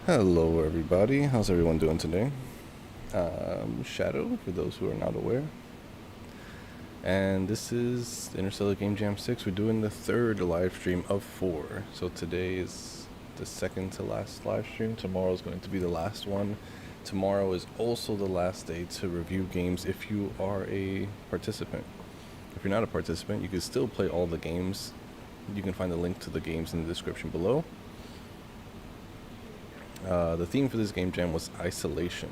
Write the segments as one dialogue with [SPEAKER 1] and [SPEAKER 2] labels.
[SPEAKER 1] Hello, everybody. How's everyone doing today? Shadow, for those who are not aware. And this is Interstellar Game Jam 6. We're doing the third live stream of four. So today is the second to last live stream. Tomorrow is going to be the last one. Tomorrow is also the last day to review games if you are a participant. If you're not a participant, you can still play all the games. You can find the link to the games in the description below. The theme for this game jam was isolation,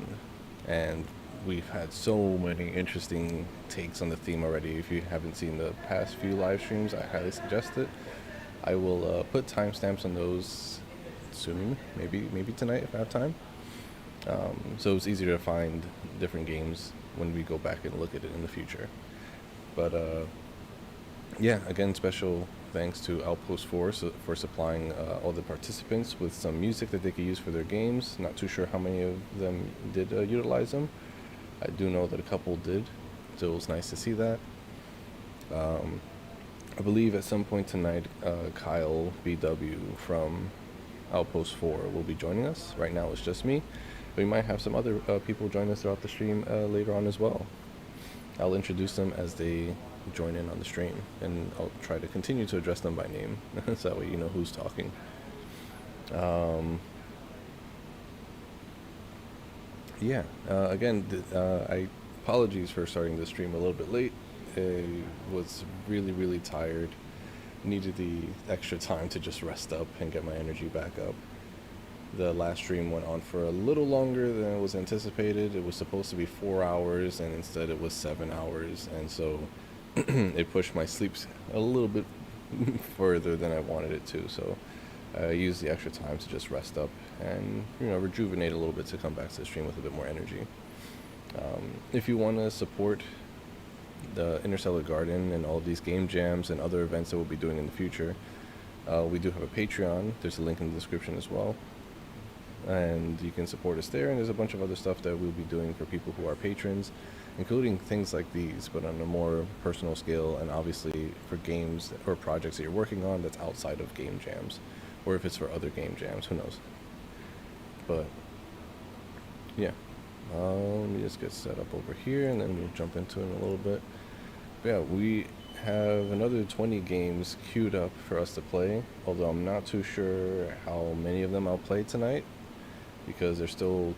[SPEAKER 1] and we've had so many interesting takes on the theme already. If you haven't seen the past few live streams, I highly suggest it. I will put timestamps on those soon, maybe tonight if I have time. So it's easier to find different games when we go back and look at it in the future. But yeah, again, special thanks to Outpost 4 for supplying all the participants with some music that they could use for their games. Not too sure how many of them did utilize them. I do know that a couple did, so it was nice to see that. I believe at some point tonight, Kyle BW from Outpost 4 will be joining us. Right now it's just me. We might have some other people join us throughout the stream later on as well. I'll introduce them as they join in on the stream, and I'll try to continue to address them by name, so that way you know who's talking. Yeah, again, I apologies for starting the stream a little bit late. I was really tired, needed the extra time to just rest up and get my energy back up. The last stream went on for a little longer than it was anticipated. It was supposed to be 4 hours, and instead it was 7 hours, and so it pushed my sleeps a little bit further than I wanted it to. So I used the extra time to just rest up and rejuvenate a little bit to come back to the stream with a bit more energy. If you want to support the Interstellar Garden and all of these game jams and other events that we'll be doing in the future, we do have a Patreon. There's a link in the description as well, and you can support us there. And there's a bunch of other stuff that we'll be doing for people who are patrons, including things like these, but on a more personal scale, and obviously for games or projects that you're working on that's outside of game jams, or if it's for other game jams, who knows. But yeah, let me just get set up over here, and then we'll jump into it in a little bit. But yeah, we have another 20 games queued up for us to play, although I'm not too sure how many of them I'll play tonight, because they're still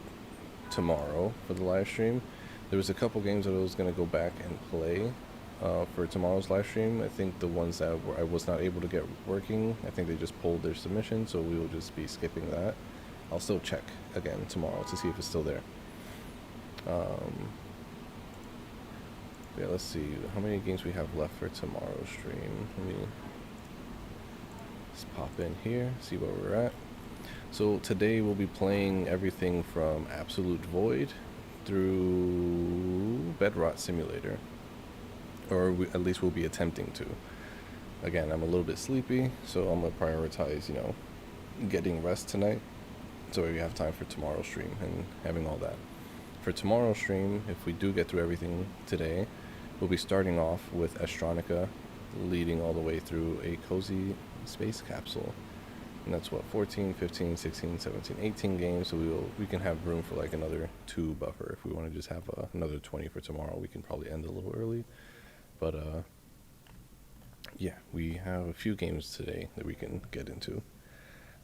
[SPEAKER 1] tomorrow for the live stream. There was a couple games that I was going to go back and play for tomorrow's live stream. I think the ones that I was not able to get working, I think they just pulled their submission, so we will just be skipping that. I'll still check again tomorrow to see if it's still there. Yeah, let's see how many games we have left for tomorrow's stream. Let me just pop in here, see where we're at. So today we'll be playing everything from Absolute Void through Bedrot Simulator, or at least we'll be attempting to. Again, I'm a little bit sleepy, so I'm gonna prioritize, getting rest tonight, so we have time for tomorrow's stream and having all that. For tomorrow's stream, if we do get through everything today, we'll be starting off with Astroeria, leading all the way through a cozy space capsule. And that's what, 14, 15, 16, 17, 18 games, so we can have room for like another 2 buffer. If we want to just have another 20 for tomorrow, we can probably end a little early. But yeah, we have a few games today that we can get into.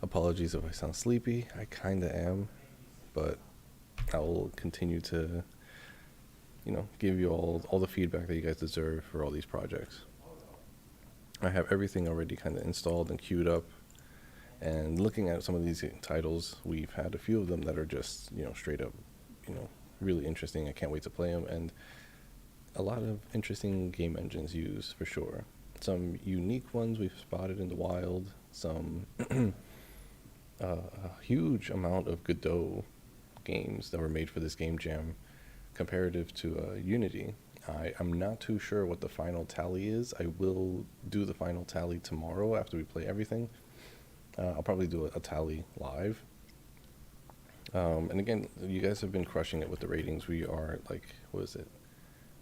[SPEAKER 1] Apologies if I sound sleepy, I kinda am, but I will continue to give you all the feedback that you guys deserve for all these projects. I have everything already kind of installed and queued up. And looking at some of these titles, we've had a few of them that are just, straight up, really interesting. I can't wait to play them. And a lot of interesting game engines used, for sure. Some unique ones we've spotted in the wild. Some a huge amount of Godot games that were made for this game jam, comparative to Unity. I'm not too sure what the final tally is. I will do the final tally tomorrow after we play everything. I'll probably do a tally live. And again, you guys have been crushing it with the ratings. We are like, what is it?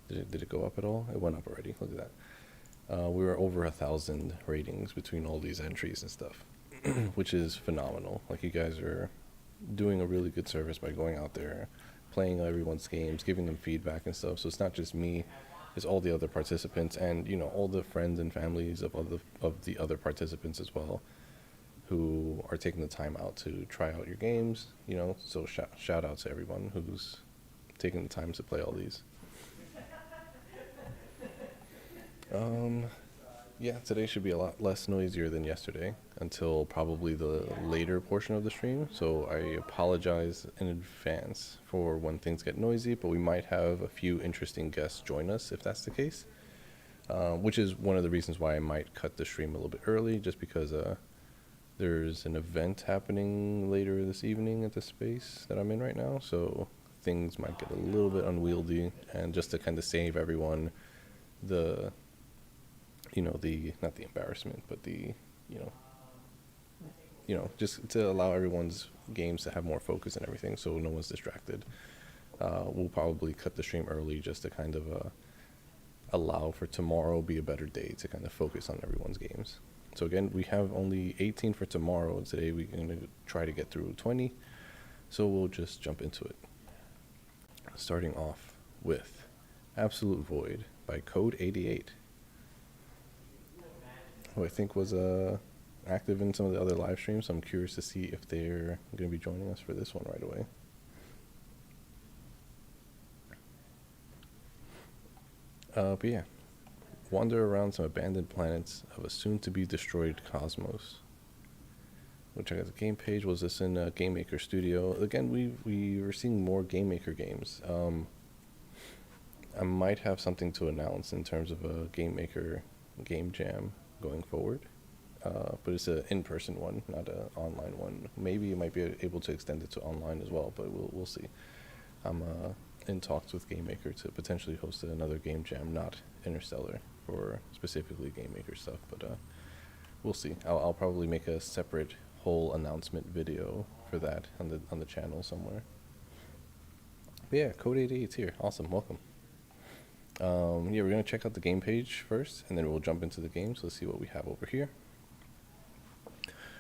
[SPEAKER 1] Did it go up at all? It went up already. Look at that. We were over 1,000 ratings between all these entries and stuff, which is phenomenal. Like, you guys are doing a really good service by going out there, playing everyone's games, giving them feedback and stuff. So it's not just me, it's all the other participants, and you know, all the friends and families of the other participants as well, who are taking the time out to try out your games. You know, so shout out to everyone who's taking the time to play all these. Yeah, today should be a lot less noisier than yesterday until probably the later portion of the stream. So I apologize in advance for when things get noisy, but we might have a few interesting guests join us if that's the case. Which is one of the reasons why I might cut the stream a little bit early, just because there's an event happening later this evening at the space that I'm in right now. So things might get a little bit unwieldy, and just to kind of save everyone the not the embarrassment, but the just to allow everyone's games to have more focus and everything, so no one's distracted. We'll probably cut the stream early just to kind of allow for tomorrow be a better day to kind of focus on everyone's games. So again, we have only 18 for tomorrow, and today we're going to try to get through 20. So we'll just jump into it. Starting off with Absolute Void by Code 88. Who I think was active in some of the other live streams, so I'm curious to see if they're going to be joining us for this one right away. But yeah, wander around some abandoned planets of a soon-to-be-destroyed cosmos. We'll check out the game page. Was this in Game Maker Studio? Again, we were seeing more Game Maker games. I might have something to announce in terms of a Game Maker Game Jam going forward, but it's an in-person one, not an online one. Maybe you might be able to extend it to online as well, but we'll see. I'm in talks with Game Maker to potentially host another Game Jam, not Interstellar, for specifically Game Maker stuff, but we'll see. I'll probably make a separate whole announcement video for that on the channel somewhere. But yeah, Code 88's here. Awesome, welcome. Yeah, we're going to check out the game page first, and then we'll jump into the game. So let's see what we have over here.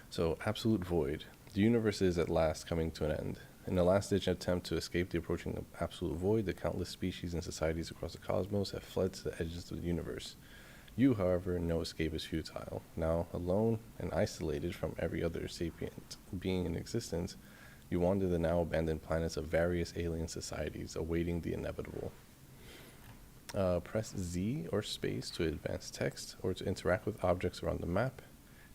[SPEAKER 1] So, Absolute Void. The universe is at last coming to an end. In a last-ditch attempt to escape the approaching absolute void, the countless species and societies across the cosmos have fled to the edges of the universe. You, however, know escape is futile. Now, alone and isolated from every other sapient being in existence, you wander the now abandoned planets of various alien societies, awaiting the inevitable. Press Z or space to advance text or to interact with objects around the map.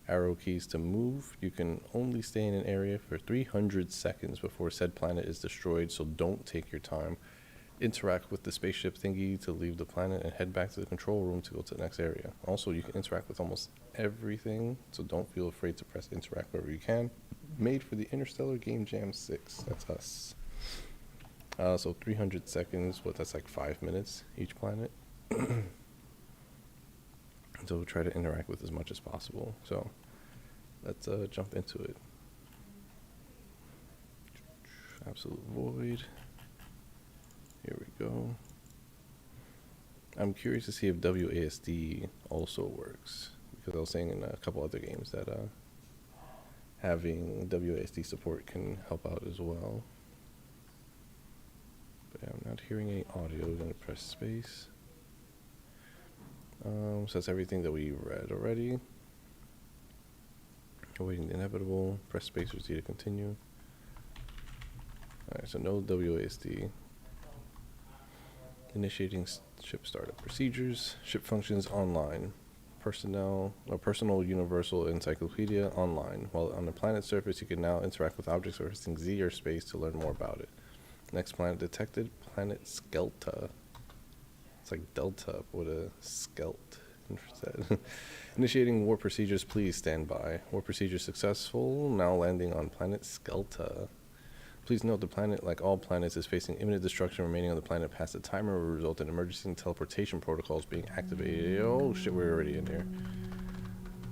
[SPEAKER 1] Arrow keys to move. You can only stay in an area for 300 seconds before said planet is destroyed, so don't take your time. Interact with the spaceship thingy to leave the planet and head back to the control room to go to the next area. Also, you can interact with almost everything, so don't feel afraid to press interact wherever you can. Made for the Interstellar Game Jam 6. That's us. So 300 seconds, that's like 5 minutes each planet. So we'll try to interact with as much as possible. So let's jump into it. Absolute Void. Here we go. I'm curious to see if WASD also works, because I was saying in a couple other games that having WASD support can help out as well. But I'm not hearing any audio. I'm going to press space. So that's everything that we read already. Awaiting the inevitable. Press space or Z to continue. Alright, so no WASD. Initiating ship startup procedures. Ship functions online. Personal universal encyclopedia online. While on the planet's surface, you can now interact with objects surfacing Z or space to learn more about it. Next planet detected, planet Skelta. It's like Delta with a skelt instead. Initiating warp procedures, please stand by. Warp procedure successful, now landing on planet Skelta. Please note the planet, like all planets, is facing imminent destruction. Remaining on the planet past the timer will result in emergency teleportation protocols being activated. Oh shit, we're already in here.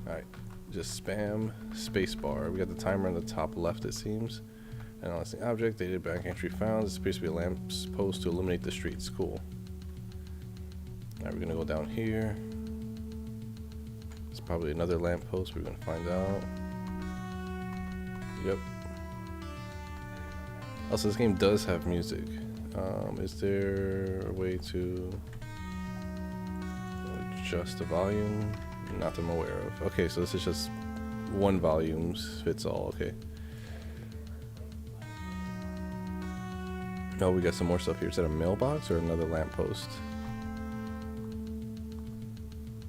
[SPEAKER 1] Alright, just spam spacebar. We got the timer on the top left, it seems. Analyzing object, dated bank entry found. This appears to be a lamp post to illuminate the streets. Cool. Alright, we're gonna go down here. It's probably another lamp post. We're gonna find out. Yep. Also, this game does have music. Is there a way to adjust the volume? Not that I'm aware of. Okay, so this is just one volume fits all. Okay. Oh, we got some more stuff here. Is that a mailbox or another lamppost?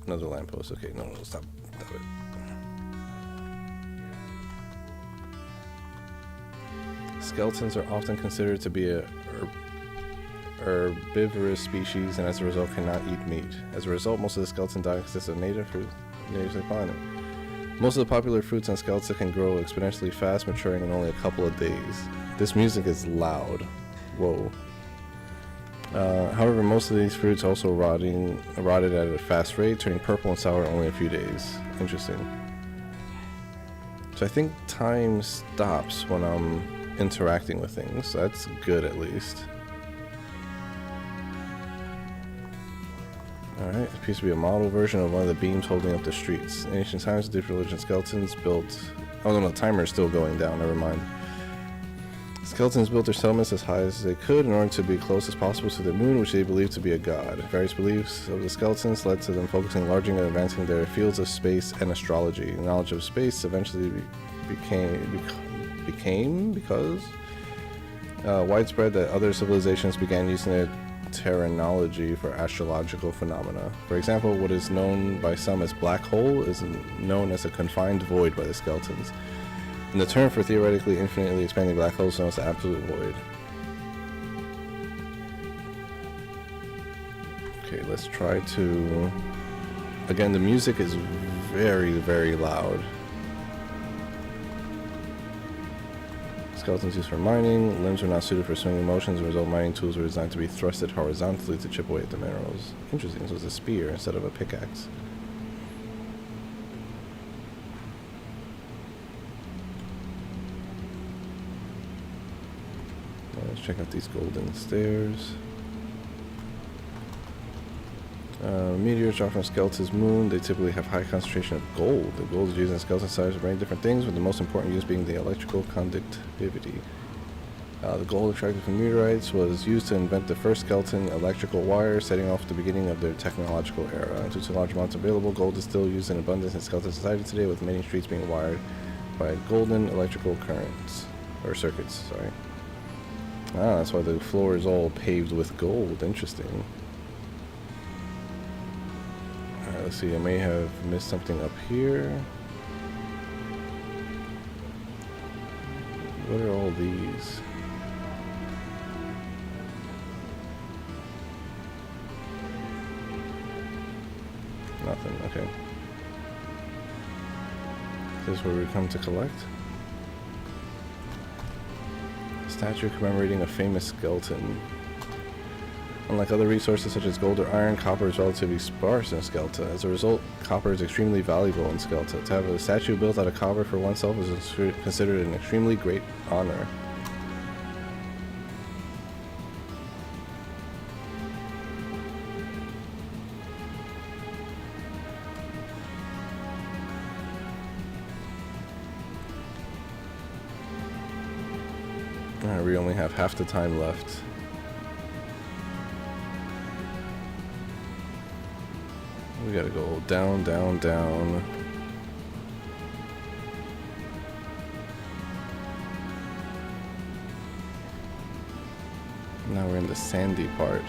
[SPEAKER 1] Another lamppost. Okay, no, stop. Stop it. Skeletons are often considered to be a herbivorous species, and as a result cannot eat meat. As a result, most of the skeleton diet consists of native fruit, native to the planet. Most of the popular fruits on skeleton can grow exponentially fast, maturing in only a couple of days. This music is loud. Whoa. However, most of these fruits also rotted at a fast rate, turning purple and sour in only a few days. Interesting. So I think time stops when I'm interacting with things. That's good, at least. Alright, it appears to be a model version of one of the beams holding up the streets. In ancient times, different religion skeletons built... Oh no, the timer is still going down, never mind. Skeletons built their settlements as high as they could in order to be close as possible to the moon, which they believed to be a god. Various beliefs of the skeletons led to them focusing enlarging and advancing their fields of space and astrology. Knowledge of space eventually became widespread that other civilizations began using their terminology for astrological phenomena. For example, what is known by some as black hole is known as a confined void by the skeletons. And the term for theoretically infinitely expanding black holes is known as the absolute void. Okay, let's try to... Again, the music is very, very loud. Skeletons used for mining. Limbs are not suited for swinging motions. As a result, mining tools were designed to be thrusted horizontally to chip away at the minerals. Interesting, so it's a spear instead of a pickaxe. Let's check out these golden stairs. Meteors drop from Skeleton's moon. They typically have high concentration of gold. The gold is used in skeleton size for many different things, with the most important use being the electrical conductivity. The gold extracted from meteorites was used to invent the first skeleton electrical wire, setting off the beginning of their technological era. Due to large amounts available, gold is still used in abundance in skeleton society today, with many streets being wired by golden electrical currents, or circuits, sorry. Ah, that's why the floor is all paved with gold. Interesting. Alright, let's see. I may have missed something up here. What are all these? Nothing. Okay. This is where we come to collect. Statue commemorating a famous skeleton. Unlike other resources such as gold or iron, copper is relatively sparse in Skeleton. As a result, copper is extremely valuable in Skeleton. To have a statue built out of copper for oneself is considered an extremely great honor. Alright, we only have half the time left. We gotta go down, down, down. Now we're in the sandy part.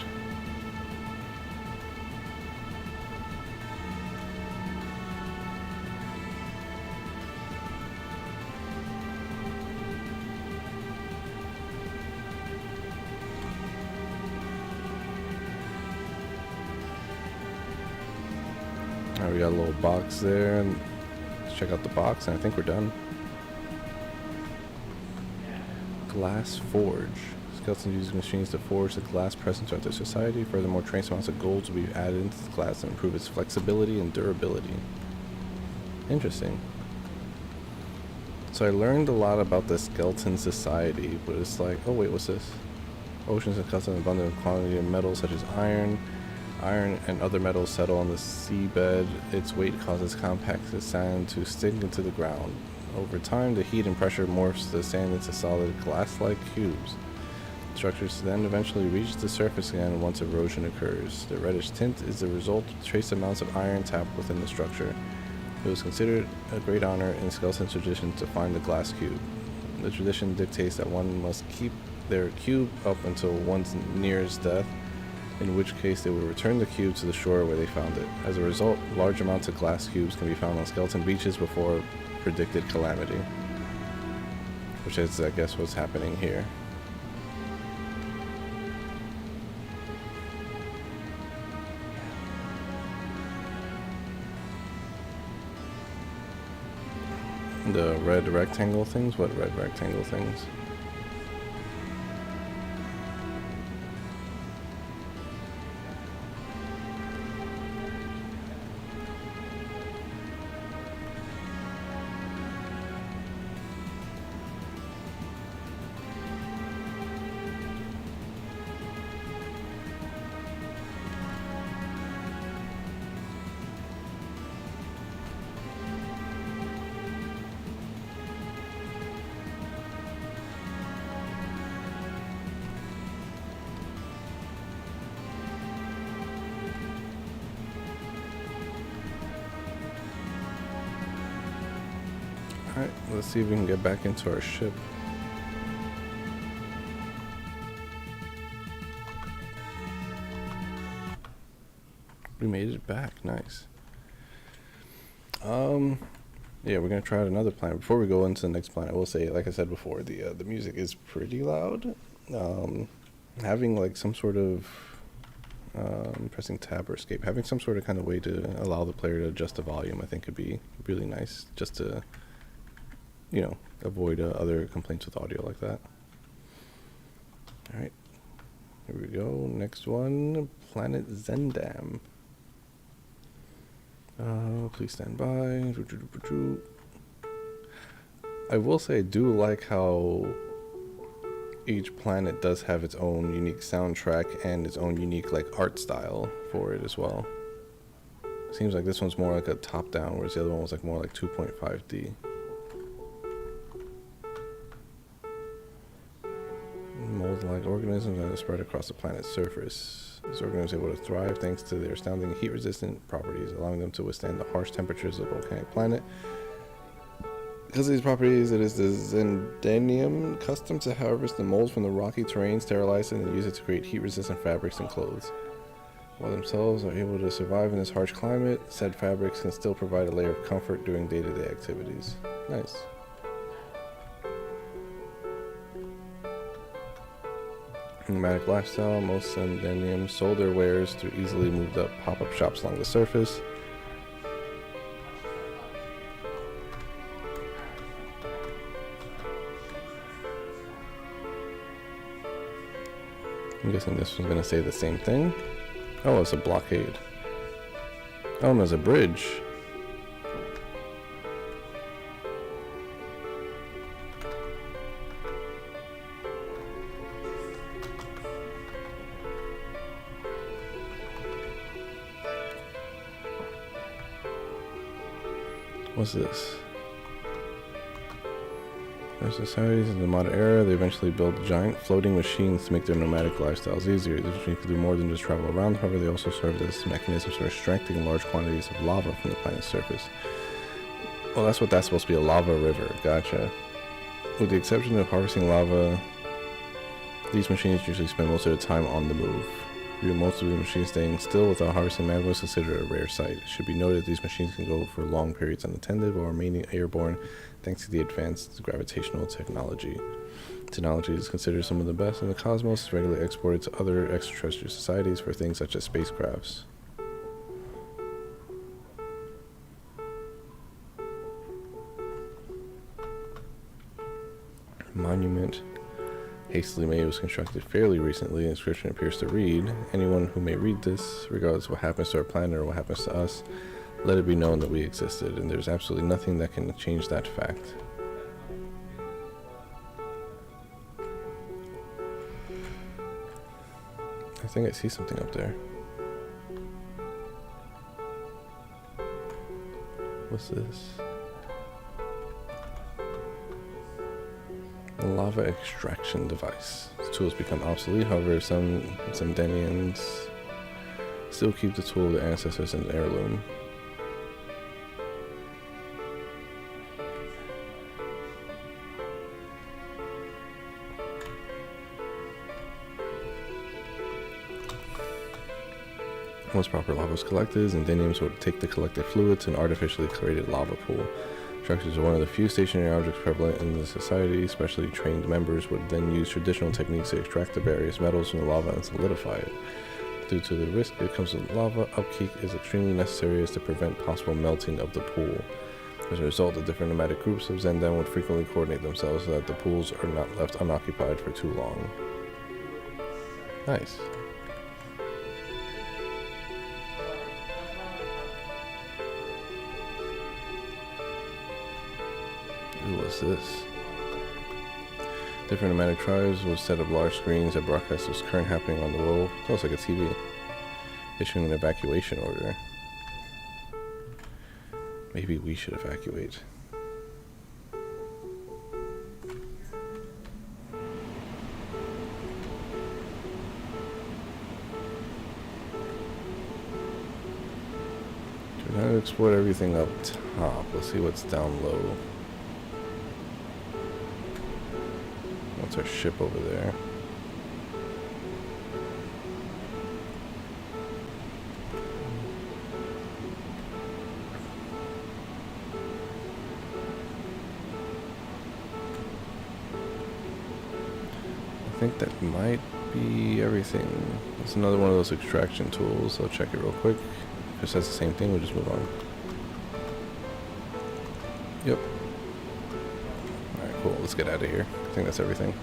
[SPEAKER 1] We got a little box there, and let's check out the box, and I think we're done. Glass forge. Skeletons use machines to forge the glass present throughout their society. Furthermore, trace amounts of gold will be added into the glass to improve its flexibility and durability. Interesting. So I learned a lot about the skeleton society, but it's like, oh wait, what's this? Oceans and skeleton abundant quantity of metals such as iron. Iron and other metals settle on the seabed. Its weight causes compacted sand to sink into the ground. Over time, the heat and pressure morphs the sand into solid glass-like cubes. Structures then eventually reach the surface again once erosion occurs. The reddish tint is the result of trace amounts of iron tapped within the structure. It was considered a great honor in skeleton tradition to find the glass cube. The tradition dictates that one must keep their cube up until one's nearest death, in which case they will return the cube to the shore where they found it. As a result, large amounts of glass cubes can be found on skeleton beaches before predicted calamity. Which is, I guess, what's happening here. The red rectangle things? What red rectangle things? Alright, let's see if we can get back into our ship. We made it back, nice. Yeah, we're gonna try out another planet. Before we go into the next planet, I will say, like I said before, the music is pretty loud. Having like some sort of pressing tab or escape, having some sort of kind of way to allow the player to adjust the volume, I think could be really nice, just to, you know, avoid other complaints with audio like that. Alright, here we go. Next one, Planet Zendam. Please stand by. I will say I do like how each planet does have its own unique soundtrack and its own unique like art style for it as well. Seems like this one's more like a top-down, whereas the other one was like more like 2.5D. Mold-like organisms that are spread across the planet's surface. These organisms are able to thrive thanks to their astounding heat-resistant properties, allowing them to withstand the harsh temperatures of the volcanic planet. Because of these properties, it is the Zendanium custom to harvest the molds from the rocky terrain, sterilize it, and use it to create heat-resistant fabrics and clothes. While themselves are able to survive in this harsh climate, said fabrics can still provide a layer of comfort during day-to-day activities. Nice. Nomadic lifestyle. Most Zendanium sold their wares through easily moved up pop-up shops along the surface. I'm guessing this one's going to say the same thing. Oh, it's a blockade. Oh, and there's a bridge. What's this? Their societies in the modern era, they eventually built giant floating machines to make their nomadic lifestyles easier. These machines could do more than just travel around, however, they also served as mechanisms for extracting large quantities of lava from the planet's surface. Well, that's what that's supposed to be, a lava river. Gotcha. With the exception of harvesting lava, these machines usually spend most of their time on the move. Most of the machines staying still without harvesting magma is considered a rare sight. It should be noted these machines can go for long periods unattended while remaining airborne thanks to the advanced gravitational technology. Technology is considered some of the best in the cosmos, regularly exported to other extraterrestrial societies for things such as spacecrafts. Monument. Hastily made, was constructed fairly recently. The inscription appears to read, anyone who may read this, regardless of what happens to our planet or what happens to us, let it be known that we existed, and there's absolutely nothing that can change that fact. I think I see something up there. What's this? A lava extraction device. The tool has become obsolete, however, some Denians still keep the tool of their ancestors in an heirloom. Once proper lava is collected, Zendeniums would take the collected fluid to an artificially created lava pool. Structures are one of the few stationary objects prevalent in the society. Specially trained members would then use traditional techniques to extract the various metals from the lava and solidify it. Due to the risk that comes with lava, upkeep is extremely necessary as to prevent possible melting of the pool. As a result, the different nomadic groups of Zenden would frequently coordinate themselves so that the pools are not left unoccupied for too long. Nice. What's this? Different nomadic tribes will set up large screens that broadcast what's currently happening on the world. It's almost like a TV. Issuing an evacuation order. Maybe we should evacuate. We're going to explore everything up top. Let's see what's down low. What's our ship over there? I think that might be everything. It's another one of those extraction tools. I'll check it real quick. If it says the same thing, we'll just move on. Yep. Alright, cool. Let's get out of here. I think that's everything.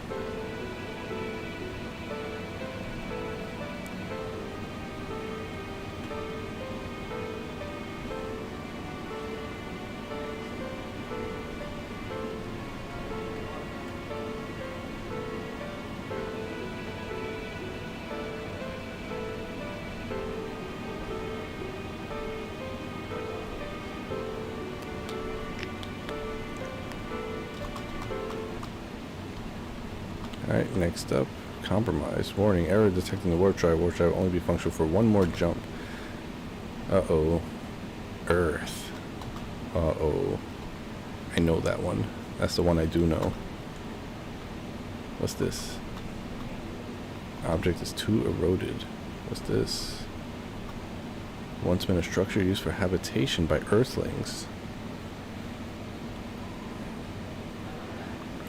[SPEAKER 1] Alright, next up, compromise. Warning, error detecting the warp drive. Warp drive will only be functional for one more jump. Uh-oh. Earth. Uh-oh. I know that one. That's the one I do know. What's this? Object is too eroded. What's this? Once been a structure used for habitation by Earthlings.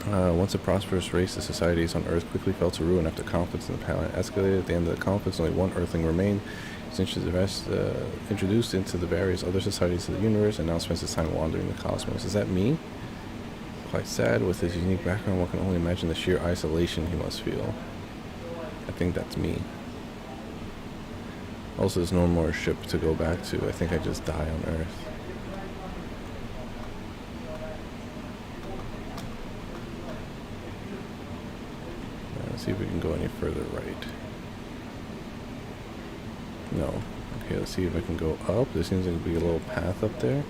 [SPEAKER 1] Once a prosperous race of societies on Earth quickly fell to ruin after conflicts in the planet escalated. At the end of the conflicts, only one Earthling remained. He's introduced into the various other societies of the universe and now spends his time wandering the cosmos. Is that me? Quite sad. With his unique background, one can only imagine the sheer isolation he must feel. I think that's me. Also, there's no more ship to go back to. I think I just die on Earth. Let's see if we can go any further right. No. Okay, let's see if I can go up. There seems like to be a little path up there.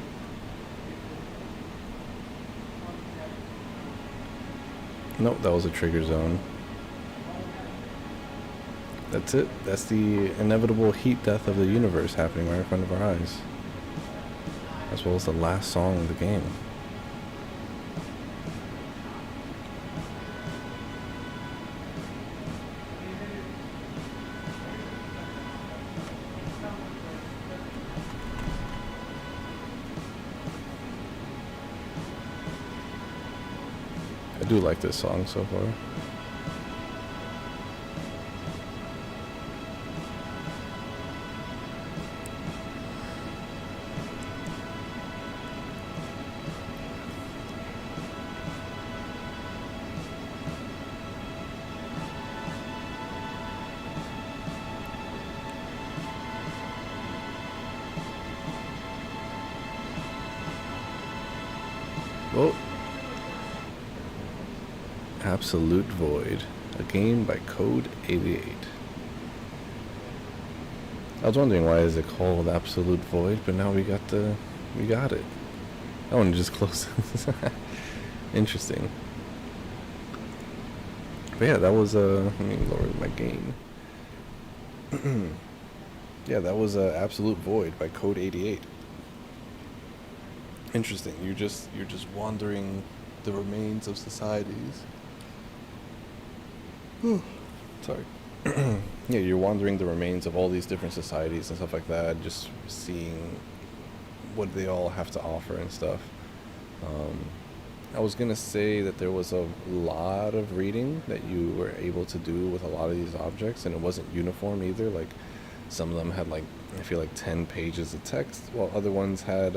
[SPEAKER 1] Nope, that was a trigger zone. That's it. That's the inevitable heat death of the universe happening right in front of our eyes. As well as the last song of the game. I do like this song so far. Oh. Absolute Void, a game by Code 88. I was wondering why is it called Absolute Void, but now we got it. I want to just close this. Interesting. But yeah, that was let me lower my gain. Yeah, that was Absolute Void by Code 88. Interesting. You're just wandering the remains of societies. Sorry. Yeah, you're wandering the remains of all these different societies and stuff like that, just seeing what they all have to offer and stuff. Um, I was gonna say that there was a lot of reading that you were able to do with a lot of these objects, and it wasn't uniform either. Like some of them had like I feel like 10 pages of text, while other ones had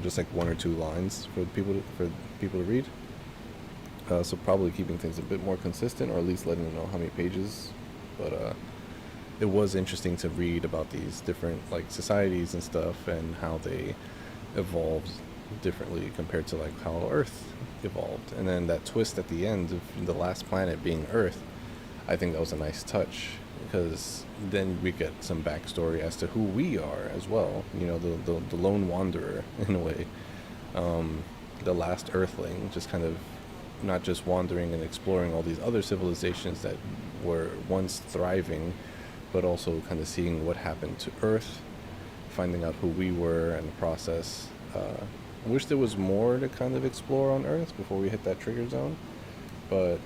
[SPEAKER 1] just like one or two lines for people to read. So probably keeping things a bit more consistent, or at least letting them know how many pages. But it was interesting to read about these different like societies and stuff and how they evolved differently compared to like how Earth evolved. And then that twist at the end of the last planet being Earth, I think that was a nice touch because then we get some backstory as to who we are as well. The lone wanderer in a way, the last Earthling, just kind of not just wandering and exploring all these other civilizations that were once thriving, but also kind of seeing what happened to Earth, finding out who we were in the process. I wish there was more to kind of explore on Earth before we hit that trigger zone, but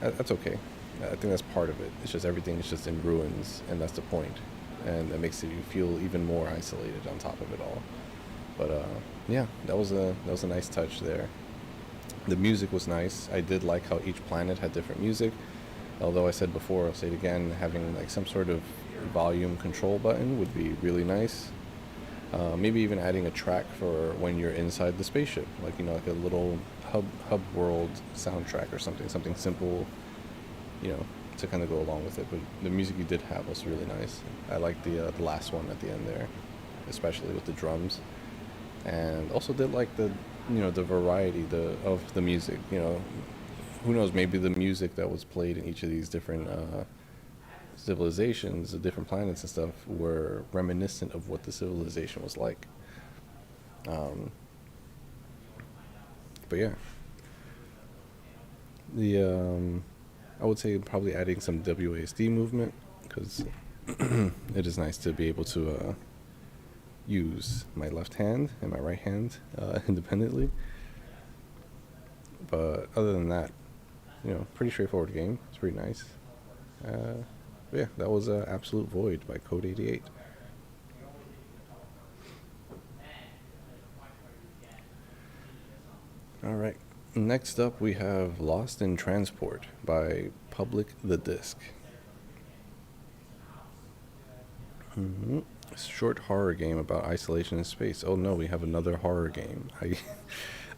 [SPEAKER 1] that's okay. I think that's part of it. It's just everything is just in ruins, and that's the point, and that makes you feel even more isolated on top of it all. But yeah, that was a nice touch there. The music was nice. I did like how each planet had different music. Although I said before, I'll say it again, having like some sort of volume control button would be really nice. Maybe even adding a track for when you're inside the spaceship, like a little hub world soundtrack or something simple, to kind of go along with it. But the music you did have was really nice. I liked the last one at the end there, especially with the drums, and also did like the variety of the music. Who knows? Maybe the music that was played in each of these different civilizations, the different planets and stuff, were reminiscent of what the civilization was like. Um, but yeah, the I would say probably adding some WASD movement because it is nice to be able to use my left hand and my right hand independently. But other than that, pretty straightforward game. It's pretty nice. But yeah, that was Absolute Void by Code 88. All right. Next up, we have Lost in Transport by Public the Disc. Short horror game about isolation in space. Oh no, we have another horror game.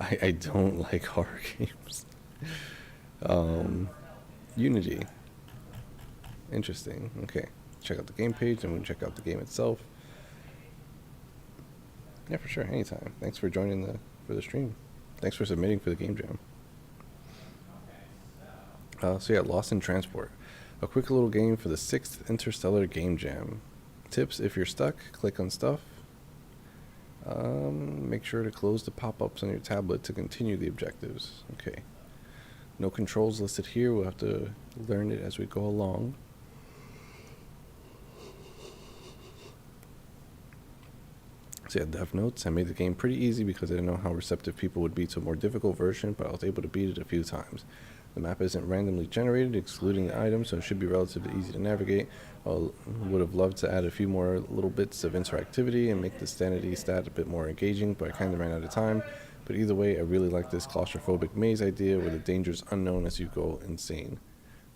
[SPEAKER 1] I don't like horror games. Unity. Interesting. Okay. Check out the game page and we'll check out the game itself. Yeah, for sure. Anytime. Thanks for joining for the stream. Thanks for submitting for the game jam. So yeah, Lost in Transport. A quick little game for the 6th Interstellar Game Jam. Tips: if you're stuck, click on stuff. Make sure to close the pop-ups on your tablet to continue the objectives. Okay. No controls listed here. We'll have to learn it as we go along. So yeah, dev notes. I made the game pretty easy because I didn't know how receptive people would be to a more difficult version, but I was able to beat it a few times. The map isn't randomly generated, excluding the items, so it should be relatively easy to navigate. I would have loved to add a few more little bits of interactivity and make the sanity stat a bit more engaging, but I kind of ran out of time. But either way, I really like this claustrophobic maze idea where the danger's unknown as you go insane.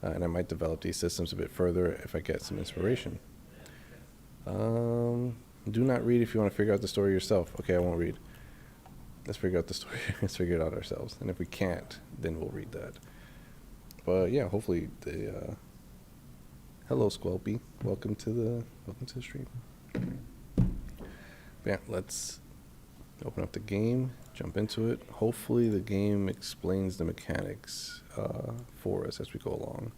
[SPEAKER 1] And I might develop these systems a bit further if I get some inspiration. Do not read if you want to figure out the story yourself. Okay, I won't read. Let's figure out the story. Let's figure it out ourselves. And if we can't, then we'll read that. But yeah, hopefully hello Squelpy. Welcome to the stream. But yeah, let's open up the game, jump into it. Hopefully the game explains the mechanics for us as we go along.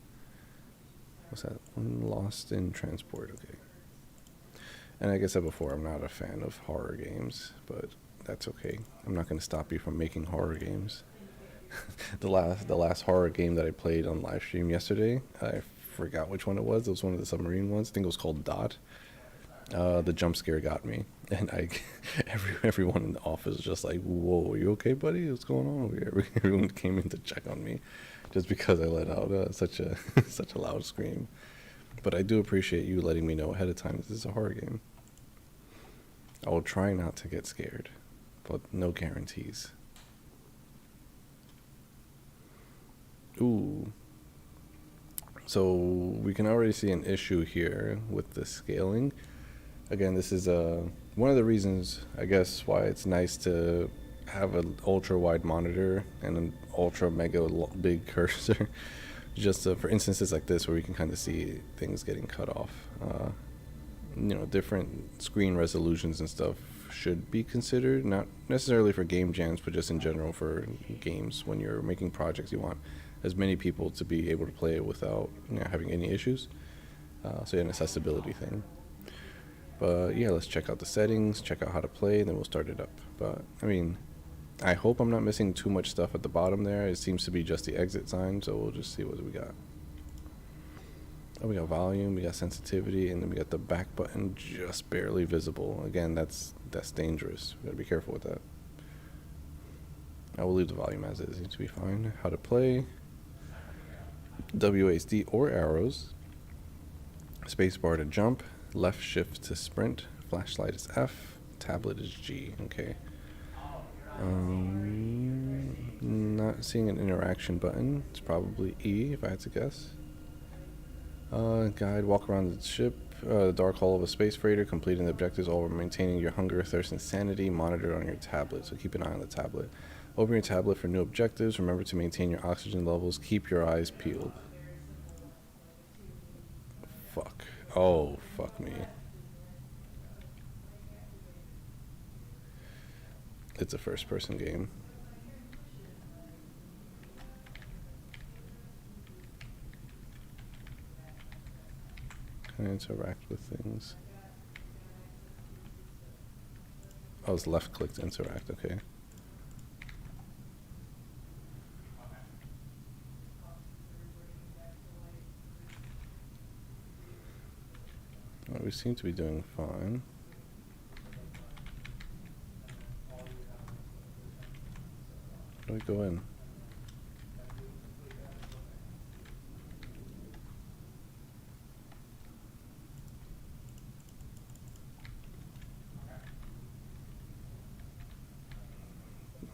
[SPEAKER 1] What's that? Lost in Transport, okay. And like I said before, I'm not a fan of horror games, but that's okay. I'm not going to stop you from making horror games. the last horror game that I played on live stream yesterday. I forgot which one it was. It was one of the submarine ones. I think it was called Dot. The jump scare got me, and I everyone in the office was just like, "Whoa, are you okay, buddy? What's going on over here?" Everyone came in to check on me, just because I let out such a such a loud scream. But I do appreciate you letting me know ahead of time this is a horror game. I will try not to get scared, but no guarantees. Ooh. So we can already see an issue here with the scaling. Again, this is one of the reasons, I guess, why it's nice to have an ultra wide monitor and an ultra mega big cursor. Just for instances like this where we can kind of see things getting cut off. Different screen resolutions and stuff should be considered, not necessarily for game jams, but just in general for games. When you're making projects, you want as many people to be able to play it without having any issues. So an accessibility thing. But yeah, let's check out the settings, check out how to play, and then we'll start it up. But I mean, I hope I'm not missing too much stuff at the bottom there. It seems to be just the exit sign, so we'll just see what we got. Oh, we got volume, we got sensitivity, and then we got the back button just barely visible. Again, that's dangerous. We gotta be careful with that. I will leave the volume as it seems to be fine. How to play. WASD or arrows. Spacebar to jump. Left shift to sprint. Flashlight is F. Tablet is G. Okay. Not seeing an interaction button. It's probably E if I had to guess. Guide, walk around the ship, the dark hull of a space freighter, completing the objectives while maintaining your hunger, thirst, and sanity, monitored on your tablet. So keep an eye on the tablet. Open your tablet for new objectives. Remember to maintain your oxygen levels. Keep your eyes peeled. Fuck. Oh, fuck me. It's a first-person game. Can I interact with things? Oh, it's left-click to interact, okay. Well, we seem to be doing fine. How do we go in?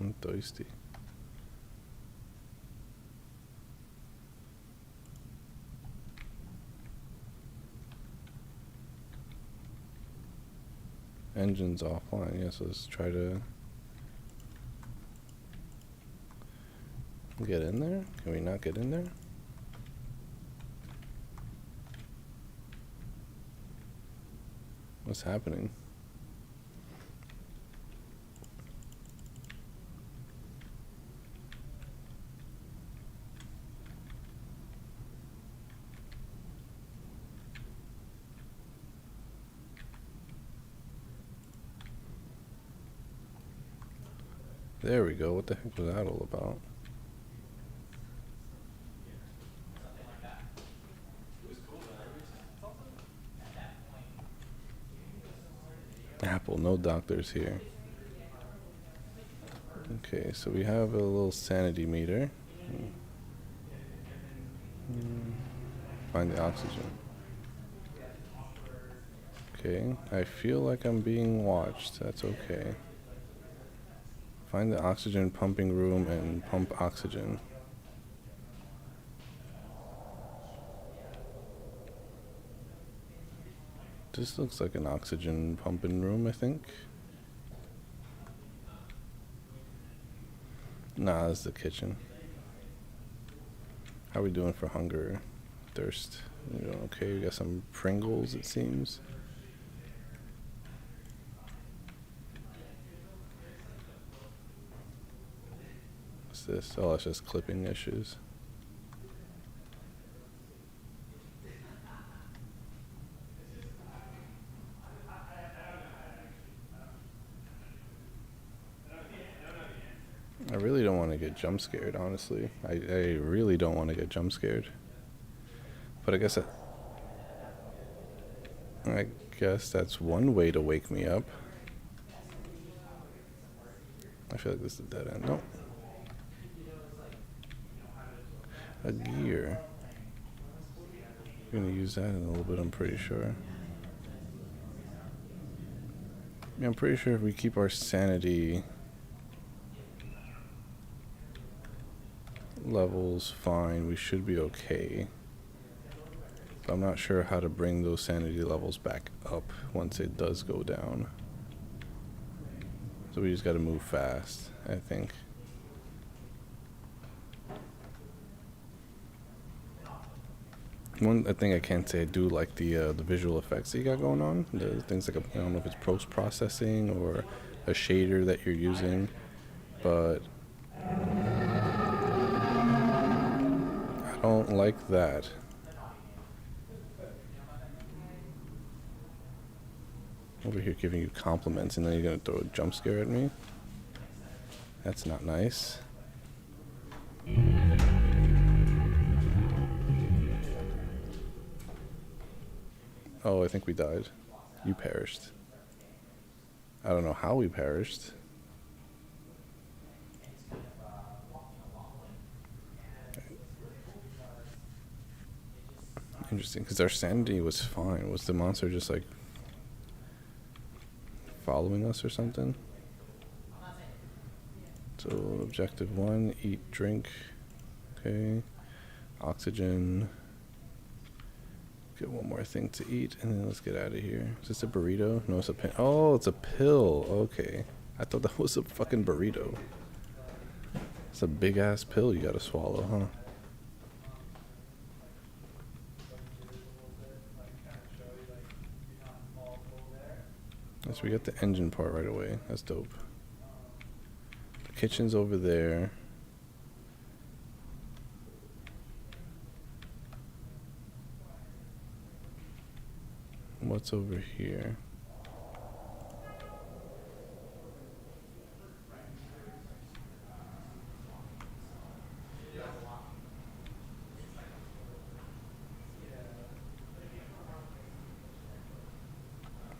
[SPEAKER 1] I'm thirsty. Engine's offline. Yes, let's try to get in there. Can we not get in there? What's happening? There we go. What the heck was that all about? Apple, no doctors here. Okay, so we have a little sanity meter. Find the oxygen. Okay, I feel like I'm being watched. That's okay. Find the oxygen pumping room and pump oxygen. This looks like an oxygen pumping room, I think. Nah, this is the kitchen. How are we doing for hunger, thirst? You doing okay? We got some Pringles, it seems. What's this? Oh, it's just clipping issues. I really don't want to get get jump scared, honestly. I really don't want to get jump scared. But I guess that's one way to wake me up. I feel like this is a dead end. Nope. A gear. I'm gonna use that in a little bit, I'm pretty sure. Yeah, I'm pretty sure if we keep our sanity levels fine, we should be okay. But I'm not sure how to bring those sanity levels back up once it does go down. So we just gotta move fast, I think. One thing I can say, I do like the visual effects that you got going on. The things like, I don't know if it's post-processing or a shader that you're using, but I don't like that. Over here giving you compliments and then you're gonna throw a jump scare at me? That's not nice. Oh, I think we died. You perished. I don't know how we perished. Interesting, because our sanity was fine. Was the monster just like following us or something? So objective 1, eat, drink. Okay. Oxygen. Get one more thing to eat, and then let's get out of here. Is this a burrito? No, it's a pin. Oh, it's a pill. Okay. I thought that was a fucking burrito. It's a big ass pill you gotta swallow, huh? So we got the engine part right away. That's dope. The kitchen's over there. What's over here?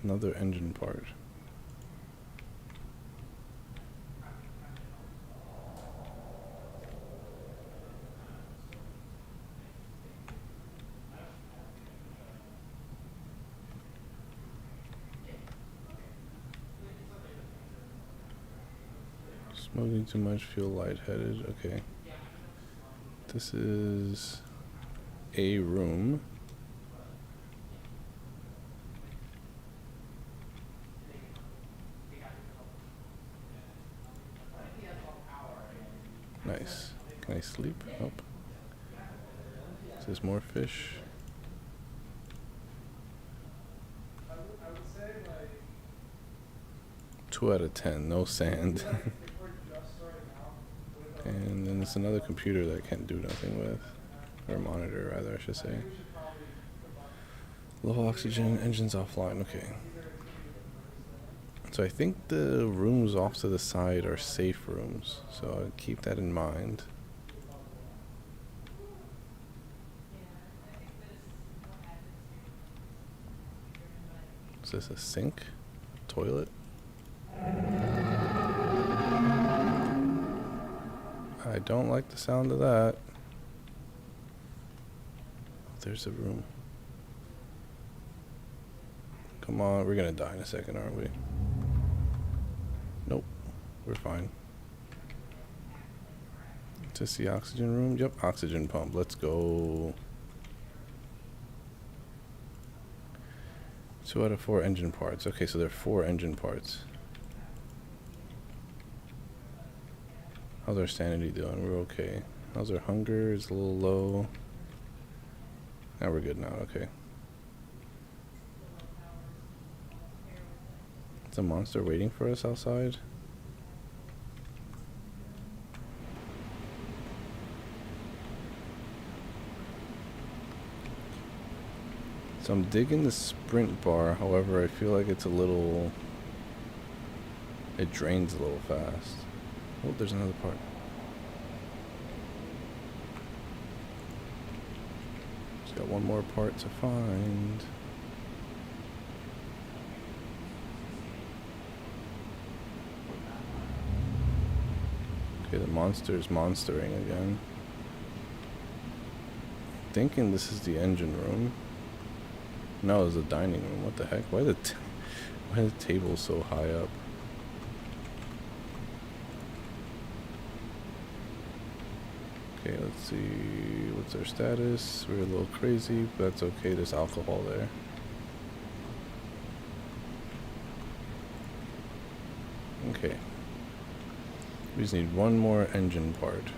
[SPEAKER 1] Another engine part. Smoking too much, feel lightheaded. Okay. This is a room. Nice. Can I sleep? Nope. Is this more fish? Two out of 10. No sand. And then there's another computer that I can't do nothing with. Or monitor, rather, I should say. Low oxygen, engines offline. Okay. So I think the rooms off to the side are safe rooms. So I'll keep that in mind. Is this a sink? Toilet? I don't like the sound of that. Oh, there's a room. Come on, we're gonna die in a second, aren't we? Nope, we're fine. Is this the oxygen room? Yep, oxygen pump. Let's go. 2 out of 4 engine parts. Okay, so there are 4 engine parts. How's our sanity doing? We're okay. How's our hunger? It's a little low. Now we're good now, okay. Is a monster waiting for us outside? So I'm digging the sprint bar, however I feel like it's a little... It drains a little fast. Oh, there's another part. Just got one more part to find. Okay, the monster's monstering again. Thinking this is the engine room. No, it's the dining room. What the heck? Why the table so high up? Okay, let's see. What's our status? We're a little crazy, but that's okay. There's alcohol there. Okay. We just need one more engine part.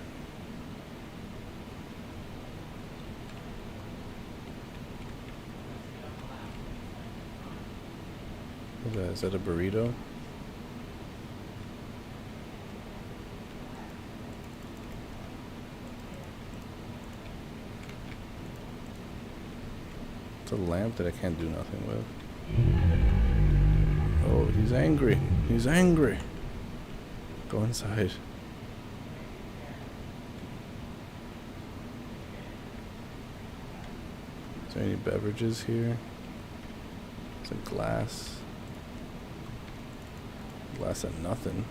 [SPEAKER 1] What's that? Is that a burrito? It's a lamp that I can't do nothing with. Oh, he's angry. He's angry. Go inside. Is there any beverages here? It's a glass. Glass of nothing.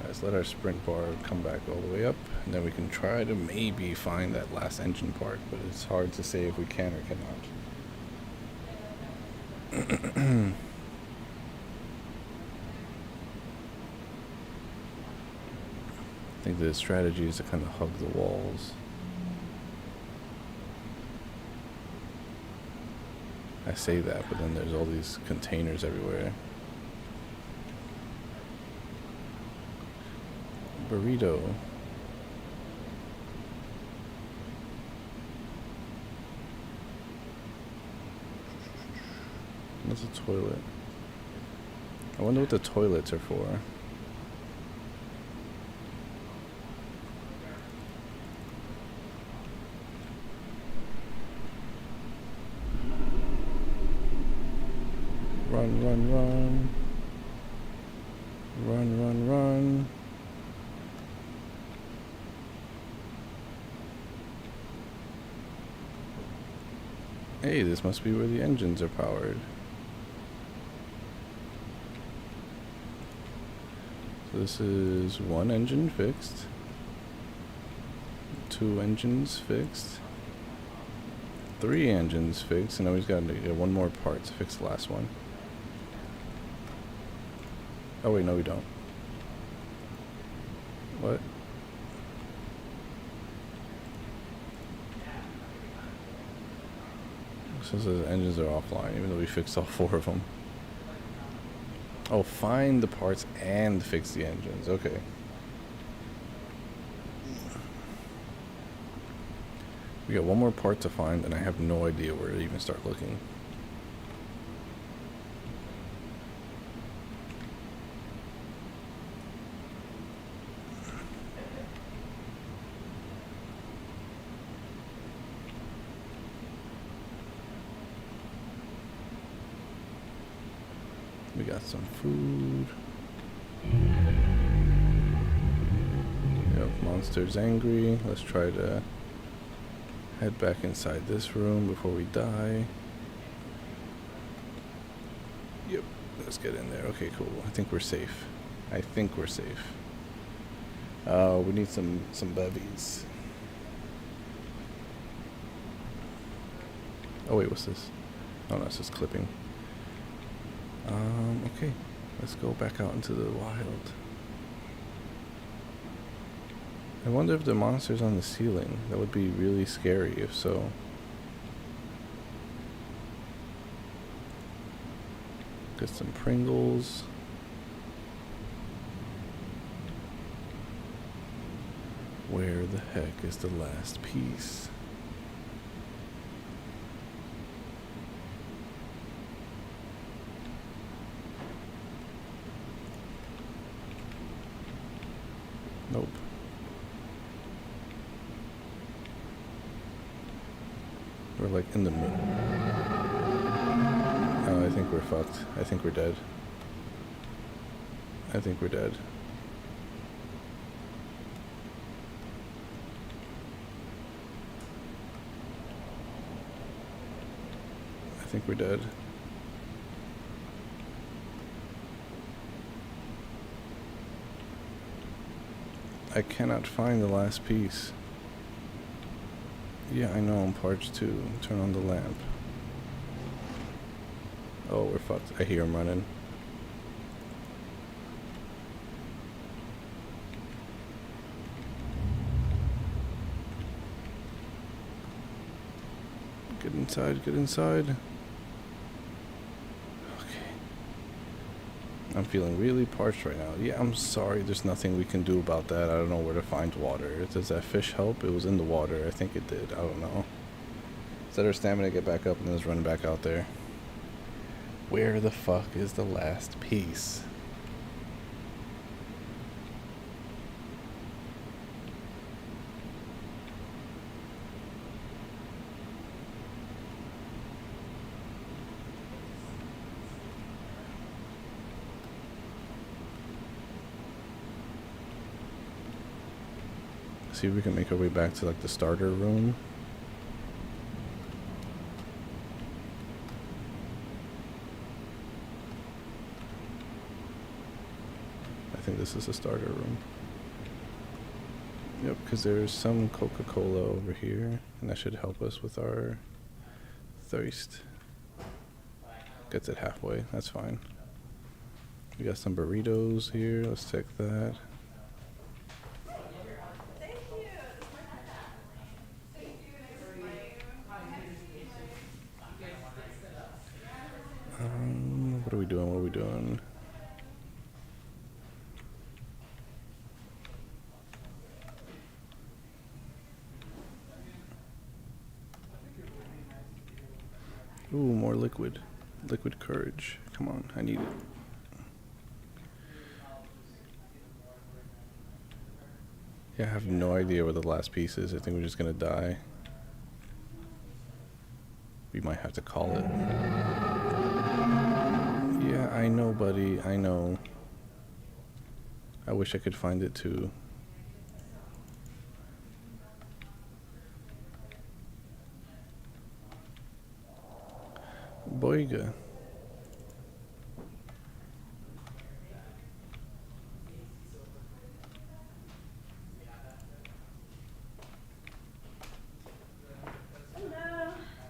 [SPEAKER 1] Let's let our sprint bar come back all the way up, and then we can try to maybe find that last engine part, but it's hard to say if we can or cannot. I think the strategy is to kind of hug the walls. I say that, but then there's all these containers everywhere. Burrito. What's a toilet? I wonder what the toilets are for. Run, run, run. Run, run, run. Hey, this must be where the engines are powered. So this is one engine fixed. 2 engines fixed. 3 engines fixed, and now we've got to get one more part to fix the last one. Oh wait, no we don't. What? Says the engines are offline, even though we fixed all 4 of them. Oh, find the parts and fix the engines. Okay. We got one more part to find, and I have no idea where to even start looking. We got some food. Yep, monster's angry. Let's try to head back inside this room before we die. Yep, let's get in there. Okay, cool. I think we're safe. I think we're safe. We need some bevies. Oh wait, what's this? Oh no, it's just clipping. Okay, let's go back out into the wild. I wonder if the monster's on the ceiling. That would be really scary if so. Get some Pringles. Where the heck is the last piece? Nope. We're like in the middle. Oh, I think we're fucked. I think we're dead. I think we're dead. I think we're dead. I cannot find the last piece. Yeah, I know, I'm parched too. Turn on the lamp. Oh, we're fucked. I hear him running. Get inside, get inside. Okay. I'm feeling really parched right now. Yeah, I'm sorry, there's nothing we can do about that. I don't know where to find water. Does that fish help? It was in the water. I think it did. I don't know. Set our stamina, get back up, and then let's run back out there. Where the fuck is the last piece? See if we can make our way back to like the starter room. I think this is the starter room. Yep, because there's some Coca-Cola over here, and that should help us with our thirst. Gets it halfway, that's fine. We got some burritos here, let's take that. What are we doing? What are we doing? Ooh, more liquid. Liquid courage. Come on, I need it. Yeah, I have no idea where the last piece is. I think we're just gonna die. We might have to call it. Yeah, I know, buddy. I know. I wish I could find it too. Boyga.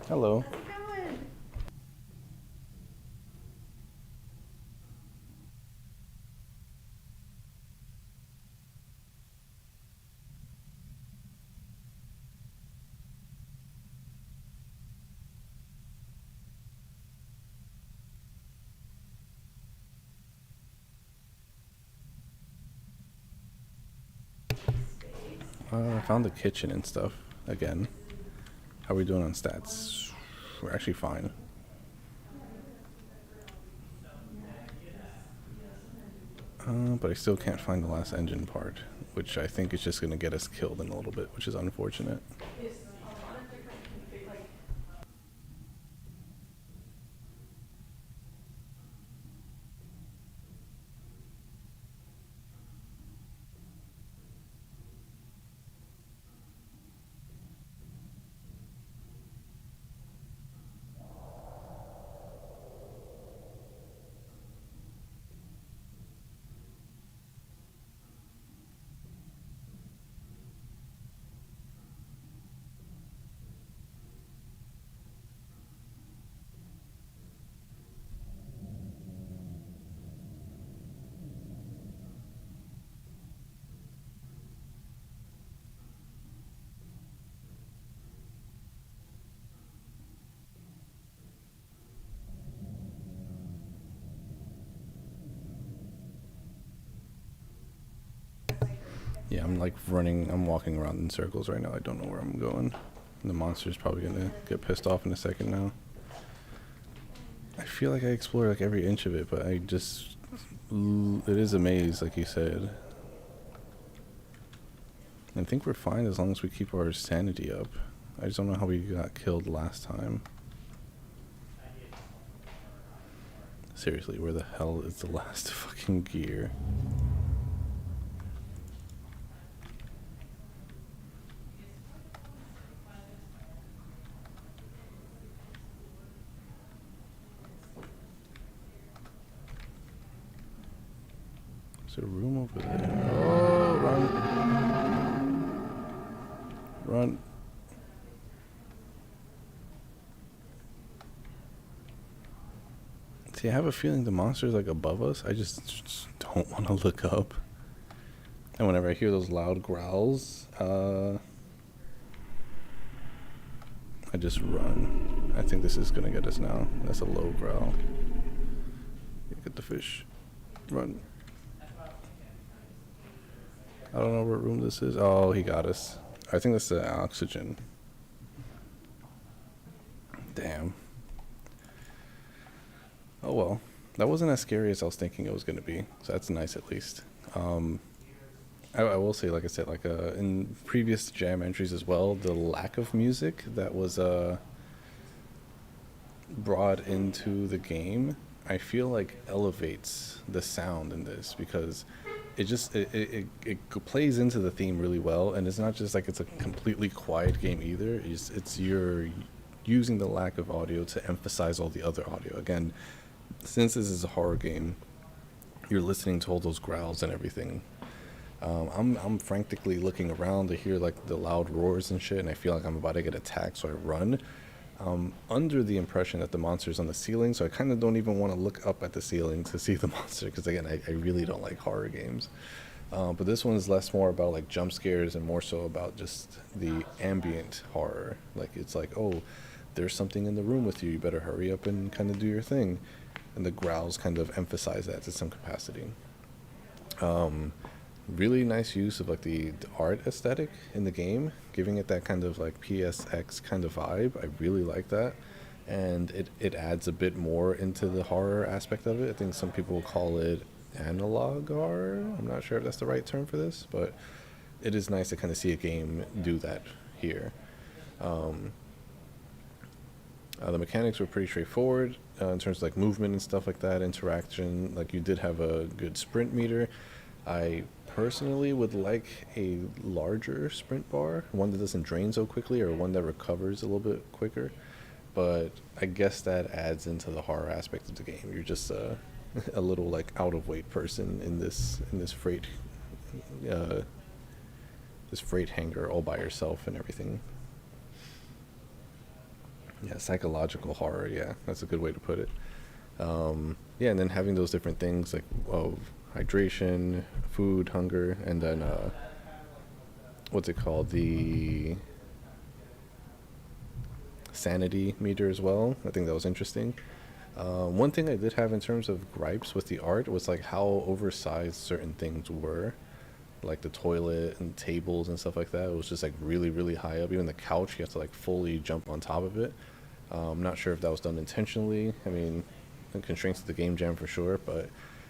[SPEAKER 2] Hello.
[SPEAKER 1] Hello.
[SPEAKER 2] How's it going?
[SPEAKER 1] I found the kitchen and stuff again. How are we doing on stats? We're actually fine. But I still can't find the last engine part, which I think is just going to get us killed in a little bit, which is unfortunate. Yeah, I'm like running, I'm walking around in circles right now. I don't know where I'm going. The monster's probably gonna get pissed off in a second now. I feel like I explored like every inch of it, but I just, it is a maze, like you said. I think we're fine as long as we keep our sanity up. I just don't know how we got killed last time. Seriously, where the hell is the last fucking gear? There's a room over there. Oh, run. Run. See, I have a feeling the monster's like above us. I just don't want to look up. And whenever I hear those loud growls, I just run. I think this is gonna get us now. That's a low growl. Get the fish. Run. I don't know what room this is. Oh, he got us. I think that's the oxygen. Damn. Oh well. That wasn't as scary as I was thinking it was gonna be. So that's nice at least. I will say, like I said, like in previous jam entries as well, the lack of music that was brought into the game, I feel like elevates the sound in this, because it just it plays into the theme really well, and it's not just like it's a completely quiet game either. It's you're using the lack of audio to emphasize all the other audio. Again, since this is a horror game, you're listening to all those growls and everything. I'm frantically looking around to hear like the loud roars and shit, and I feel like I'm about to get attacked, so I run. Under the impression that the monster's on the ceiling, so I kind of don't even want to look up at the ceiling to see the monster, because again, I really don't like horror games. But this one is less more about like jump scares and more so about just the ambient horror. Like it's like, oh, there's something in the room with you, you better hurry up and kind of do your thing. And the growls kind of emphasize that to some capacity. Really nice use of like the art aesthetic in the game, giving it that kind of like PSX kind of vibe. I really like that, and it adds a bit more into the horror aspect of it. I think some people will call it analog horror. I'm not sure if that's the right term for this, but it is nice to kind of see a game do that here. The mechanics were pretty straightforward in terms of like movement and stuff like that, interaction. Like you did have a good sprint meter. I personally would like a larger sprint bar, one that doesn't drain so quickly, or one that recovers a little bit quicker. But I guess that adds into the horror aspect of the game. You're just a little like out of weight person in this freight hangar all by yourself and everything. Yeah, psychological horror. Yeah, that's a good way to put it. Yeah, and then having those different things like hydration, food, hunger, and then what's it called, the sanity meter as well. I think that was interesting. One thing I did have in terms of gripes with the art was like how oversized certain things were, like the toilet and tables and stuff like that. It was just like really, really high up. Even the couch, you have to like fully jump on top of it. I'm not sure if that was done intentionally. I mean, constraints of the game jam for sure, but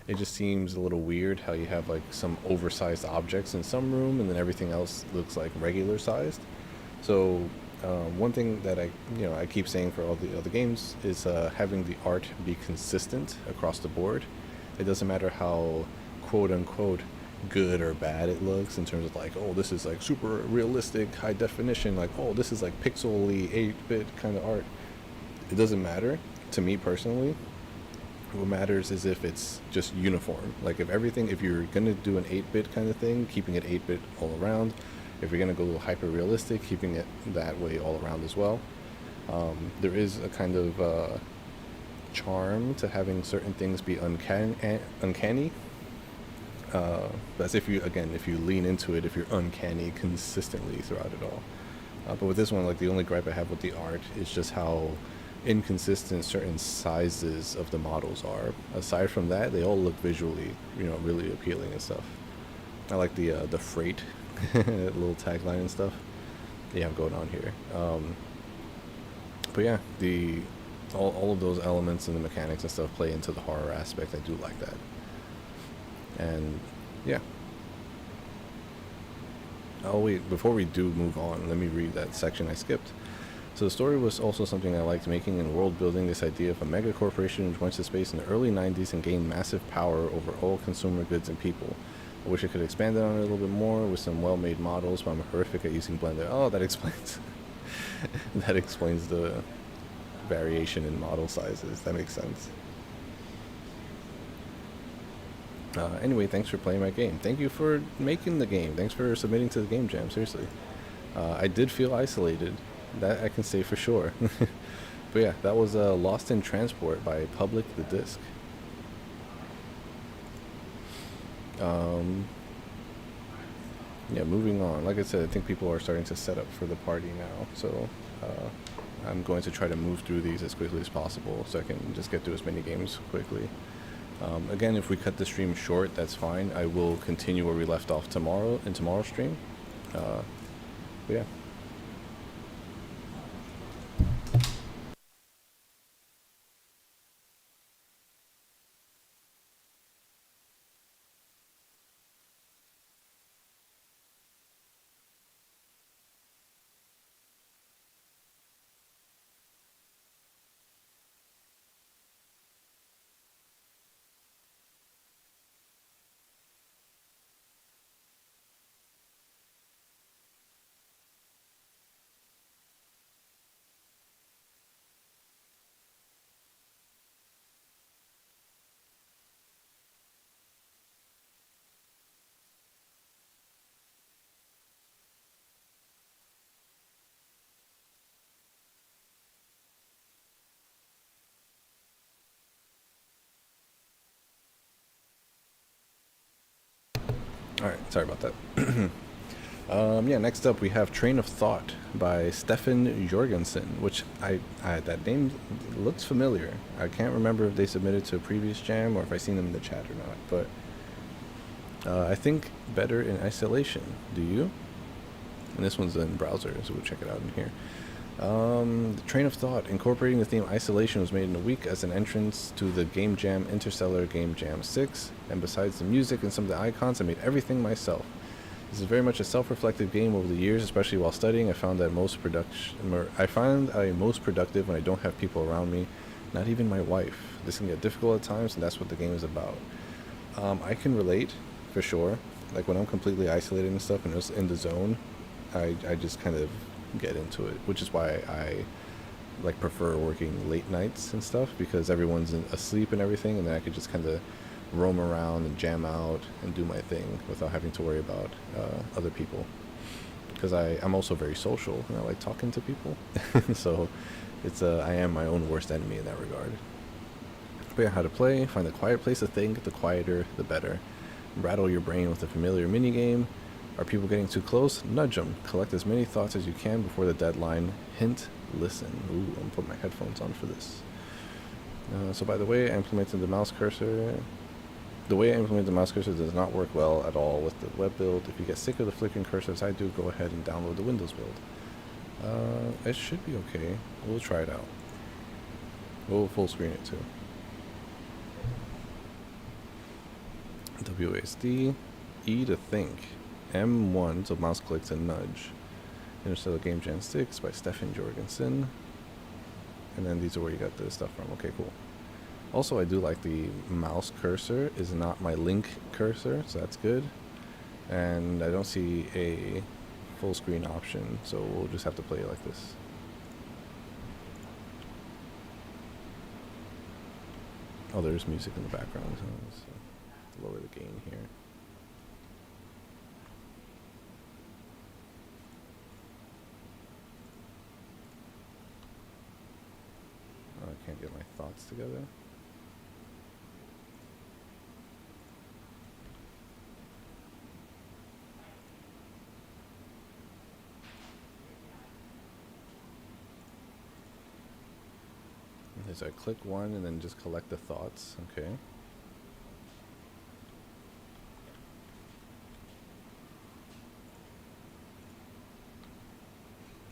[SPEAKER 1] it just seems a little weird how you have like some oversized objects in some room and then everything else looks like regular sized. So one thing that I keep saying for all the other games is having the art be consistent across the board. It doesn't matter how quote unquote good or bad it looks in terms of like, oh, this is like super realistic, high definition, like, oh, this is like pixely 8-bit kind of art. It doesn't matter to me personally. What matters is if it's just uniform. Like if you're gonna do an 8-bit kind of thing, keeping it 8-bit all around. If you're gonna go hyper realistic, keeping it that way all around as well. There is a kind of charm to having certain things be uncanny. That's if you lean into it, if you're uncanny consistently throughout it all. But with this one, like the only gripe I have with the art is just how inconsistent certain sizes of the models are. Aside from that, they all look visually, really appealing and stuff. I like the freight little tagline and stuff they have going on here. But yeah, all of those elements and the mechanics and stuff play into the horror aspect. I do like that. And yeah. Oh wait, before we do move on, let me read that section I skipped. So the story was also something I liked making in world building. This idea of a mega corporation which went to space in the early 90s and gained massive power over all consumer goods and people. I wish I could expand on it a little bit more with some well-made models, but I'm horrific at using Blender. Oh, that explains that explains the variation in model sizes. That makes sense. Anyway, thanks for playing my game. Thank you for making the game. Thanks for submitting to the game jam. Seriously, I did feel isolated. That I can say for sure. But yeah, that was Lost in Transport by Public the Disc. Yeah, moving on. Like I said, I think people are starting to set up for the party now. So I'm going to try to move through these as quickly as possible so I can just get through as many games quickly. Again, if we cut the stream short, that's fine. I will continue where we left off tomorrow in tomorrow's stream. But yeah. All right. Sorry about that. Yeah, next up we have Train of Thought by Stefan Jorgensen, which I that name looks familiar. I can't remember if they submitted to a previous jam or if I seen them in the chat or not, but I think better in isolation. Do you? And this one's in browser, so we'll check it out in here. The Train of Thought, incorporating the theme Isolation, was made in a week as an entrance to the Game Jam Interstellar Game Jam 6, and besides the music and some of the icons, I made everything myself. This is very much a self-reflective game. Over the years, especially while studying, I found I'm most productive when I don't have people around me, not even my wife. This can get difficult at times, and that's what the game is about. I can relate, for sure. Like when I'm completely isolated and stuff and just in the zone, I just kind of get into it, which is why I like prefer working late nights and stuff, because everyone's asleep and everything, and then I could just kind of roam around and jam out and do my thing without having to worry about other people, because I'm also very social and I like talking to people. So it's I am my own worst enemy in that regard. But yeah, how to play: find a quiet place to think. The quieter the better. Rattle your brain with a familiar mini game. Are people getting too close? Nudge them. Collect as many thoughts as you can before the deadline. Hint: listen. Ooh, I'm gonna put my headphones on for this. So by the way, I implemented the mouse cursor. The way I implement the mouse cursor does not work well at all with the web build. If you get sick of the flickering cursor as I do, go ahead and download the Windows build. It should be okay. We'll try it out. We'll full screen it too. WASD, E to think, M1, so mouse click to nudge. Interstellar Game Jam 6 by Stefan Jorgensen. And then these are where you got this stuff from. Okay, cool. Also, I do like the mouse cursor is not my link cursor, so that's good. And I don't see a full screen option, so we'll just have to play it like this. Oh, there's music in the background, so let's lower the gain here. Oh, I can't get my thoughts together. Okay, so I click one and then just collect the thoughts. Okay.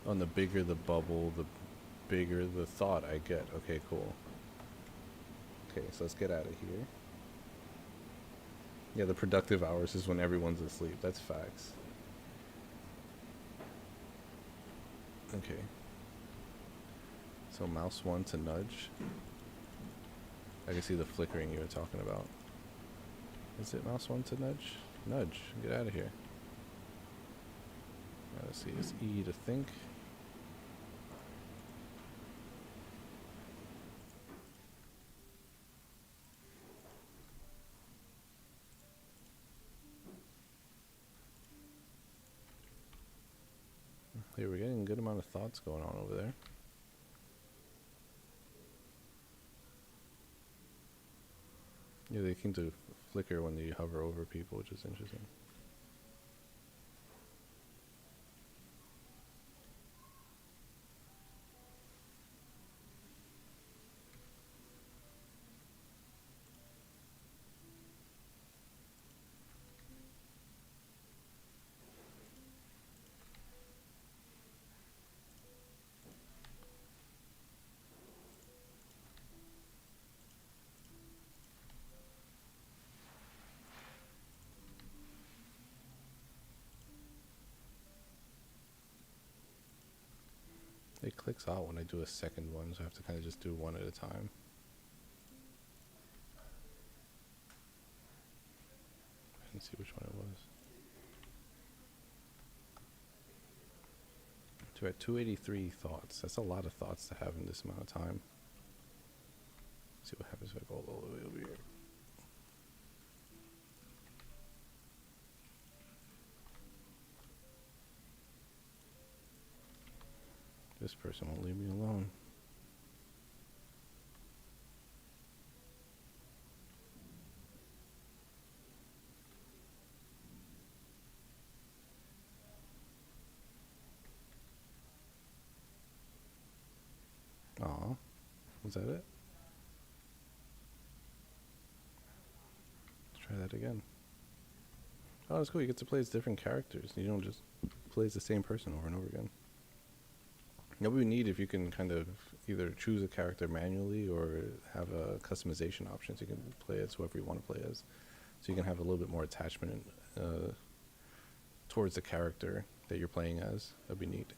[SPEAKER 1] On the bigger the bubble, the bigger the thought I get. Okay, cool. Okay, so let's get out of here. Yeah, the productive hours is when everyone's asleep. That's facts. Okay. So mouse 1 to nudge. I can see the flickering you were talking about. Is it mouse 1 to nudge? Nudge. Get out of here. Let's see. It's E to think. good amount of thoughts going on over there. Yeah, they seem to flicker when you hover over people, which is interesting. It clicks out when I do a second one, so I have to kind of just do one at a time. I didn't see which one it was. So we're at 283 thoughts. That's a lot of thoughts to have in this amount of time. Let's see what happens if I go all the way over here. This person won't leave me alone. Aw, was that it? Let's try that again. Oh, that's cool. You get to play as different characters. You don't just play as the same person over and over again. That would be neat if you can kind of either choose a character manually or have a customization option so you can play as whoever you want to play as. So you can have a little bit more attachment towards the character that you're playing as. That'd be neat.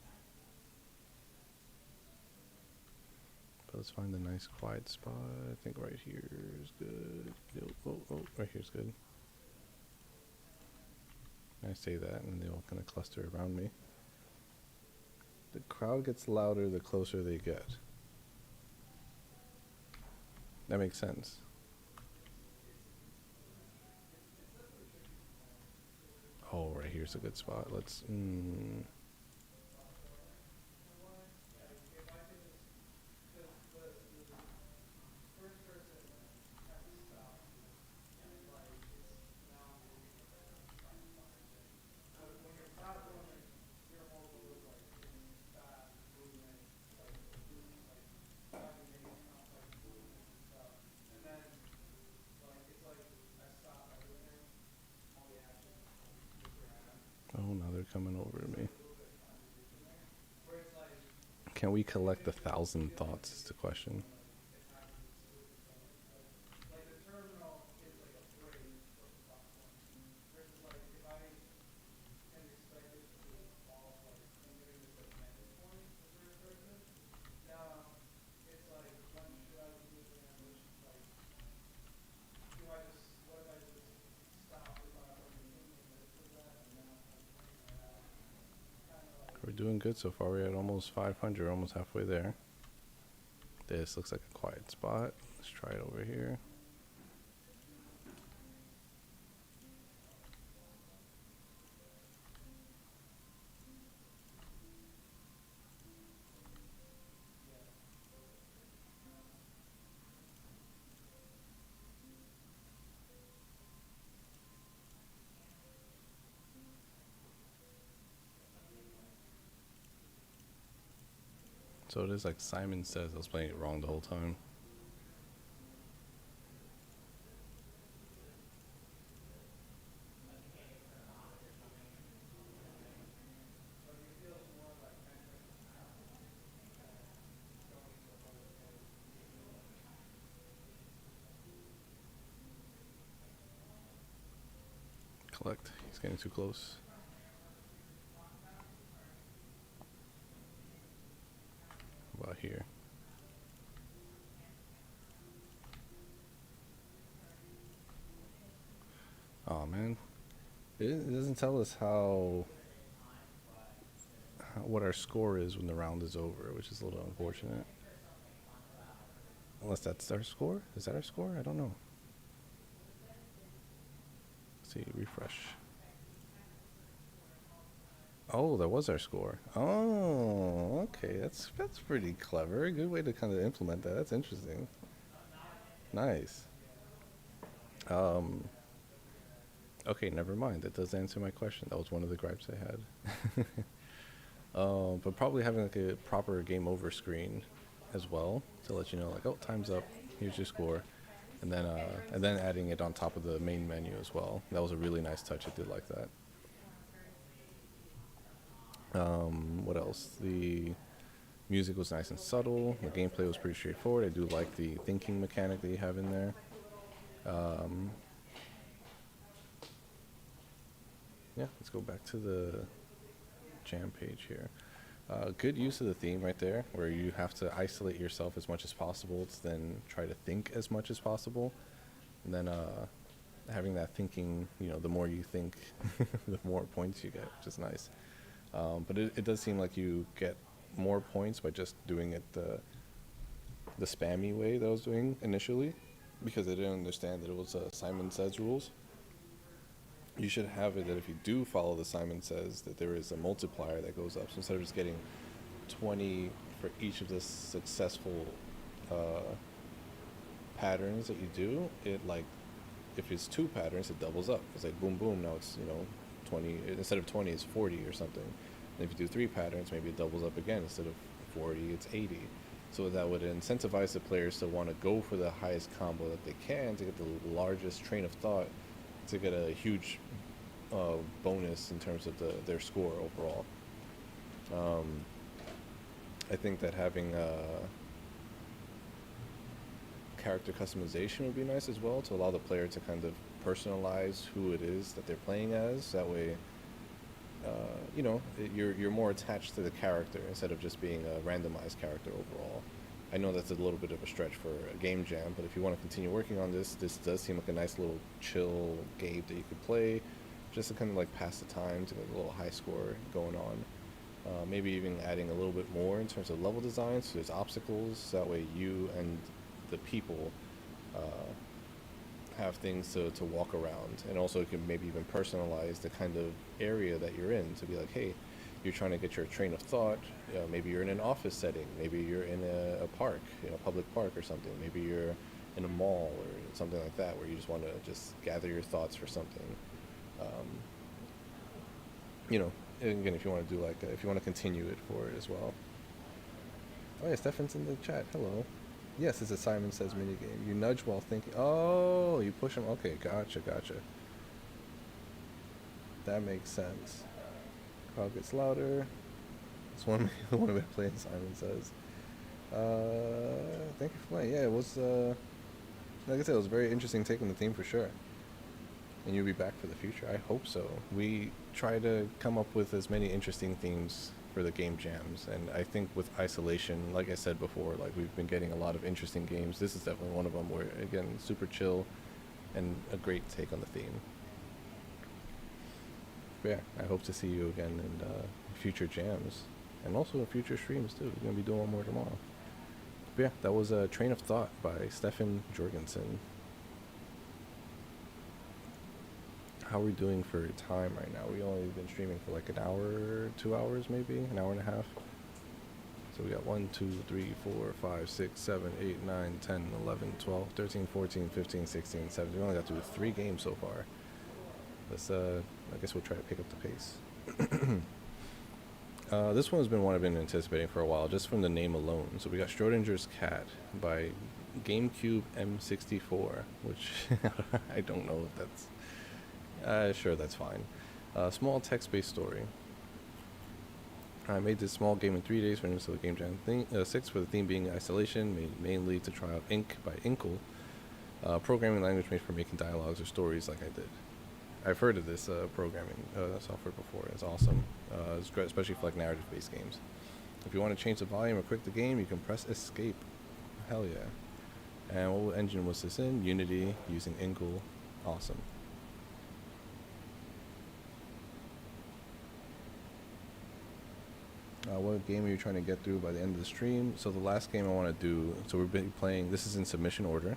[SPEAKER 1] But let's find a nice quiet spot. I think right here is good. Oh, right here's good. I say that and they all kind of cluster around me. The crowd gets louder the closer they get. That makes sense. Oh, right here's a good spot. Let's... Oh, now they're coming over to me. Can we collect 1,000 thoughts is the question. We're doing good so far. We're at almost 500, almost halfway there. This looks like a quiet spot. Let's try it over here. So it is like Simon says. I was playing it wrong the whole time. Collect. He's getting too close. How about here? Oh man, it doesn't tell us what our score is when the round is over, which is a little unfortunate. Unless that's our score? Is that our score? I don't know. Let's see, refresh. Oh, that was our score. Oh, okay. That's pretty clever. Good way to kind of implement that. That's interesting. Nice. Um, okay, never mind. That does answer my question. That was one of the gripes I had. But probably having like a proper game over screen as well to let you know, like, oh, time's up. Here's your score, and then adding it on top of the main menu as well. That was a really nice touch. I did like that. What else? The music was nice and subtle. The gameplay was pretty straightforward. I do like the thinking mechanic that you have in there. Um, yeah, let's go back to the jam page here. Good use of the theme right there, where you have to isolate yourself as much as possible to then try to think as much as possible. And then having that thinking, the more you think, the more points you get, which is nice. But it does seem like you get more points by just doing it the spammy way that I was doing initially, because I didn't understand that it was Simon Says rules. You should have it that if you do follow the Simon Says, that there is a multiplier that goes up. So instead of just getting 20 for each of the successful uh, patterns that you do, it like, if it's two patterns, it doubles up. It's like boom, boom. Now it's 20 instead of 20, it's 40 or something. And if you do three patterns, maybe it doubles up again. Instead of 40, it's 80. So that would incentivize the players to want to go for the highest combo that they can to get the largest train of thought to get a huge bonus in terms of their score overall. Um, I think that having character customization would be nice as well, to allow the player to kind of personalize who it is that they're playing as. That way, you're more attached to the character instead of just being a randomized character overall. I know that's a little bit of a stretch for a game jam, but if you want to continue working on this does seem like a nice little chill game that you could play, just to kind of like pass the time to get a little high score going on. Maybe even adding a little bit more in terms of level design, so there's obstacles, that way you and the people uh, have things to walk around. And also it can maybe even personalize the kind of area that you're in, to be like, hey, you're trying to get your train of thought. Maybe you're in an office setting. Maybe you're in a park, public park or something. Maybe you're in a mall or something like that, where you just want to just gather your thoughts for something. Um, and again, if you want to do like, if you want to continue it for it as well. Oh yeah, Stefan's in the chat. Hello. Yes, it's a Simon Says minigame. You nudge while thinking. Oh, you push him. Okay, gotcha. That makes sense. Crowd gets louder. It's one way of playing, Simon Says. Thank you for playing. Yeah, it was, like I said, it was a very interesting take on the theme for sure. And you'll be back for the future. I hope so. We try to come up with as many interesting themes for the game jams, and I think with Isolation, like I said before, like we've been getting a lot of interesting games. This is definitely one of them, where again, super chill and a great take on the theme. But yeah, I hope to see you again in future jams, and also in future streams too. We're gonna be doing one more tomorrow. But yeah, that was a Train of Thought by Stefan Jorgensen. How are we doing for time right now? We only been streaming for like an hour, 2 hours maybe, an hour and a half. So we got 1, 2, 3, 4, 5, 6, 7, 8, 9, 10, 11, 12, 13, 14, 15, 16, 17. We only got to do 3 games so far. Let's, I guess we'll try to pick up the pace. This one has been one I've been anticipating for a while, just from the name alone. So we got Schrodinger's Cat by GameCube M64, which I don't know if that's... sure, that's fine. Small text-based story. I made this small game in 3 days for Interstellar Game Jam 6, for the theme being isolation, made mainly to try out Ink by Inkle, programming language made for making dialogues or stories like I did. I've heard of this programming software before. It's awesome. It's great, especially for like narrative-based games. If you want to change the volume or quit the game, you can press escape. Hell yeah. And what engine was this in? Unity, using Inkle. Awesome. What game are you trying to get through by the end of the stream? So the last game I want to do, so we've been playing, this is in submission order.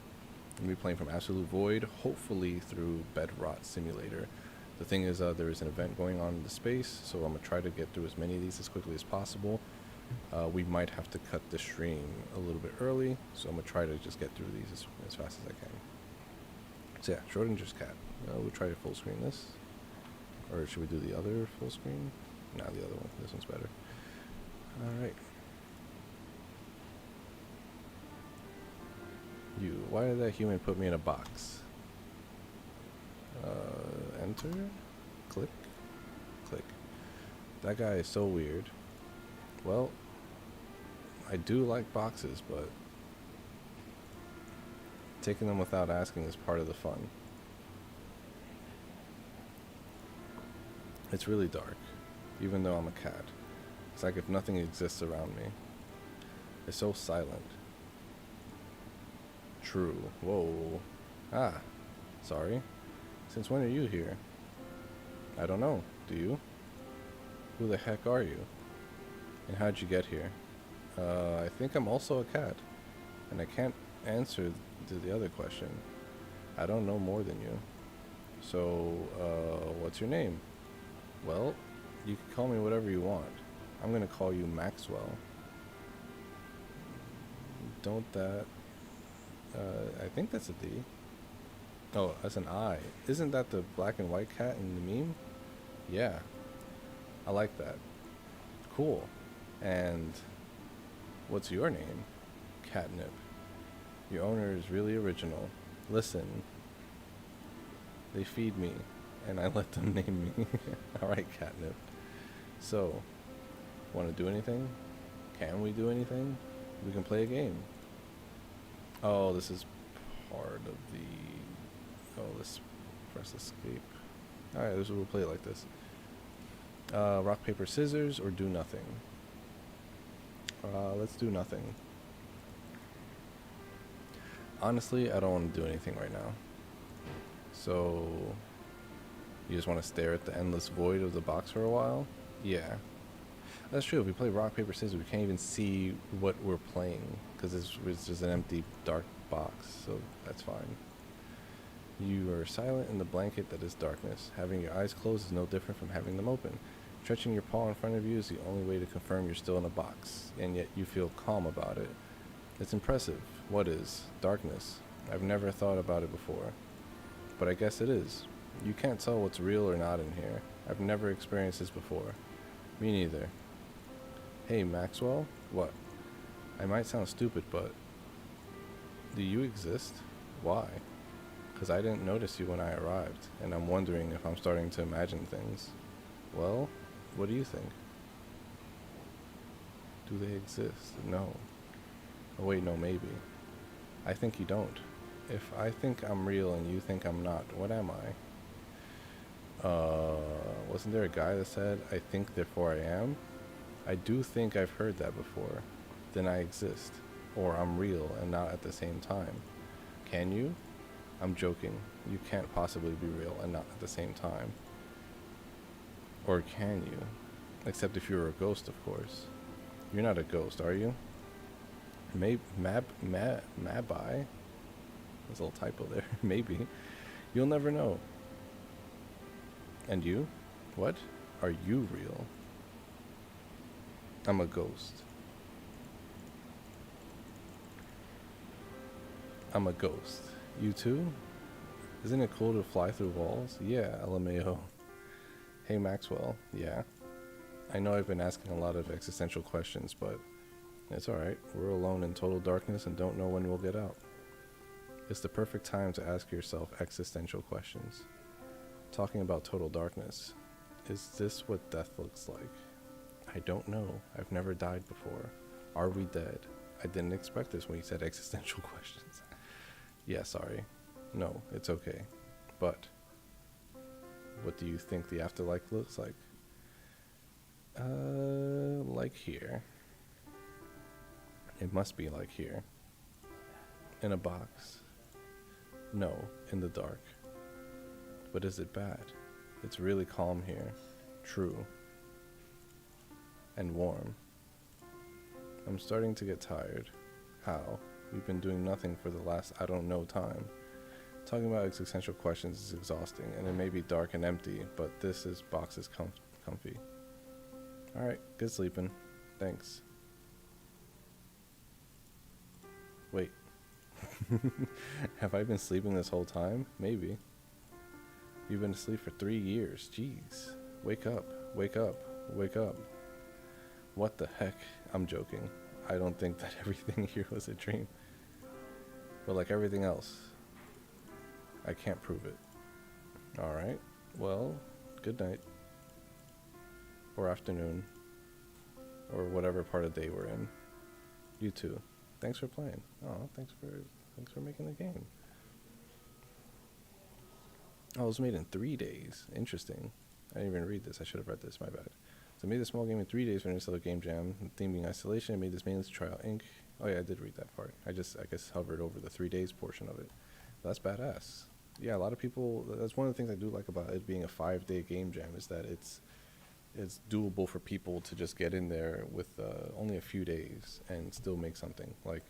[SPEAKER 1] We'll be playing from Absolute Void, hopefully through Bed Rot Simulator. The thing is, there is an event going on in the space, so I'm going to try to get through as many of these as quickly as possible. We might have to cut the stream a little bit early, so I'm going to try to just get through these as fast as I can. So yeah, Schrodinger's cat. We'll try to full screen this. Or should we do the other full screen? No, the other one. This one's better. Alright. Why did that human put me in a box? Enter? Click? Click. That guy is so weird. Well, I do like boxes, but taking them without asking is part of the fun. It's really dark, even though I'm a cat. It's like if nothing exists around me. It's so silent. True. Whoa. Ah. Sorry. Since when are you here? I don't know. Do you? Who the heck are you? And how'd you get here? I think I'm also a cat. And I can't answer to the other question. I don't know more than you. So, what's your name? Well, you can call me whatever you want. I'm gonna call you Maxwell. Don't that... I think that's a D. Oh, that's an I. Isn't that the black and white cat in the meme? Yeah. I like that. Cool. And what's your name? Catnip. Your owner is really original. Listen. They feed me, and I let them name me. Alright, Catnip. So, want to do anything? Can we do anything? We can play a game. Oh, this is part of the... Oh, let's press escape. Alright, we'll play it like this. Rock, paper, scissors, or do nothing. Let's do nothing. Honestly, I don't want to do anything right now. So, you just want to stare at the endless void of the box for a while? Yeah. That's true. If we play rock, paper, scissors, we can't even see what we're playing because it's just an empty, dark box, so that's fine. You are silent in the blanket that is darkness. Having your eyes closed is no different from having them open. Stretching your paw in front of you is the only way to confirm you're still in a box, and yet you feel calm about it. It's impressive. What is? Darkness. I've never thought about it before. But I guess it is. You can't tell what's real or not in here. I've never experienced this before. Me neither. Hey, Maxwell? What? I might sound stupid, but... Do you exist? Why? Because I didn't notice you when I arrived, and I'm wondering if I'm starting to imagine things. Well, what do you think? Do they exist? No. Oh wait, no, maybe. I think you don't. If I think I'm real and you think I'm not, what am I? Wasn't there a guy that said, I think therefore I am? I do think I've heard that before. Then I exist. Or I'm real and not at the same time. Can you? I'm joking. You can't possibly be real and not at the same time. Or can you? Except if you're a ghost, of course. You're not a ghost, are you? Mabai? There's a little typo there. Maybe. You'll never know. And you? What? Are you real? I'm a ghost. I'm a ghost. You too? Isn't it cool to fly through walls? Yeah, LMAO. Hey Maxwell. Yeah. I know I've been asking a lot of existential questions, but it's alright. We're alone in total darkness and don't know when we'll get out. It's the perfect time to ask yourself existential questions. Talking about total darkness. Is this what death looks like? I don't know. I've never died before. Are we dead? I didn't expect this when you said existential questions. Yeah, sorry. No, it's okay. But what do you think the afterlife looks like? Like here. It must be like here. In a box. No, in the dark. But is it bad? It's really calm here. True. And warm. I'm starting to get tired. How? We've been doing nothing for the last I don't know time. Talking about existential questions is exhausting, and it may be dark and empty, but this is box is comfy. All right, good sleeping. Thanks. Wait. Have I been sleeping this whole time? Maybe. You've been asleep for 3 years. Jeez. Wake up. Wake up. Wake up. What the heck? I'm joking. I don't think that everything here was a dream. But like everything else, I can't prove it. Alright. Well, good night. Or afternoon. Or whatever part of the day we're in. You too. Thanks for playing. Oh, thanks for making the game. Oh, it was made in 3 days. Interesting. I didn't even read this. I should have read this. My bad. So I made this small game in 3 days for Interstellar Game Jam. The theme being isolation. I made this mainly to try out Inc. Oh yeah, I did read that part. I guess hovered over the 3 days portion of it. That's badass. Yeah, a lot of people. That's one of the things I do like about it being a 5-day game jam is that it's doable for people to just get in there with only a few days and still make something. Like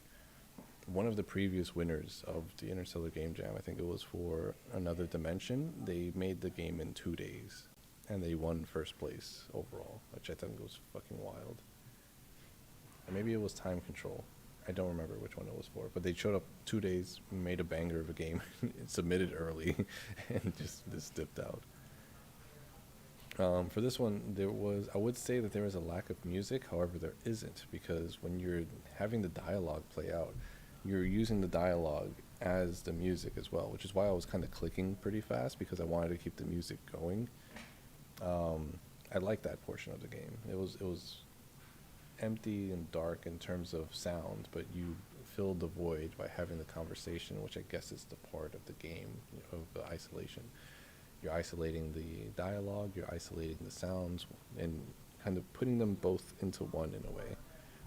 [SPEAKER 1] one of the previous winners of the Interstellar Game Jam, I think it was for Another Dimension, they made the game in 2 days and they won first place overall, which I think was fucking wild. And maybe it was Time Control. I don't remember which one it was for, but they showed up 2 days, made a banger of a game, submitted early, and just dipped out. For this one, I would say that there is a lack of music. However, there isn't, because when you're having the dialogue play out, you're using the dialogue as the music as well, which is why I was kind of clicking pretty fast, because I wanted to keep the music going. I like that portion of the game. It was empty and dark in terms of sound, but you filled the void by having the conversation, which I guess is the part of the game of the isolation. You're isolating the dialogue, you're isolating the sounds, and kind of putting them both into one in a way,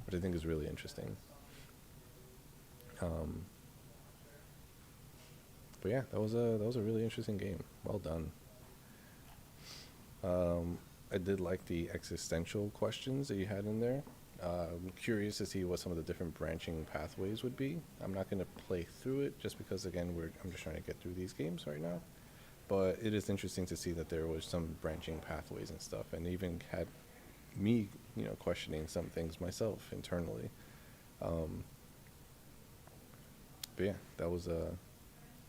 [SPEAKER 1] which I think is really interesting. But yeah, that was a really interesting game. Well done. I did like the existential questions that you had in there. I'm curious to see what some of the different branching pathways would be. I'm not going to play through it just because, again, I'm just trying to get through these games right now. But it is interesting to see that there was some branching pathways and stuff, and even had me, questioning some things myself internally. But yeah, that was a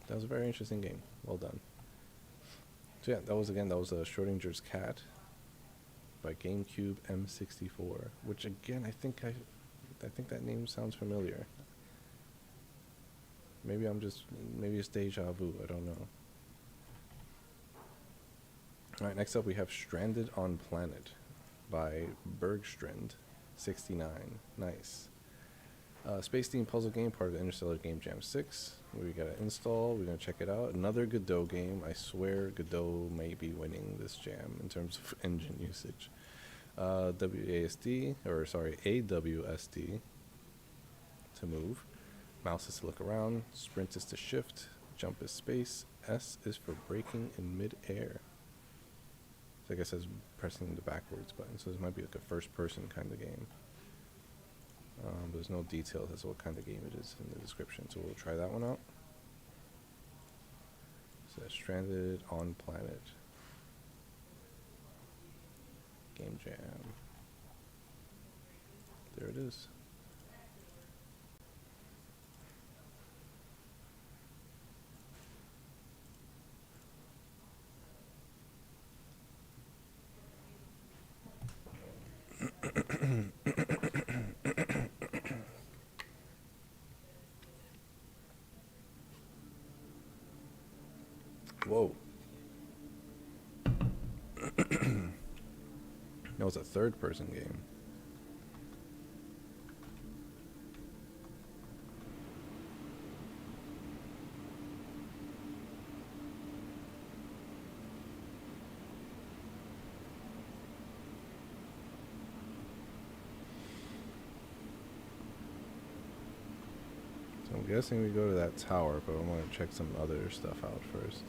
[SPEAKER 1] very interesting game. Well done. So yeah, that was Schrodinger's Cat by GameCube M64, which again I think that name sounds familiar. Maybe it's deja vu. I don't know. All right, next up we have Stranded on Planet by Bergstrand69. Nice. Space-themed puzzle game, part of the Interstellar Game Jam 6. We got to install. We're going to check it out. Another Godot game. I swear Godot may be winning this jam in terms of engine usage. AWSD to move. Mouse is to look around. Sprint is to shift. Jump is space. S is for braking in mid-air. So I guess that's pressing the backwards button. So this might be like a first-person kind of game. There's no details as to what kind of game it is in the description, so we'll try that one out. So Stranded on Planet. Game Jam. There it is. Whoa. No, it's a third-person game. So I'm guessing we go to that tower, but I want to check some other stuff out first.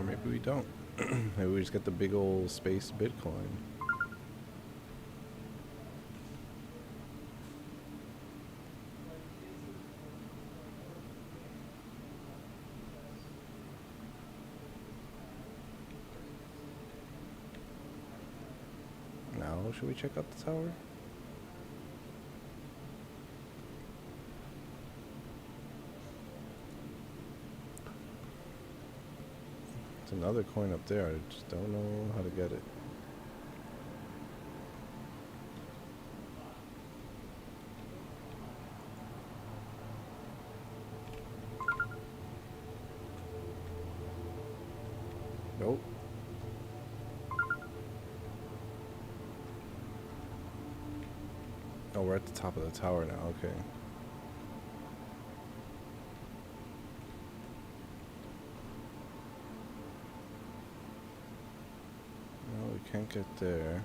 [SPEAKER 1] Or maybe we don't. Maybe we just get the big old space Bitcoin. Now, should we check out the tower? There's another coin up there. I just don't know how to get it. Nope. Oh, we're at the top of the tower now. Okay. No, we can't get there.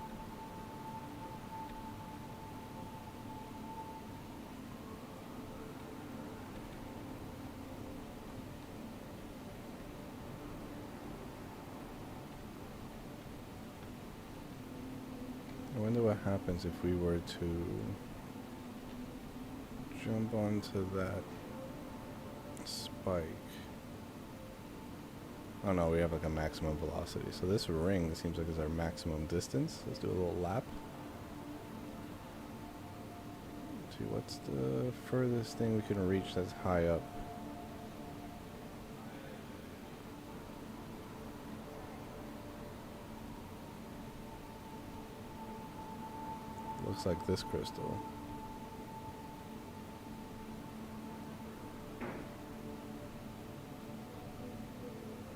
[SPEAKER 1] I wonder what happens if we were to jump onto that spike. Oh no, we have like a maximum velocity. So this ring seems like is our maximum distance. Let's do a little lap. Let's see, what's the furthest thing we can reach that's high up? Looks like this crystal.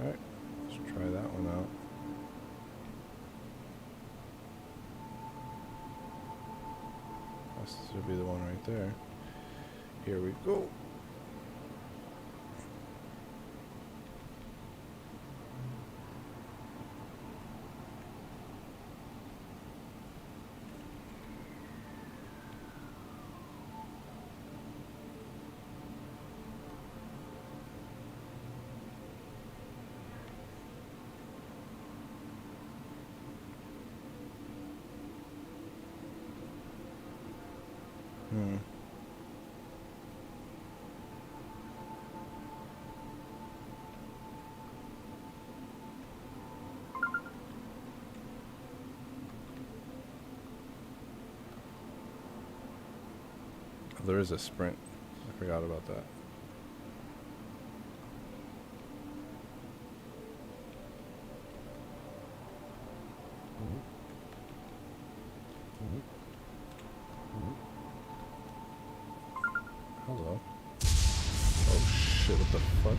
[SPEAKER 1] Alright, let's try that one out. This should be the one right there. Here we go. There is a sprint. I forgot about that. Hello. Oh shit, what the fuck?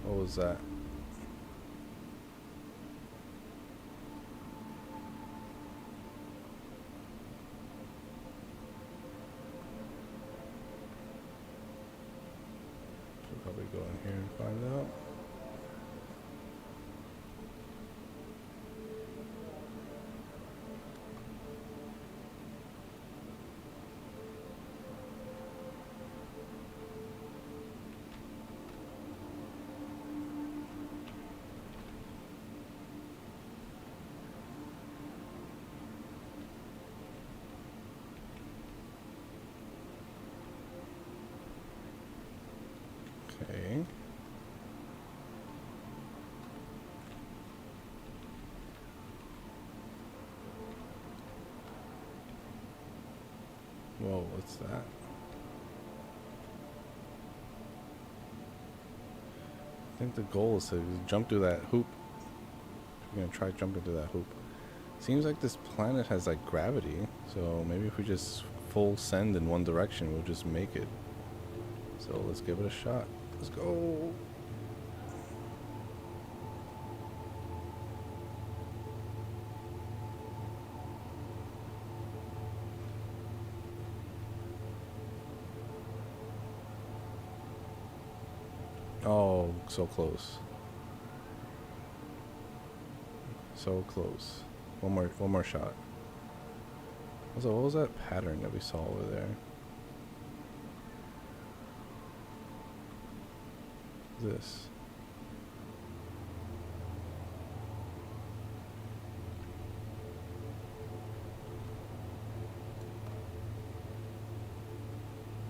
[SPEAKER 1] What was that? Should probably go in here and find out. Okay. Whoa, what's that? I think the goal is to jump through that hoop. We're gonna try jumping through that hoop. Seems like this planet has like gravity, so maybe if we just full send in one direction, we'll just make it. So let's give it a shot. Let's go. Oh, so close. So close. One more shot. So what was that pattern that we saw over there? This.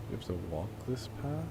[SPEAKER 1] We have to walk this path?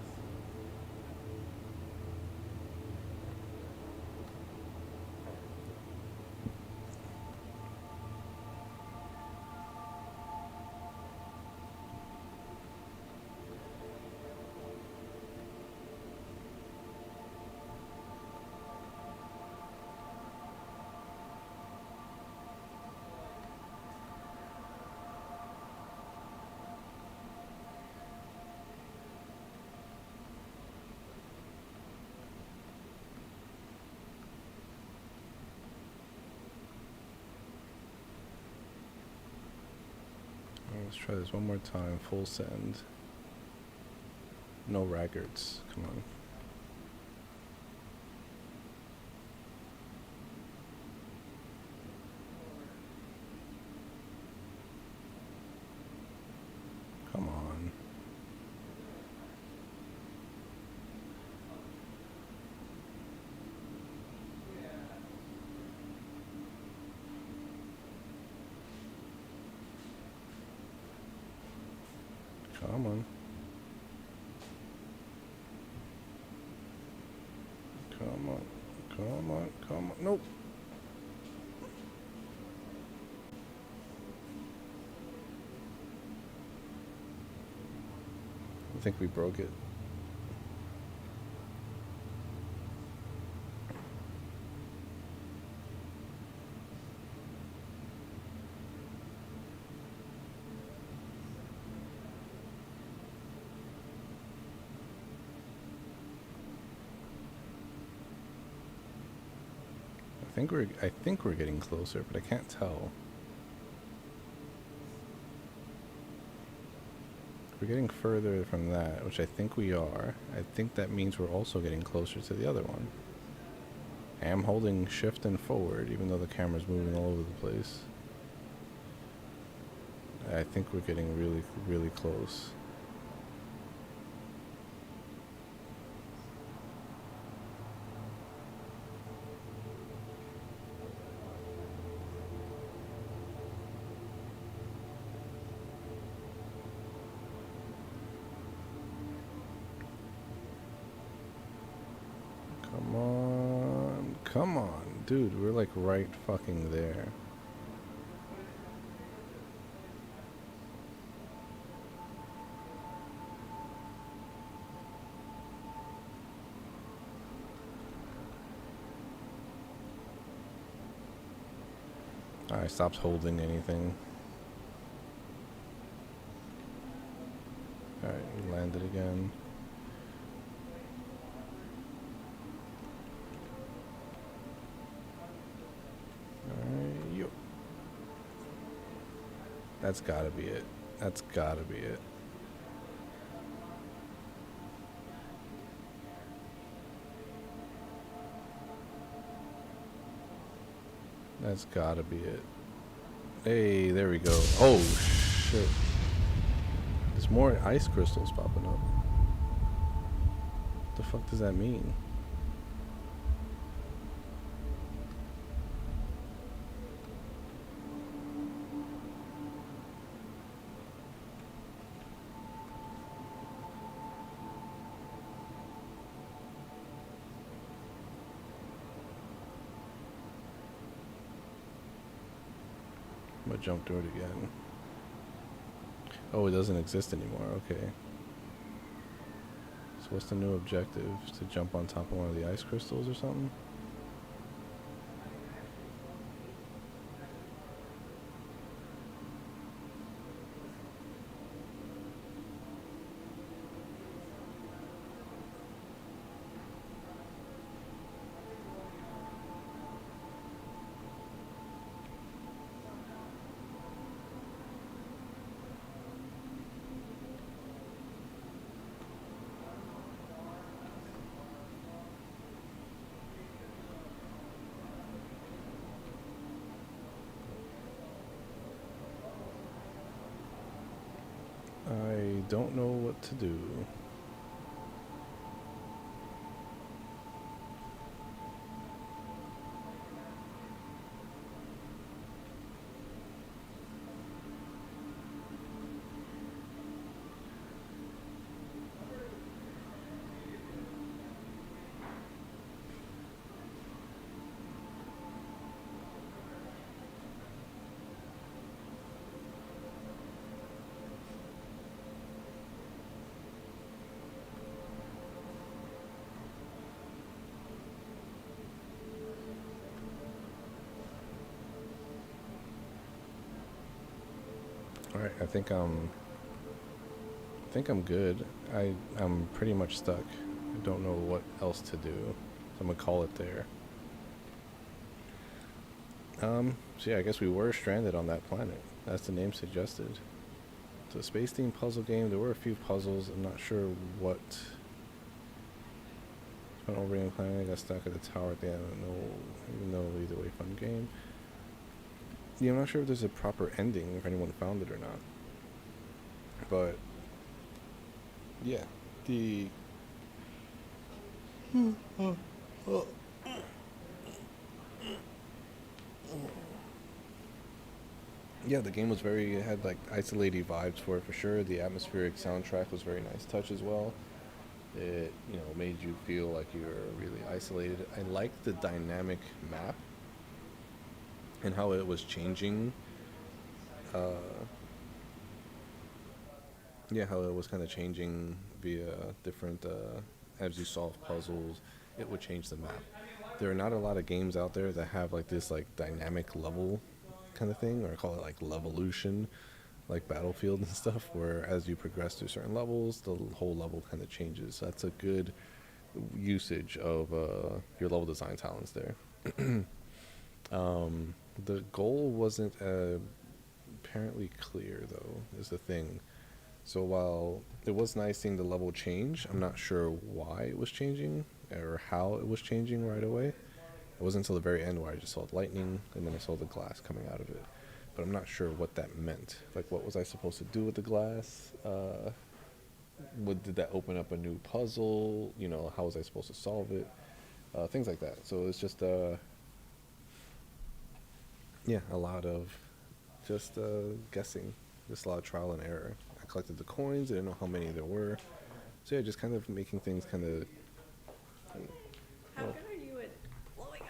[SPEAKER 1] Let's try this one more time. Full send. No raggards. Come on. Come on. Come on. Come on. Come on. Come on. Nope. I think we broke it. I think we're getting closer, but I can't tell. We're getting further from that, which I think we are. I think that means we're also getting closer to the other one. I am holding shift and forward, even though the camera's moving all over the place. I think we're getting really, really close. Come on. Come on. Dude, we're like right fucking there. I stopped holding anything. Alright, we landed again. Alright, yo. That's gotta be it. That's gotta be it. That's gotta be it. Hey, there we go. Oh, shit. There's more ice crystals popping up. What the fuck does that mean? I'm gonna jump through it again. Oh, it doesn't exist anymore. Okay. So what's the new objective? To jump on top of one of the ice crystals or something? don't know what to do. All right, I think I'm good. I'm pretty much stuck. I don't know what else to do. So I'm gonna call it there. So yeah, I guess we were stranded on that planet. As the name suggested. It's a space-themed puzzle game. There were a few puzzles. I'm not sure what. Spent over the planet. Got stuck at the tower at the end. I don't know. Even though either way, fun game. Yeah, I'm not sure if there's a proper ending, if anyone found it or not. But yeah, the yeah, the game was very, it had like isolated vibes for sure. The atmospheric soundtrack was very nice touch as well. It, made you feel like you were really isolated. I liked the dynamic map and how it was changing. Uh, yeah, how it was kind of changing via different, as you solve puzzles, it would change the map. There are not a lot of games out there that have like this like dynamic level kind of thing, or I call it like levolution, like Battlefield and stuff, where as you progress through certain levels, the whole level kind of changes. So that's a good usage of your level design talents there. The goal wasn't apparently clear, though, is the thing. So while it was nice seeing the level change, I'm not sure why it was changing or how it was changing right away. It wasn't until the very end where I just saw the lightning and then I saw the glass coming out of it. But I'm not sure what that meant. Like, what was I supposed to do with the glass? Did that open up a new puzzle? How was I supposed to solve it? Things like that. So it's just, yeah, a lot of just guessing. Just a lot of trial and error. I collected the coins. I didn't know how many there were. So yeah, just kind of making things kind of.
[SPEAKER 2] How good are you at blowing up?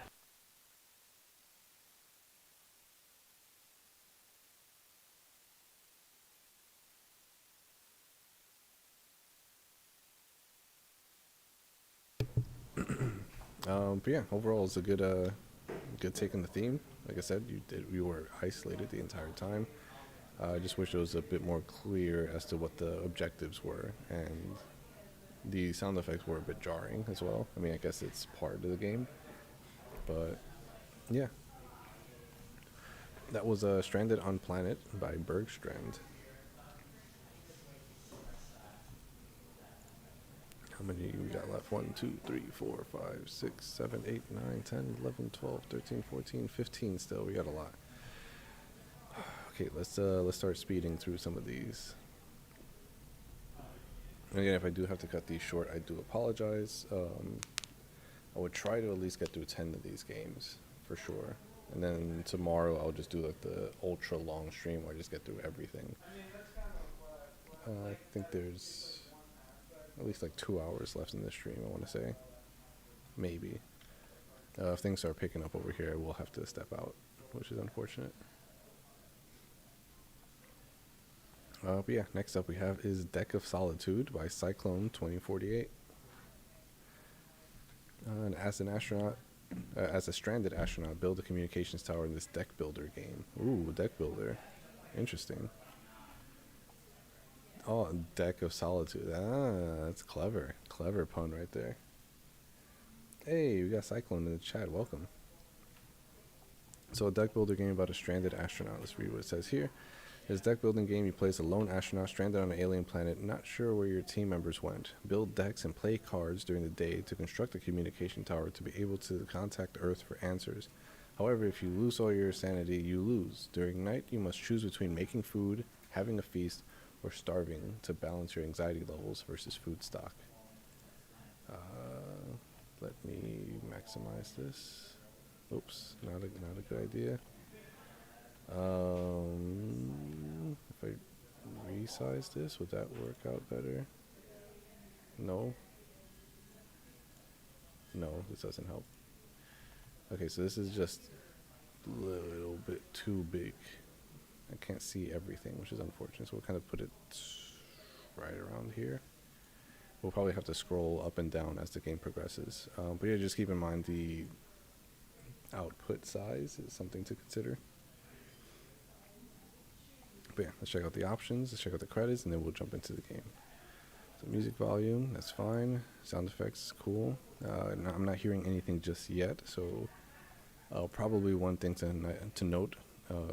[SPEAKER 1] But yeah, overall, it's a good take on the theme. Like I said, you were isolated the entire time. I just wish it was a bit more clear as to what the objectives were, and the sound effects were a bit jarring as well. I mean, I guess it's part of the game, but yeah, that was Stranded on Planet by Bergstrand. How many we got left? 1, 2, 3, 4, 5, 6, 7, 8, 9, 10, 11, 12, 13, 14, 15 still. We got a lot. Okay, let's start speeding through some of these. And again, if I do have to cut these short, I do apologize. I would try to at least get through 10 of these games for sure. And then tomorrow I'll just do like the ultra long stream where I just get through everything. I think there's at least like 2 hours left in this stream, I want to say. Maybe. If things start picking up over here, we'll have to step out, which is unfortunate. But yeah, next up we have is Deck of Solitude by Cyclone 2048. And as a stranded astronaut, build a communications tower in this deck builder game. Ooh, deck builder. Interesting. Oh, Deck of Solitude. Ah, that's clever. Clever pun right there. Hey, we got Cyclone in the chat. Welcome. So a deck builder game about a stranded astronaut. Let's read what it says here. This deck building game, you play as a lone astronaut stranded on an alien planet, not sure where your team members went. Build decks and play cards during the day to construct a communication tower to be able to contact Earth for answers. However, if you lose all your sanity, you lose. During night, you must choose between making food, having a feast, or starving to balance your anxiety levels versus food stock. Let me maximize this. Oops, not a good idea. If I resize this, would that work out better? No, this doesn't help. Okay, so this is just a little bit too big. I can't see everything, which is unfortunate. So we'll kind of put it right around here. We'll probably have to scroll up and down as the game progresses. But yeah, just keep in mind the output size is something to consider. But yeah, let's check out the options, let's check out the credits, and then we'll jump into the game. So music volume, that's fine. Sound effects, cool. I'm not hearing anything just yet, so probably one thing to note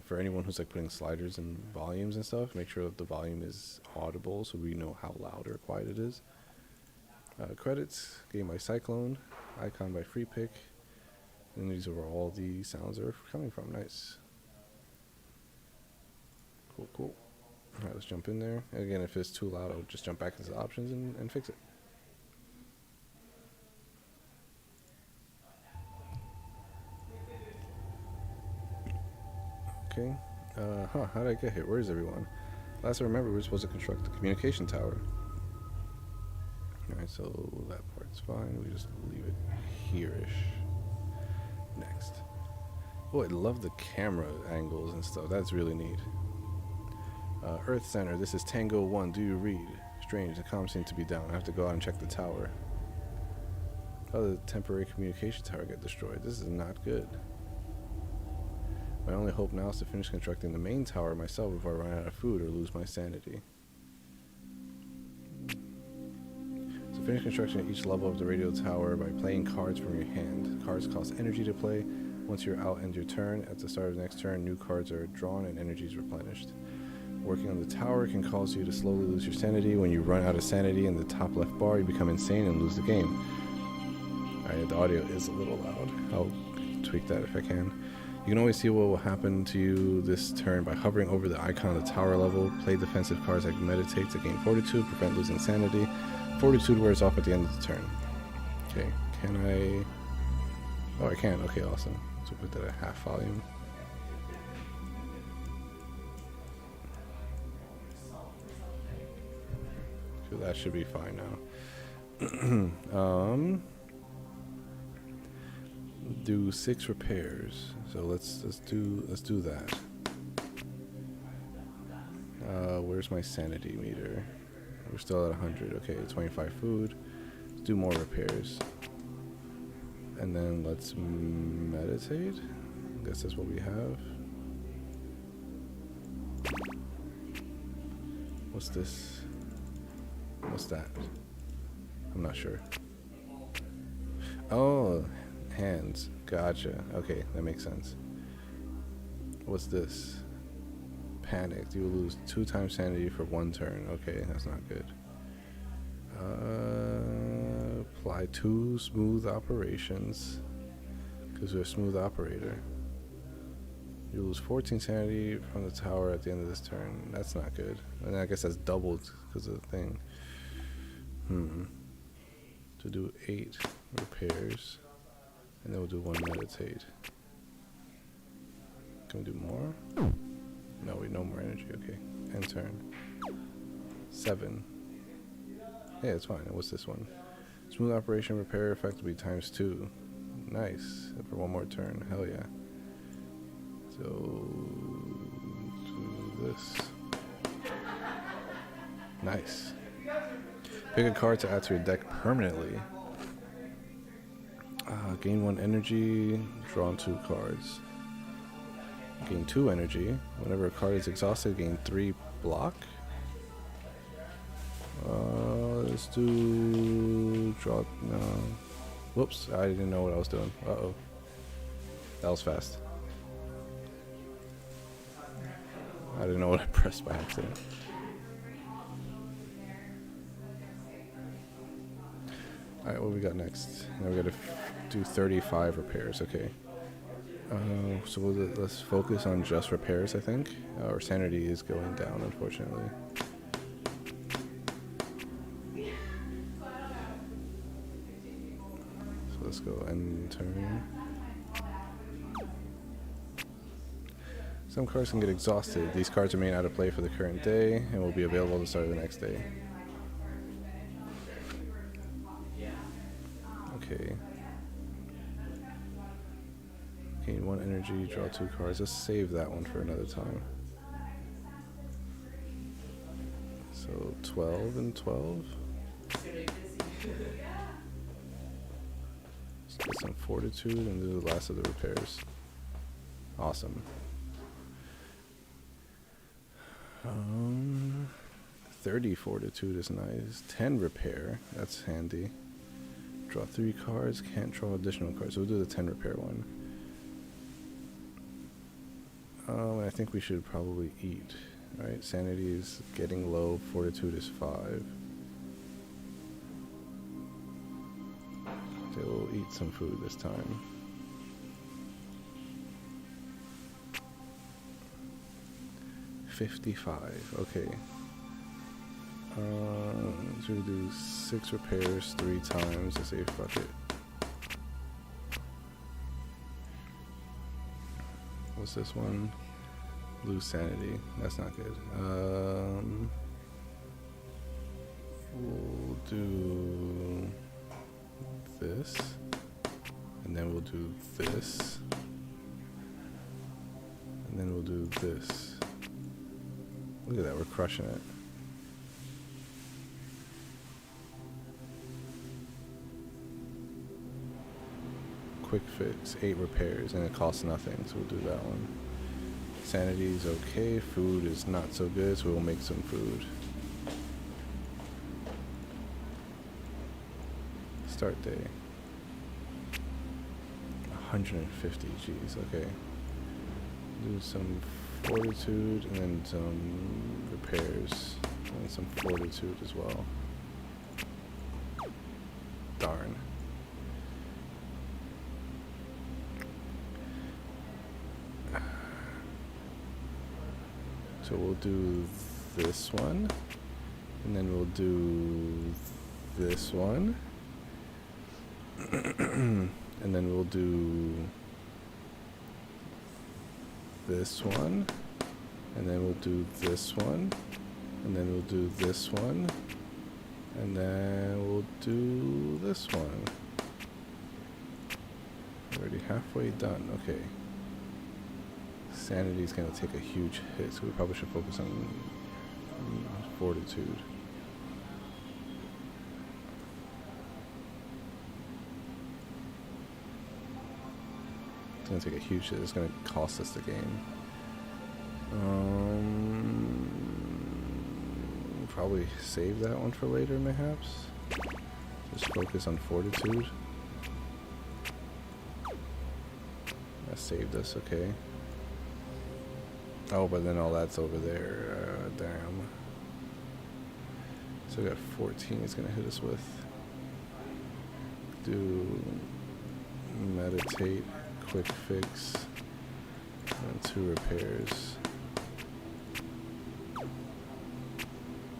[SPEAKER 1] for anyone who's like putting sliders and volumes and stuff, make sure that the volume is audible so we know how loud or quiet it is. Credits, game by Cyclone, icon by Free Pick, and these are where all the sounds are coming from. Nice. Cool. Alright, let's jump in there. Again, if it's too loud, I'll just jump back into the options and fix it. Okay. How did I get here? Where is everyone? Last I remember, we were supposed to construct the communication tower. Alright, so that part's fine. We just leave it here-ish. Next. Oh, I love the camera angles and stuff. That's really neat. Earth Center, this is Tango 1. Do you read? Strange, the comms seem to be down. I have to go out and check the tower. Oh, the temporary communication tower got destroyed. This is not good. My only hope now is to finish constructing the main tower myself before I run out of food or lose my sanity. So finish construction at each level of the radio tower by playing cards from your hand. Cards cost energy to play. Once you're out and your turn, at the start of the next turn, new cards are drawn and energy is replenished. Working on the tower can cause you to slowly lose your sanity. When you run out of sanity in the top left bar, you become insane and lose the game. Alright, the audio is a little loud. I'll tweak that if I can. You can always see what will happen to you this turn by hovering over the icon of the tower level. Play defensive cards like Meditate to gain Fortitude, prevent losing sanity. Fortitude wears off at the end of the turn. Okay, can I... Oh, I can. Okay, awesome. So put that at half volume. So that should be fine now. Do 6 repairs. So let's do that. Where's my sanity meter? We're still at 100. Okay, 25 food. Let's do more repairs. And then let's meditate. I guess that's what we have. What's this? What's that? I'm not sure. Oh, hands. Gotcha. Okay, that makes sense. What's this? Panicked. You will lose 2 times sanity for 1 turn. Okay, that's not good. Apply 2 smooth operations. Because we're a smooth operator. You lose 14 sanity from the tower at the end of this turn. That's not good. And I guess that's doubled because of the thing. To do 8 repairs. And then we'll do 1 meditate. Can we do more? No, we no more energy. Okay. End turn. 7. Yeah, it's fine. What's this one? Smooth operation repair effect will be ×2. Nice. For 1 more turn. Hell yeah. So do this. Nice. Pick a card to add to your deck permanently. Gain 1 energy, draw 2 cards. Gain 2 energy. Whenever a card is exhausted, gain 3 block. Let's do draw. No. Whoops! I didn't know what I was doing. Uh-oh. That was fast. I didn't know what I pressed by accident. Alright, what we got next? Now we gotta do 35 repairs, okay. So let's focus on just repairs, I think. Our sanity is going down, unfortunately. turn. Some cards can get exhausted. These cards remain out of play for the current day and will be available at the start of the next day. Okay. Gain 1 energy, draw 2 cards. Let's save that one for another time. So 12 and 12. Let's get some fortitude and do the last of the repairs. Awesome. 30 fortitude is nice. 10 repair, that's handy. Draw 3 cards, can't draw additional cards, so we'll do the 10 repair one. I think we should probably eat, right? Sanity is getting low, fortitude is 5. So we'll eat some food this time. $55, okay. So we do 6 repairs 3 times. Let's say fuck it. What's this one? Lose sanity. That's not good. We'll do this, and then we'll do this, and then we'll do this. Look at that, we're crushing it. Quick fix, 8 repairs, and it costs nothing, so we'll do that one. Sanity is okay, food is not so good, so we'll make some food. Start day. 150, jeez, okay. Do some fortitude and then some repairs and some fortitude as well. Darn. So we'll do this one, and then we'll do this one, and then we'll do this one, and then we'll do this one, and then we'll do this one, and then we'll do this one. Already halfway done, okay. Sanity is going to take a huge hit, so we probably should focus on fortitude. It's going to take a huge hit. It's going to cost us the game. Probably save that one for later, mayhaps. Just focus on fortitude. That saved us, okay. Oh, but then all that's over there. Damn. So we got 14 he's going to hit us with. Do meditate, quick fix, and 2 repairs.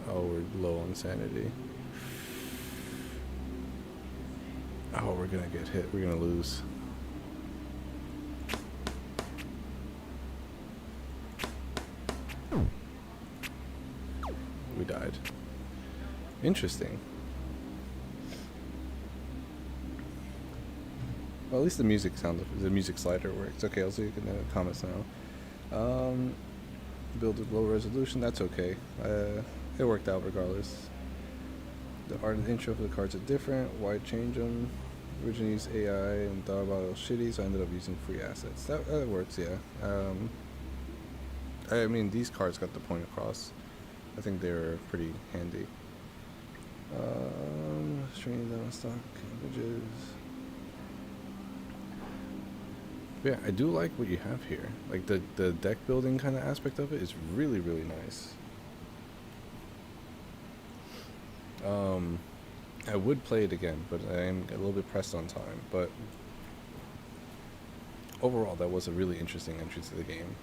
[SPEAKER 1] Oh, we're low on sanity. Oh, we're going to get hit. We're going to lose. We died. Interesting. Well, at least the music slider works. Okay, I'll see you in the comments now. Build with low resolution, that's okay. It worked out regardless. The art and intro for the cards are different. Why change them? Originally used AI and thought about it was shitty, so I ended up using free assets. That works, yeah. I mean, these cards got the point across. I think they're pretty handy. Straining down stock images. Yeah, I do like what you have here. Like the deck building kind of aspect of it is really, really nice. I would play it again, but I am a little bit pressed on time. But overall, that was a really interesting entry to the game.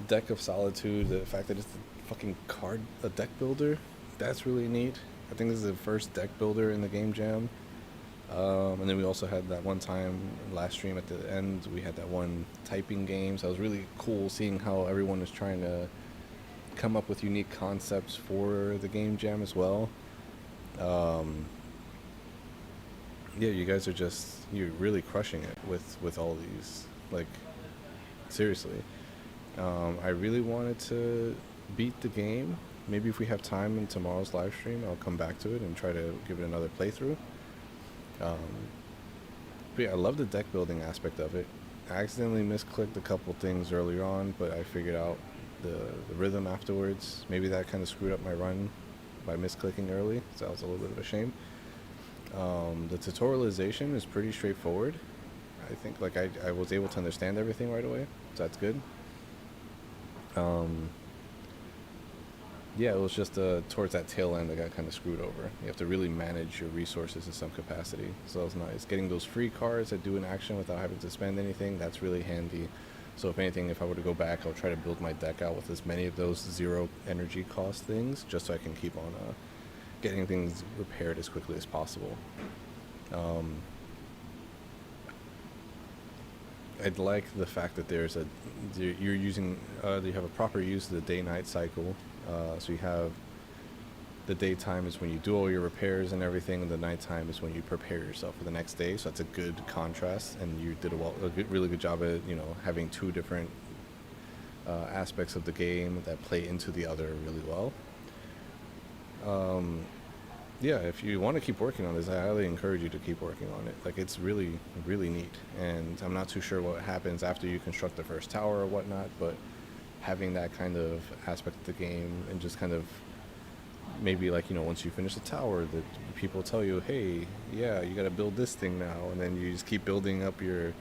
[SPEAKER 1] Deck of Solitude, the fact that it's a fucking deck builder, that's really neat. I think this is the first deck builder in the Game Jam. And then we also had that one time last stream at the end, we had that one typing game. So it was really cool seeing how everyone was trying to come up with unique concepts for the game jam as well. Um, yeah, you guys are you're really crushing it with all these. Like, seriously. I really wanted to beat the game. Maybe if we have time in tomorrow's live stream, I'll come back to it and try to give it another playthrough. Um, but yeah, I love the deck building aspect of it. I accidentally misclicked a couple things earlier on, but I figured out the rhythm afterwards. Maybe that kind of screwed up my run by misclicking early, so that was a little bit of a shame. The tutorialization is pretty straightforward. I think like I was able to understand everything right away, so that's good. Yeah, it was just towards that tail end that got kind of screwed over. You have to really manage your resources in some capacity, so that was nice. Getting those free cards that do an action without having to spend anything, that's really handy. So if anything, if I were to go back, I'll try to build my deck out with as many of those zero energy cost things, just so I can keep on getting things repaired as quickly as possible. I'd like the fact that you're using, you have a proper use of the day-night cycle. So you have the daytime is when you do all your repairs and everything, and the nighttime is when you prepare yourself for the next day. So that's a good contrast, and you did really good job at having two different aspects of the game that play into the other really well. Yeah, if you want to keep working on this, I highly encourage you to keep working on it. Like, it's really, really neat. And I'm not too sure what happens after you construct the first tower or whatnot, but having that kind of aspect of the game and just kind of maybe like, once you finish the tower, that people tell you, hey, yeah, you got to build this thing now. And then you just keep building up your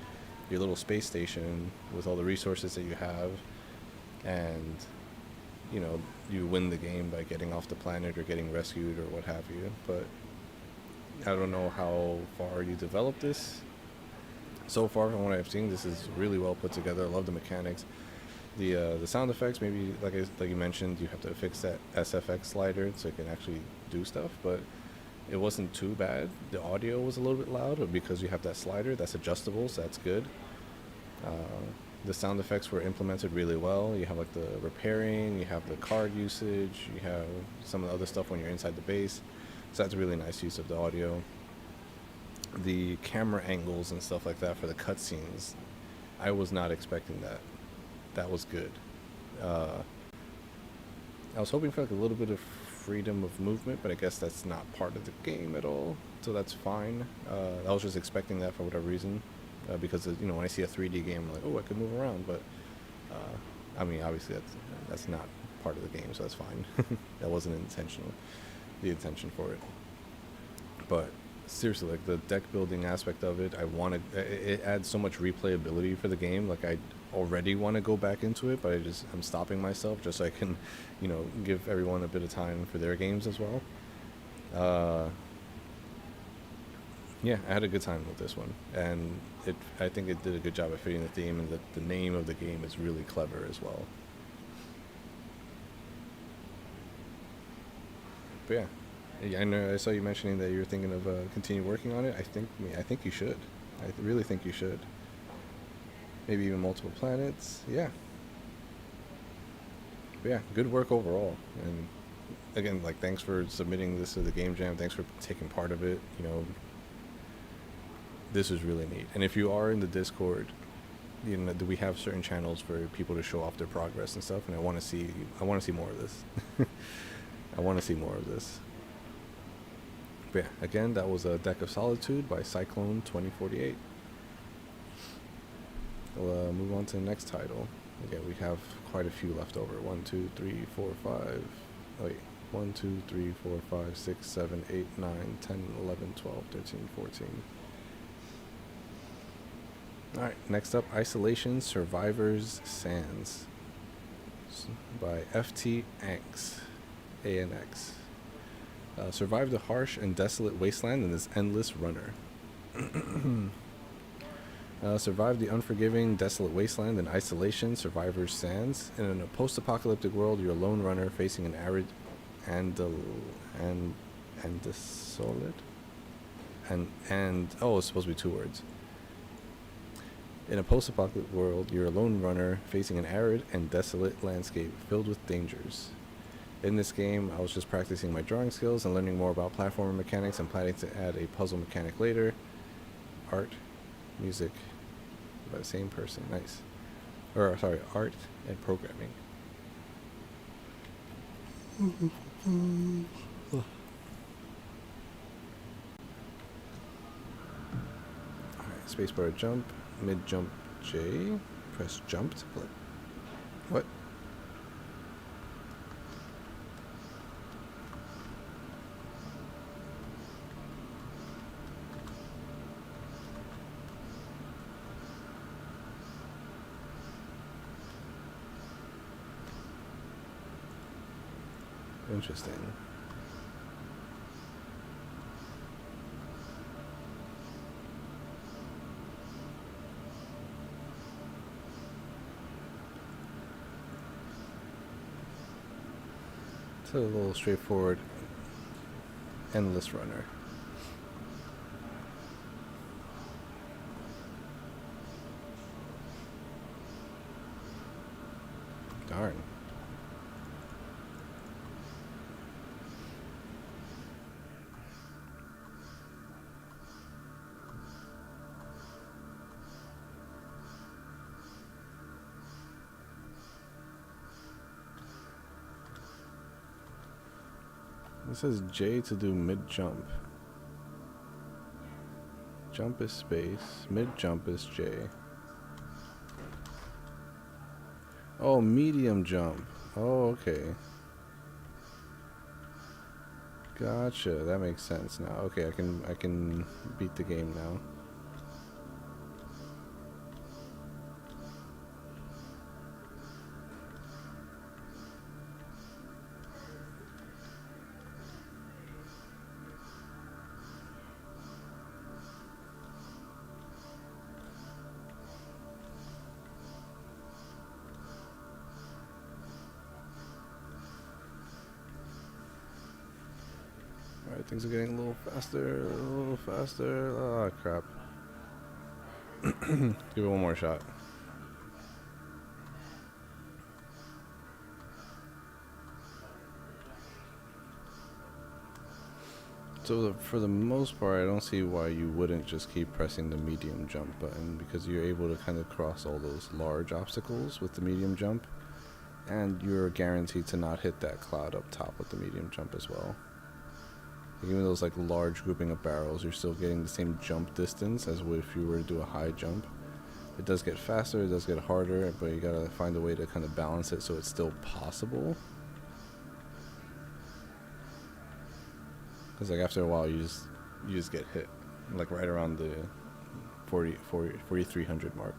[SPEAKER 1] little space station with all the resources that you have. And you win the game by getting off the planet or getting rescued or what have you. But I don't know how far you developed this. So far from what I've seen, this is really well put together. I love the mechanics. The sound effects, maybe like you mentioned, you have to fix that SFX slider so it can actually do stuff, but it wasn't too bad. The audio was a little bit loud, but because you have that slider, that's adjustable, so that's good. The sound effects were implemented really well. You have like the repairing, you have the card usage, you have some of the other stuff when you're inside the base. So that's a really nice use of the audio. The camera angles and stuff like that for the cutscenes, I was not expecting that. That was good. I was hoping for like a little bit of freedom of movement, but I guess that's not part of the game at all, so that's fine. I was just expecting that for whatever reason. Because when I see a 3D game, I'm like, oh, I could move around, but I mean, obviously that's not part of the game, so that's fine. That wasn't the intention for it. But seriously, like the deck building aspect of it, it adds so much replayability for the game. Like I already want to go back into it, but I'm stopping myself just so I can, give everyone a bit of time for their games as well. Yeah, I had a good time with this one, and I think it did a good job of fitting the theme, and the name of the game is really clever as well. But yeah, I know I saw you mentioning that you're thinking of continue working on it. I think you should. I really think you should. Maybe even multiple planets. Yeah. But yeah, good work overall. And again, like, thanks for submitting this to the Game Jam. Thanks for taking part of it. This is really neat. And if you are in the Discord, we have certain channels for people to show off their progress and stuff, and I want to see more of this. I want to see more of this. But yeah, again, that was a Deck of Solitude by Cyclone 2048. We'll move on to the next title. Again, we have quite a few left over. 1, 2, 3, 4, 5. Wait. 1, 2, 3, 4, 5, 6, 7, 8, 9, 10, 11, 12, 13, 14. Alright, next up, Isolation Survivors Sands by FT ANX. Survive the harsh and desolate wasteland in this endless runner. Survive the unforgiving, desolate wasteland in Isolation Survivors Sands. In a post-apocalyptic world, you're a lone runner facing an arid and desolate And oh, it's supposed to be 2 words. In a post-apocalyptic world, you're a lone runner facing an arid and desolate landscape filled with dangers. In this game, I was just practicing my drawing skills and learning more about platformer mechanics and planning to add a puzzle mechanic later. Art, music, by the same person. Nice. Or, sorry, art and programming. Alright, spacebar jump, mid jump J, press jump to play. What? Interesting. It's a little straightforward, endless runner. Darn. It says J to do mid jump. Jump is space. Mid jump is J. Oh, medium jump. Oh, okay. Gotcha. That makes sense now. Okay, I can beat the game now. Alright, things are getting a little faster, a little faster. Oh, crap. Give it one more shot. So for the most part, I don't see why you wouldn't just keep pressing the medium jump button, because you're able to kind of cross all those large obstacles with the medium jump, and you're guaranteed to not hit that cloud up top with the medium jump as well. Even those like large grouping of barrels, you're still getting the same jump distance as if you were to do a high jump. It does get faster, it does get harder, but you gotta find a way to kind of balance it so it's still possible. Because like after a while you just get hit, like right around the 4,300 mark.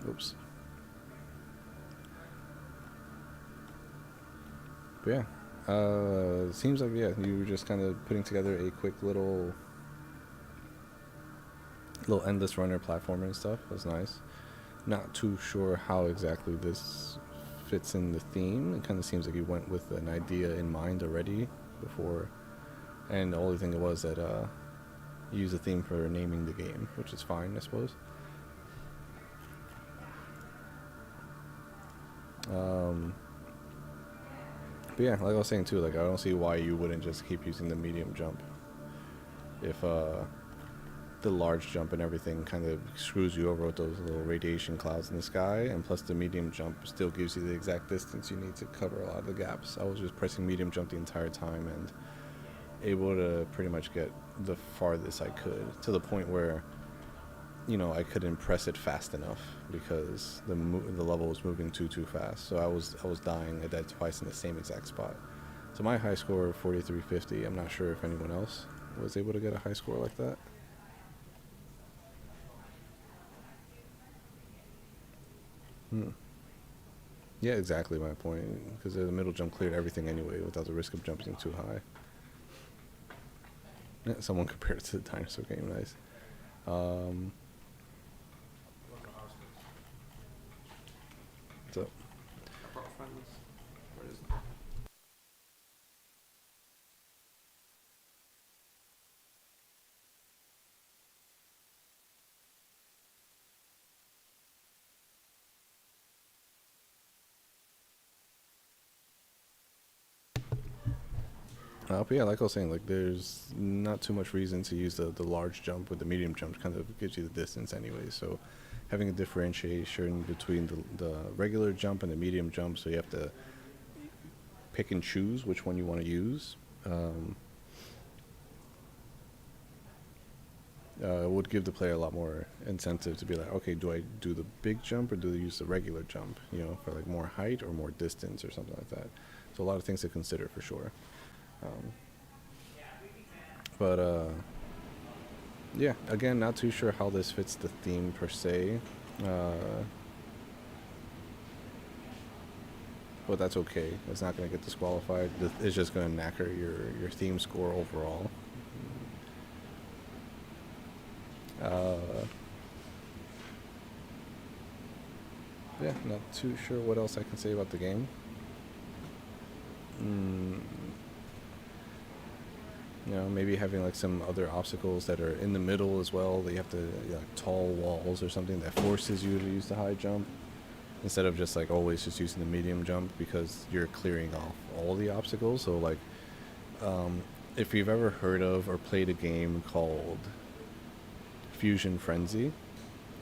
[SPEAKER 1] Oops. But yeah, seems like you were just kind of putting together a quick little endless runner platformer and stuff. That's nice. Not too sure how exactly this fits in the theme. It kind of seems like you went with an idea in mind already before, and the only thing it was that you use a theme for naming the game, which is fine, I suppose. But yeah, like I was saying too, like I don't see why you wouldn't just keep using the medium jump if the large jump and everything kind of screws you over with those little radiation clouds in the sky, and plus the medium jump still gives you the exact distance you need to cover a lot of the gaps. I was just pressing medium jump the entire time and able to pretty much get the farthest I could, to the point where, you know, I couldn't press it fast enough because the level was moving too fast. So I was dying. I died twice in the same exact spot. So my high score of 4350. I'm not sure if anyone else was able to get a high score like that. Yeah, exactly my point. Because the middle jump cleared everything anyway without the risk of jumping too high. Yeah, someone compared it to the dinosaur game. Nice. What's up? But yeah, like I was saying, like there's not too much reason to use the large jump, with the medium jump kind of gives you the distance anyway. So having a differentiation between the regular jump and the medium jump, so you have to pick and choose which one you want to use. Um, would give the player a lot more incentive to be like, okay, do I do the big jump or do I use the regular jump? You know, for like more height or more distance or something like that. So a lot of things to consider for sure. Um, but yeah, again, not too sure how this fits the theme per se. Uh, but that's okay. It's not going to get disqualified. It's just going to knacker your theme score overall. Uh, yeah, not too sure what else I can say about the game. Mm, you know, maybe having like some other obstacles that are in the middle as well. That you have to, you know, like tall walls or something that forces you to use the high jump instead of just like always just using the medium jump, because you're clearing off all the obstacles. So like, if you've ever heard of or played a game called Fusion Frenzy,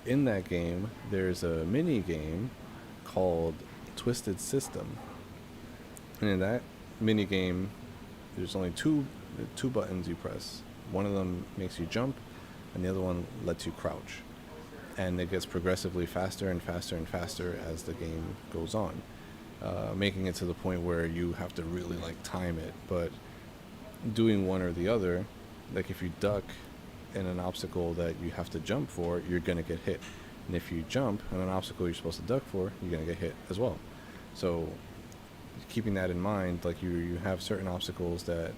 [SPEAKER 1] in that game there's a mini game called Twisted System, and in that mini game there's only two buttons you press. One of them makes you jump, and the other one lets you crouch. And it gets progressively faster and faster and faster as the game goes on, making it to the point where you have to really like time it. But doing one or the other, like if you duck in an obstacle that you have to jump for, you're gonna get hit. And if you jump in an obstacle you're supposed to duck for, you're gonna get hit as well. So keeping that in mind, like you have certain obstacles that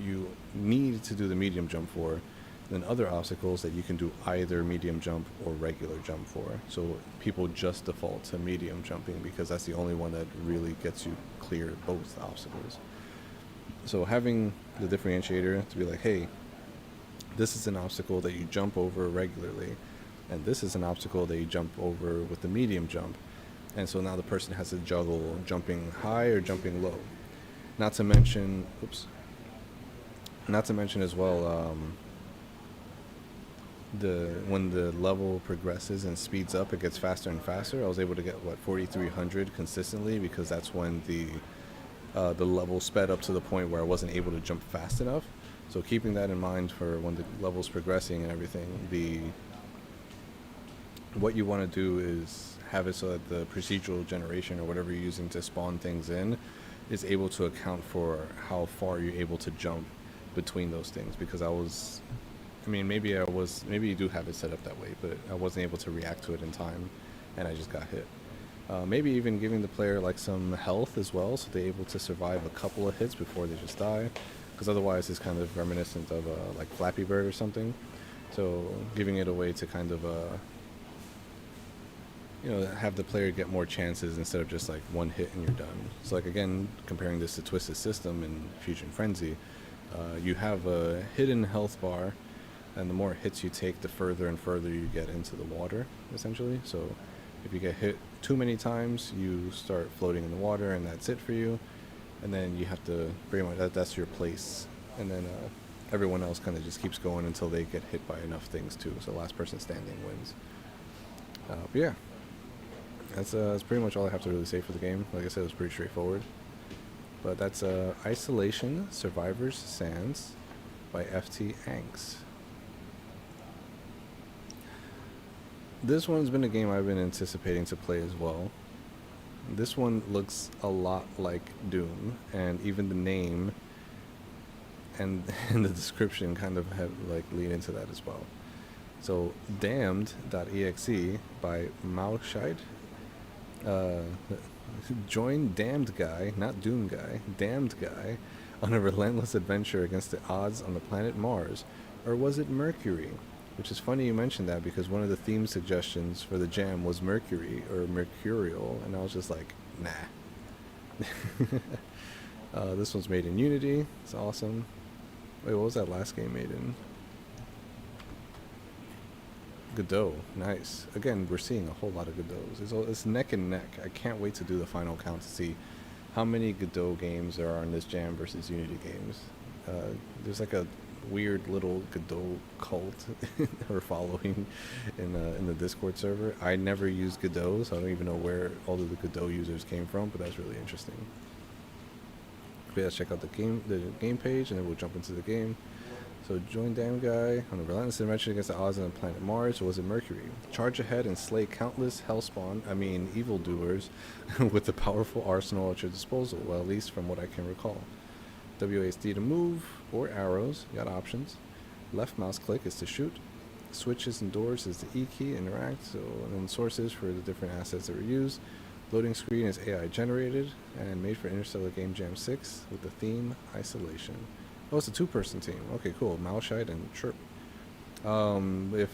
[SPEAKER 1] you need to do the medium jump for, then other obstacles that you can do either medium jump or regular jump for. So people just default to medium jumping because that's the only one that really gets you clear both obstacles. So having the differentiator to be like, hey, this is an obstacle that you jump over regularly, and this is an obstacle that you jump over with the medium jump. And so now the person has to juggle jumping high or jumping low. Not to mention, as well, when the level progresses and speeds up, it gets faster and faster. I was able to get 4,300 consistently because that's when the level sped up to the point where I wasn't able to jump fast enough. So keeping that in mind for when the level's progressing and everything, what you want to do is have it so that the procedural generation or whatever you're using to spawn things in is able to account for how far you're able to jump between those things. Because maybe you do have it set up that way, but I wasn't able to react to it in time, and I just got hit. Maybe even giving the player like some health as well, so they're able to survive a couple of hits before they just die, because otherwise it's kind of reminiscent of like Flappy Bird or something. So giving it a way to kind of have the player get more chances instead of just like one hit and you're done. So like again, comparing this to Twisted System and Fusion Frenzy, you have a hidden health bar, and the more hits you take, the further and further you get into the water, essentially. So if you get hit too many times, you start floating in the water, and that's it for you. And then you have to pretty much that's your place. And then everyone else kind of just keeps going until they get hit by enough things too. So last person standing wins. But yeah, that's pretty much all I have to really say for the game. Like I said, it was pretty straightforward. But that's Isolation Survivors Sands by F.T.Anks. This one's been a game I've been anticipating to play as well. This one looks a lot like Doom, and even the name and the description kind of have like lead into that as well. So Damned.exe by Malscheid. Join Damned Guy, not Doom Guy, Damned Guy, on a relentless adventure against the odds on the planet Mars. Or was it Mercury? Which is funny you mentioned that, because one of the theme suggestions for the jam was Mercury or Mercurial, and I was just like, nah. This one's made in Unity. It's awesome. Wait, what was that last game made in? Godot. Nice. Again, we're seeing a whole lot of Godots. It's neck and neck. I can't wait to do the final count to see how many Godot games there are in this jam versus Unity games. There's like a weird little Godot cult or following in the Discord server. I never used Godot, so I don't even know where all of the Godot users came from, but that's really interesting. But yeah, check out the game page, and then we'll jump into the game. So join Damn Guy on a relentless adventure against the odds on the planet Mars, or was it Mercury? Charge ahead and slay countless evildoers with a powerful arsenal at your disposal, well, at least from what I can recall. WASD to move, or arrows, you got options. Left mouse click is to shoot. Switches and doors is the E key, interact, so, and then sources for the different assets that were used. Loading screen is AI generated, and made for Interstellar Game Jam 6 with the theme Isolation. Oh, it's a two-person team. Okay, cool. Malshite and Chirp. If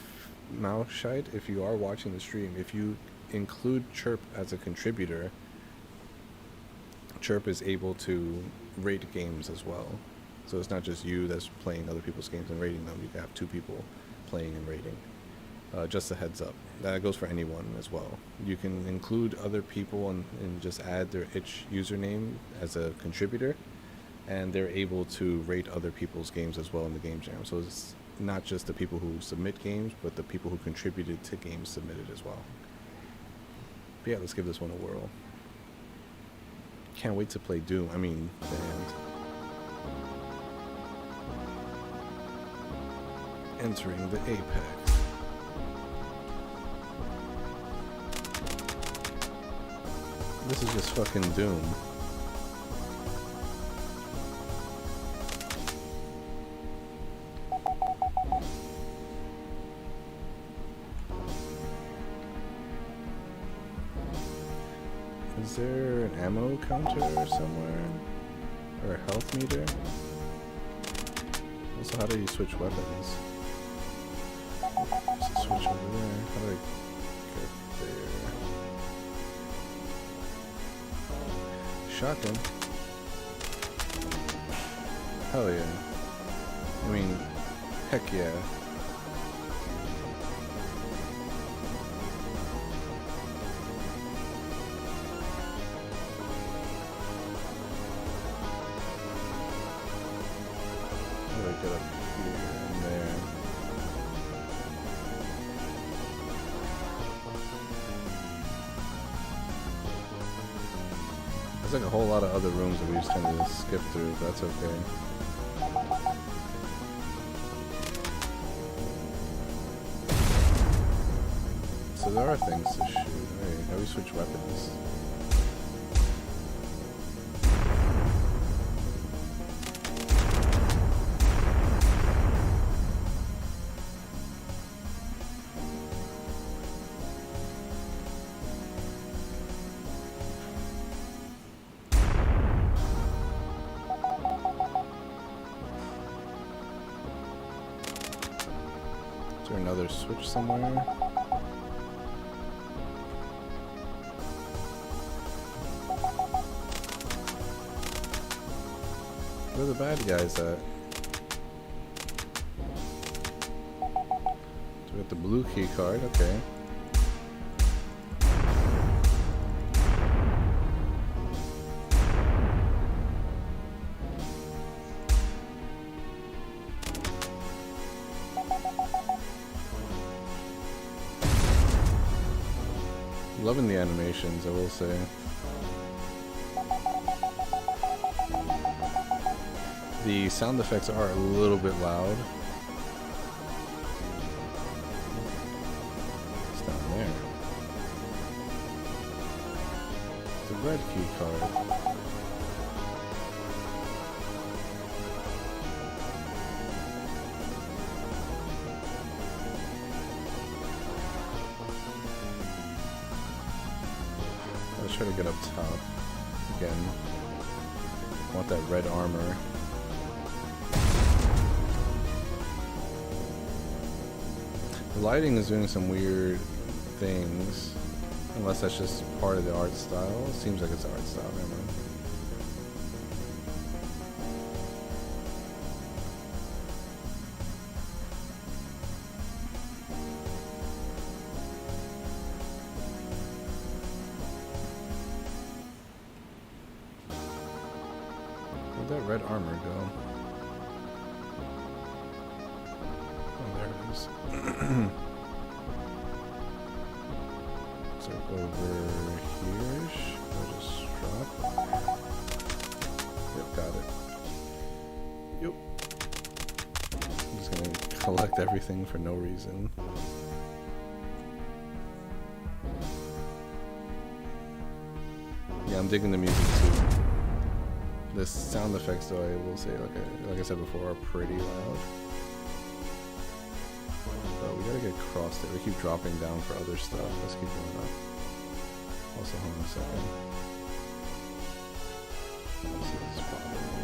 [SPEAKER 1] Malshite, if you are watching the stream, if you include Chirp as a contributor, Chirp is able to rate games as well. So it's not just you that's playing other people's games and rating them. You can have two people playing and rating. Just a heads up. That goes for anyone as well. You can include other people and just add their itch username as a contributor, and they're able to rate other people's games as well in the game jam. So it's not just the people who submit games, but the people who contributed to games submitted as well. But yeah, let's give this one a whirl. Can't wait to play Doom. I mean, Damned. Entering the Apex. This is just fucking Doom. Is there an ammo counter somewhere? Or a health meter? Also, how do you switch weapons? There's a switch over there. How do I get there? Shotgun. Hell yeah. I mean, heck yeah. Get up here and there. There's like a whole lot of other rooms that we just tend to skip through, but that's okay. So there are things to shoot. Hey, how do we switch weapons? Another switch somewhere. Where are the bad guys at? So we got the blue key card, okay. Loving the animations, I will say. The sound effects are a little bit loud. It's down there. It's a red key card. Let's try to get up top again. I want that red armor. The lighting is doing some weird things, unless that's just part of the art style. It seems like it's the art style, never mind. Where'd red armor go? Oh, there it is. So over here-ish. I'll just drop. Yep, got it. Yep. I'm just gonna collect everything for no reason. Yeah, I'm digging the music too. The sound effects, though, I will say, like I said before, are pretty loud. But we gotta get across there. We keep dropping down for other stuff. Let's keep going up. Also, hold on a second. Let's see what's bothering me.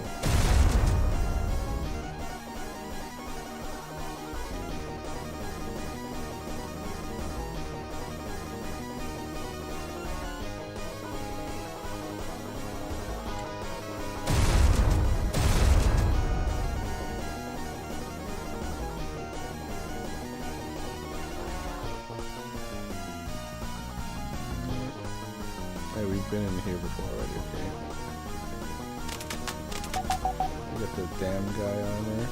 [SPEAKER 1] Hey, we've been in here before already, okay. We got the damn guy on there.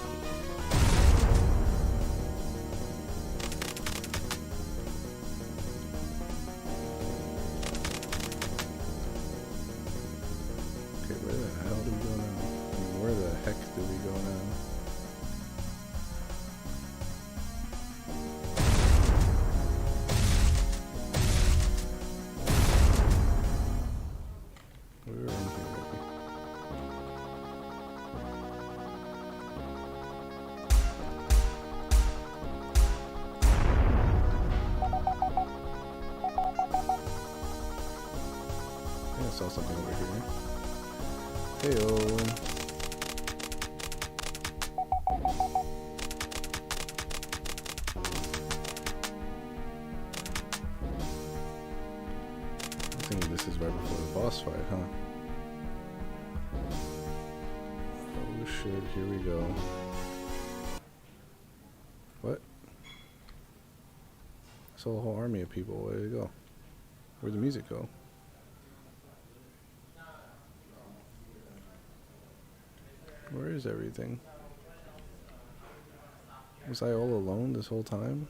[SPEAKER 1] Okay, where the hell do we go now? I mean, where the heck do we go now? I saw something over here. Heyo. I think this is right before the boss fight, huh? Oh shit, here we go. What? I saw a whole army of people. Where did it go? Where'd the music go? Where is everything? Was I all alone this whole time?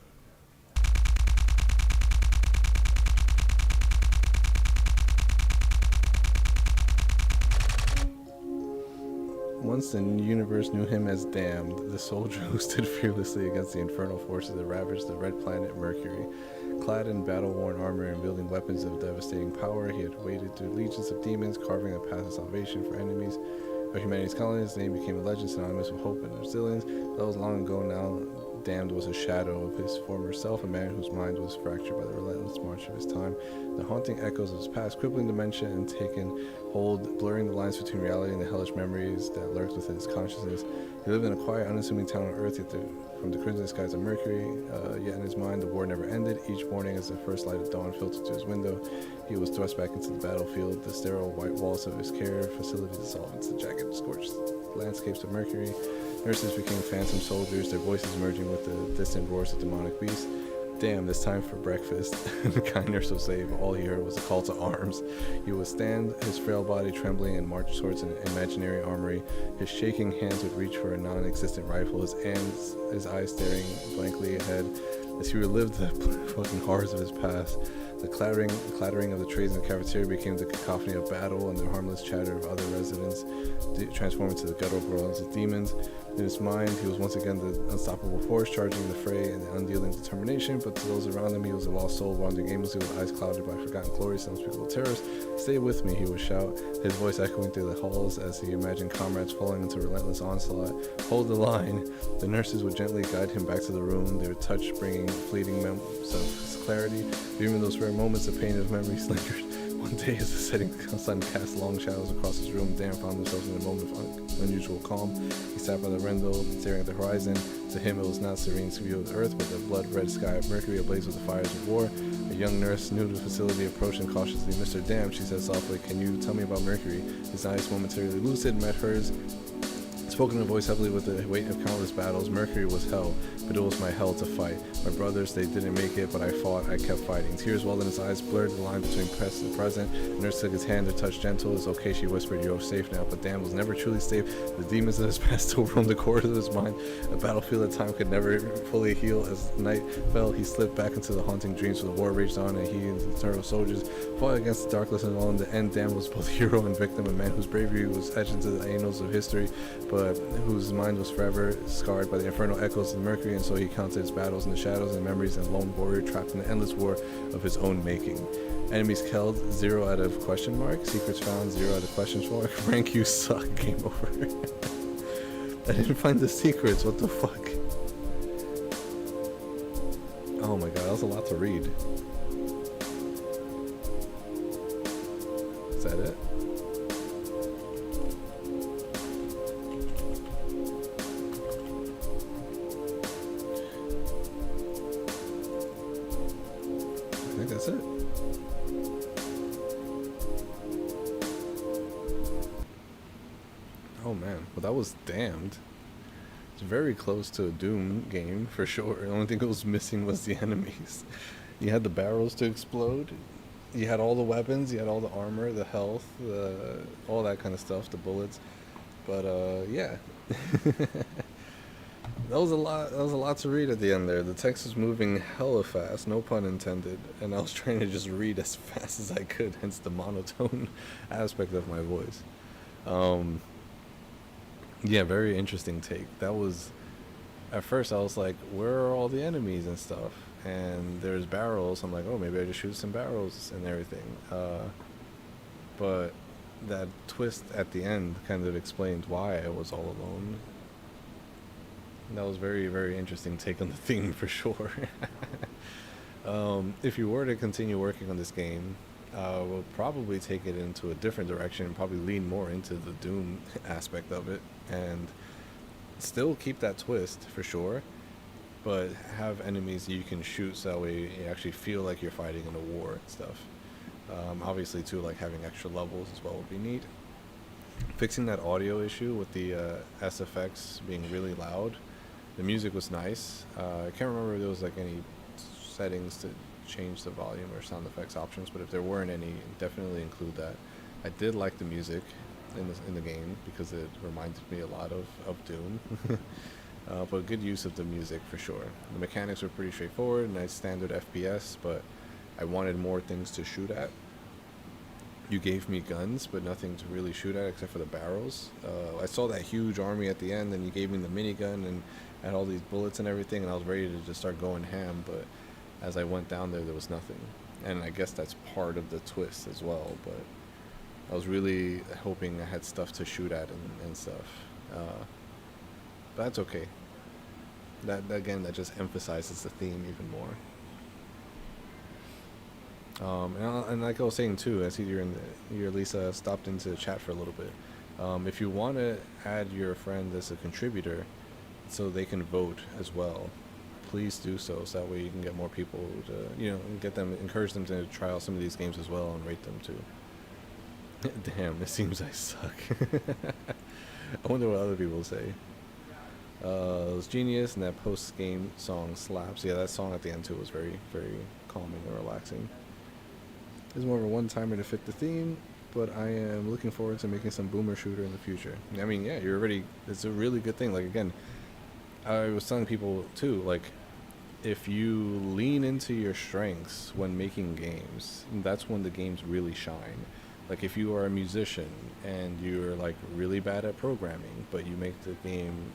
[SPEAKER 1] Once the universe knew him as Damned, the soldier who stood fearlessly against the infernal forces that ravaged the red planet Mercury. Clad in battle-worn armor and wielding weapons of devastating power, he had waded through legions of demons, carving a path of salvation for enemies of humanity's colonies. His name became a legend synonymous with hope and resilience. That was long ago now. Damned was a shadow of his former self, a man whose mind was fractured by the relentless march of his time. The haunting echoes of his past, crippling dementia and taken hold, blurring the lines between reality and the hellish memories that lurked within his consciousness. He lived in a quiet, unassuming town on Earth, yet from the crimson skies of Mercury, yet in his mind the war never ended. Each morning as the first light of dawn filtered through his window, he was thrust back into the battlefield. The sterile white walls of his care facility dissolved into the jagged, scorched landscapes of Mercury. Nurses became phantom soldiers, their voices merging with the distant roars of demonic beasts. Damn, it's time for breakfast. The kind nurse would say, but all he heard was a call to arms. He would stand, his frail body trembling, and march towards an imaginary armory. His shaking hands would reach for a non-existent rifle, his eyes staring blankly ahead as he relived the fucking horrors of his past. The clattering of the trays in the cafeteria became the cacophony of battle, and the harmless chatter of other residents transformed into the guttural growls of demons. In his mind, he was once again the unstoppable force, charging the fray in unyielding determination, but to those around him, he was a lost soul, wandering aimlessly with eyes clouded by forgotten glories and unspeakable terrors. "Stay with me," he would shout, his voice echoing through the halls as he imagined comrades falling into relentless onslaught. "Hold the line." The nurses would gently guide him back to the room, their touch bringing fleeting moments of clarity. Even in those rare moments, the pain of memory lingered. One day, as the setting sun cast long shadows across his room, Dan found himself in a moment of unusual calm. He sat by the window, staring at the horizon. To him, it was not serene view of the earth, but the blood-red sky of Mercury ablaze with the fires of war. A young nurse new to the facility approached him cautiously. "Mr. Dam," she said softly, "can you tell me about Mercury?" His eyes, momentarily lucid, met hers. His Spoken in a voice heavily with the weight of countless battles. Mercury was hell, but it was my hell to fight. My brothers, they didn't make it, but I fought, I kept fighting. Tears welled in his eyes, blurred the line between past and present. The nurse took his hand, her touch gentle. It's okay, she whispered, you're safe now. But damn, was never truly safe. The demons of his past still roamed the corridors of his mind. A battlefield at time could never fully heal. As night fell, he slipped back into the haunting dreams. For the war raged on, and he and his eternal soldiers fought against the darkness, and all in the end, damn was both hero and victim, a man whose bravery was etched into the annals of history, but whose mind was forever scarred by the infernal echoes of Mercury, and so he counted his battles in the shadows and memories, and lone warrior trapped in the endless war of his own making. Enemies killed, 0 out of question mark. Secrets found, 0 out of question mark. Rank you suck, game over. I didn't find the secrets, what the fuck? Oh my god, that was a lot to read. Is that it? I think that's it. Oh man, well that was Damned. It's very close to a Doom game for sure. The only thing that was missing was the enemies. You had the barrels to explode. You had all the weapons. You had all the armor, the health, all that kind of stuff, the bullets. But yeah, that was a lot. That was a lot to read at the end there. The text was moving hella fast, no pun intended, and I was trying to just read as fast as I could. Hence the monotone aspect of my voice. Yeah, very interesting take. That was, at first I was like, where are all the enemies and stuff? And there's barrels. I'm like, oh, maybe I just shoot some barrels and everything. But that twist at the end kind of explained why I was all alone. That was very, very interesting take on the theme for sure. If you were to continue working on this game, we'll probably take it into a different direction and probably lean more into the Doom aspect of it, and still keep that twist for sure, but have enemies you can shoot so that way you actually feel like you're fighting in a war and stuff. Obviously too, like having extra levels as well would be neat. Fixing that audio issue with the SFX being really loud. The music was nice. I can't remember if there was like any settings to change the volume or sound effects options, but if there weren't any, definitely include that. I did like the music in the game because it reminded me a lot of Doom. But good use of the music for sure. The mechanics were pretty straightforward, nice standard FPS, but I wanted more things to shoot at. You gave me guns, but nothing to really shoot at except for the barrels. I saw that huge army at the end, and you gave me the minigun and had all these bullets and everything, and I was ready to just start going ham, but as I went down there was nothing. And I guess that's part of the twist as well, but I was really hoping I had stuff to shoot at and stuff. But that's okay. That again, that just emphasizes the theme even more. And like I was saying too, I see your Lisa stopped into the chat for a little bit. If you want to add your friend as a contributor so they can vote as well, please do so that way you can get more people to, encourage them to try out some of these games as well and rate them too. Damn, it seems I suck. I wonder what other people say. It was genius, and that post-game song slaps. Yeah, that song at the end too was very, very calming and relaxing. It's more of a one-timer to fit the theme, but I am looking forward to making some boomer shooter in the future. I mean, yeah, it's a really good thing. Like, again, I was telling people too, like, if you lean into your strengths when making games, that's when the games really shine. Like, if you are a musician and you're like really bad at programming, but you make the game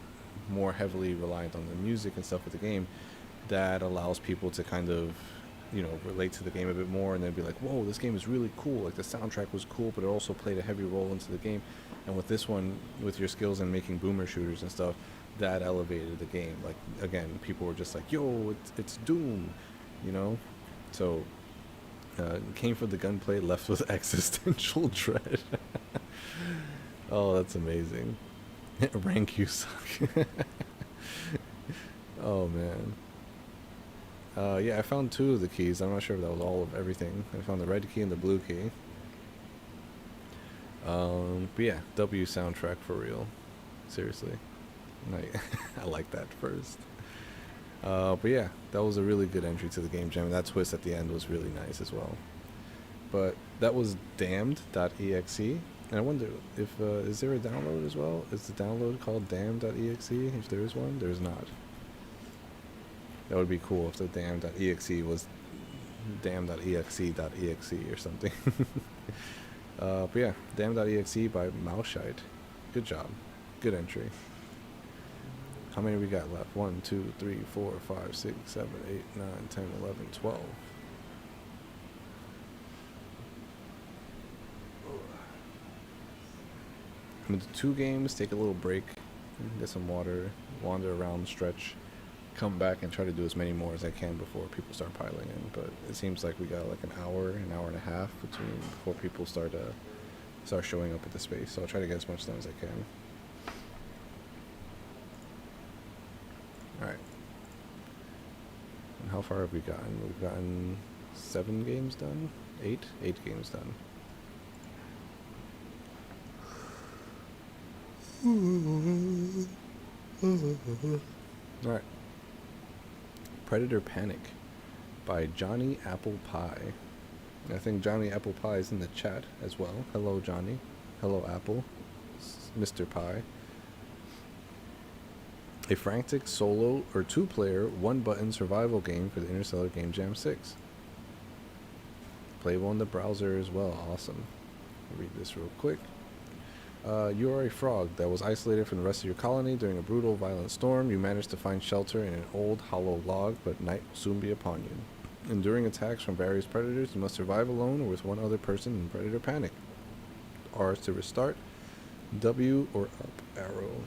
[SPEAKER 1] more heavily reliant on the music and stuff with the game, that allows people to kind of, relate to the game a bit more, and they'd be like, whoa, this game is really cool. Like, the soundtrack was cool, but it also played a heavy role into the game. And with this one, with your skills in making boomer shooters and stuff, that elevated the game. Like, again, people were just like, yo, it's Doom, So, came for the gunplay, left with existential dread. Oh, that's amazing. Rank you suck. Oh, man. Yeah, I found 2 of the keys. I'm not sure if that was all of everything. I found the red key and the blue key. But yeah, W soundtrack for real. Seriously. Like, I like that first. But yeah, that was a really good entry to the game jam. And that twist at the end was really nice as well. But that was Damned.exe. And I wonder if, is there a download as well? Is the download called Damned.exe? If there is one, there's not. That would be cool if the Damned.exe was Damned.exe.exe or something. But yeah, Damned.exe by Mauscheid. Good job. Good entry. How many we got left? 1, 2, 3, 4, 5, 6, 7, 8, 9, 10, 11, 12. I'm gonna do 2 games, take a little break, get some water, wander around, stretch, come back and try to do as many more as I can before people start piling in. But it seems like we got like an hour and a half before people start showing up at the space. So I'll try to get as much done as I can. Alright. And how far have we gotten? We've gotten 7 games done? 8? 8 games done. Alright. Predator Panic by Johnny Apple Pie. I think Johnny Apple Pie is in the chat as well. Hello, Johnny. Hello, Apple. Mr. Pie. A frantic solo or 2-player, 1-button survival game for the Interstellar Game Jam 6. Playable in the browser as well. Awesome. I'll read this real quick. You are a frog that was isolated from the rest of your colony during a brutal, violent storm. You managed to find shelter in an old, hollow log, but night will soon be upon you. Enduring attacks from various predators, you must survive alone or with one other person in Predator Panic. R is to restart. W or up arrow.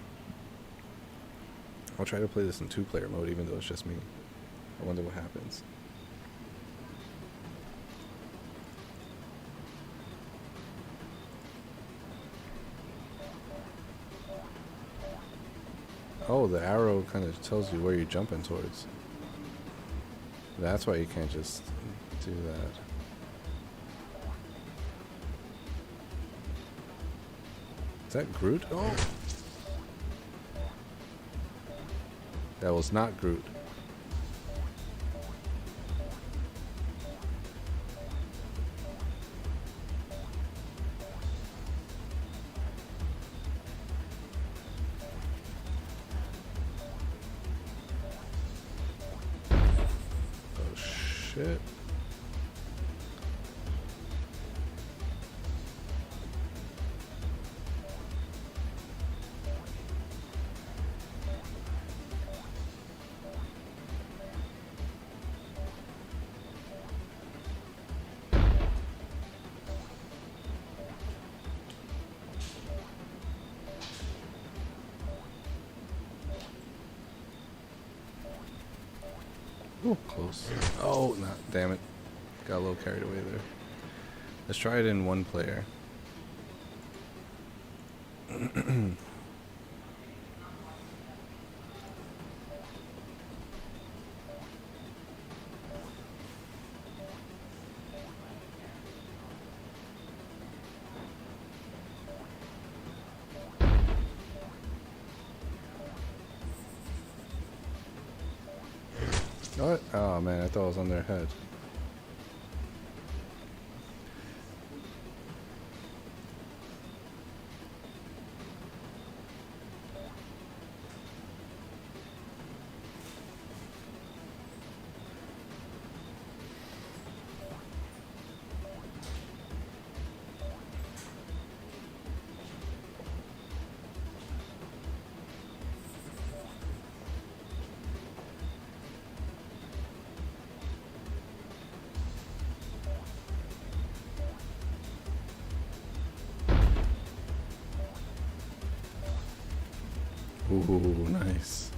[SPEAKER 1] I'll try to play this in 2-player mode, even though it's just me. I wonder what happens. Oh, the arrow kind of tells you where you're jumping towards. That's why you can't just do that. Is that Groot? Oh! That was not Groot. Oh shit. Ooh, close. Oh, not. Damn it. Got a little carried away there. Let's try it in 1 player. What? Oh man, I thought it was on their head. Ooh, nice.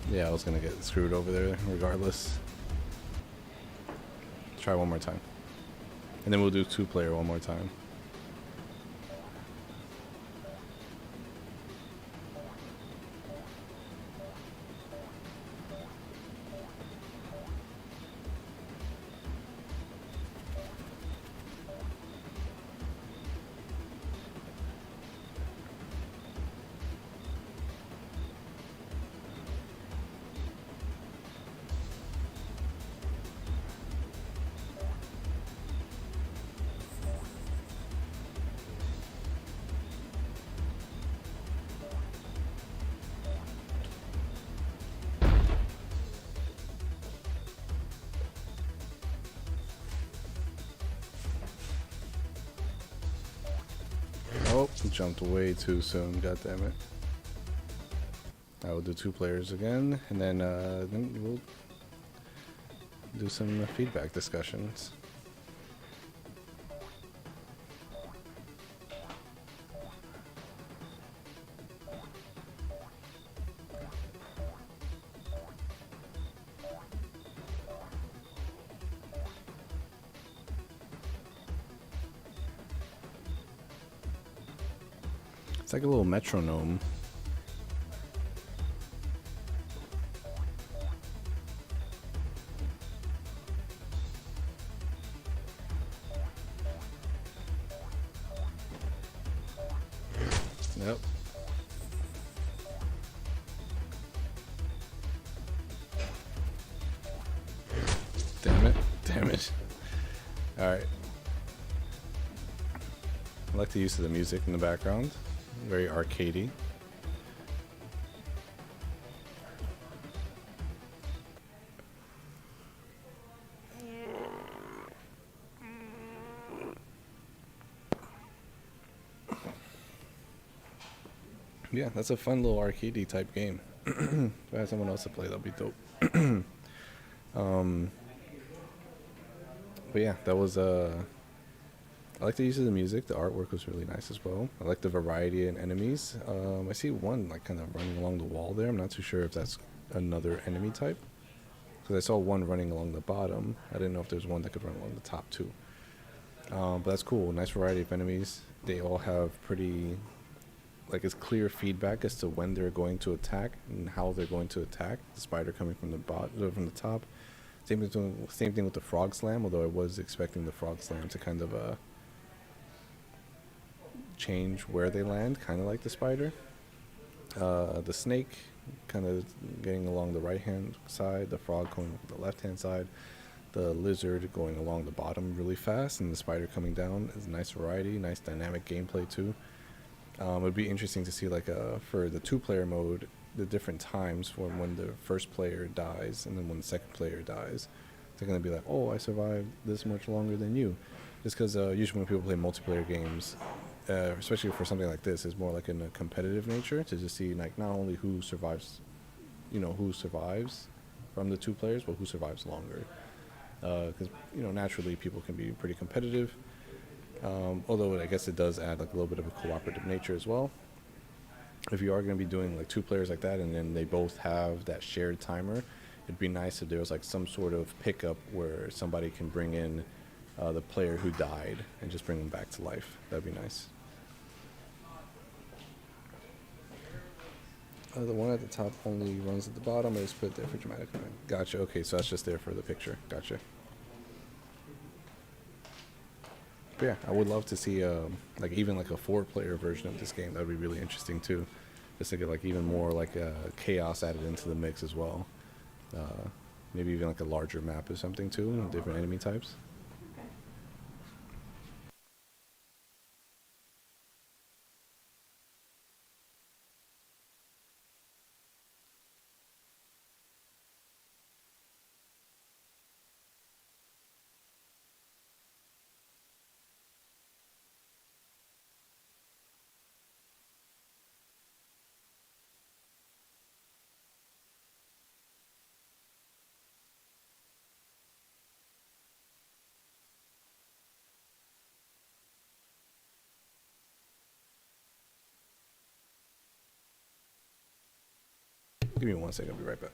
[SPEAKER 1] Yeah, I was gonna get screwed over there regardless. Try one more time. And then we'll do 2-player one more time. jumped way too soon. God damn it. I will do 2 players again, and then we'll do some feedback discussions. It's like a little metronome. Yep. Damn it. Damn it. Alright. I like the use of the music in the background. Very arcadey. Yeah, that's a fun little arcadey type game. If I had someone else to play, that'd be dope. But yeah, that was I like the use of the music. The artwork was really nice as well. I like the variety in enemies. I see one like kind of running along the wall there. I'm not too sure if that's another enemy type, because I saw one running along the bottom. I didn't know if there's one that could run along the top too. But that's cool. Nice variety of enemies. They all have pretty, like, it's clear feedback as to when they're going to attack and how they're going to attack. The spider coming from the from the top. Same thing with the frog slam. Although I was expecting the frog slam to kind of change where they land, kind of like the spider. The snake kind of getting along the right hand side, the frog going the left hand side, the lizard going along the bottom really fast, and the spider coming down. Is a nice variety, nice dynamic gameplay too. It would be interesting to see, like, for the 2-player mode, the different times from when the first player dies and then when the second player dies. They're going to be like, oh, I survived this much longer than you. Just because usually when people play multiplayer games, especially for something like this, is more like in a competitive nature, to just see, like, not only who survives, who survives from the 2 players, but who survives longer. Because, naturally people can be pretty competitive. Although I guess it does add like a little bit of a cooperative nature as well. If you are going to be doing like 2 players like that, and then they both have that shared timer, it'd be nice if there was like some sort of pickup where somebody can bring in the player who died and just bring them back to life. That'd be nice. The one at the top only runs at the bottom. It's put there for dramatic. Gotcha. Okay, so that's just there for the picture. Gotcha. But yeah, I would love to see like even like a 4-player version of this game. That would be really interesting too, just to get like even more like chaos added into the mix as well. Maybe even like a larger map or something too, and different enemy types. Give me 1 second. I'll be right back.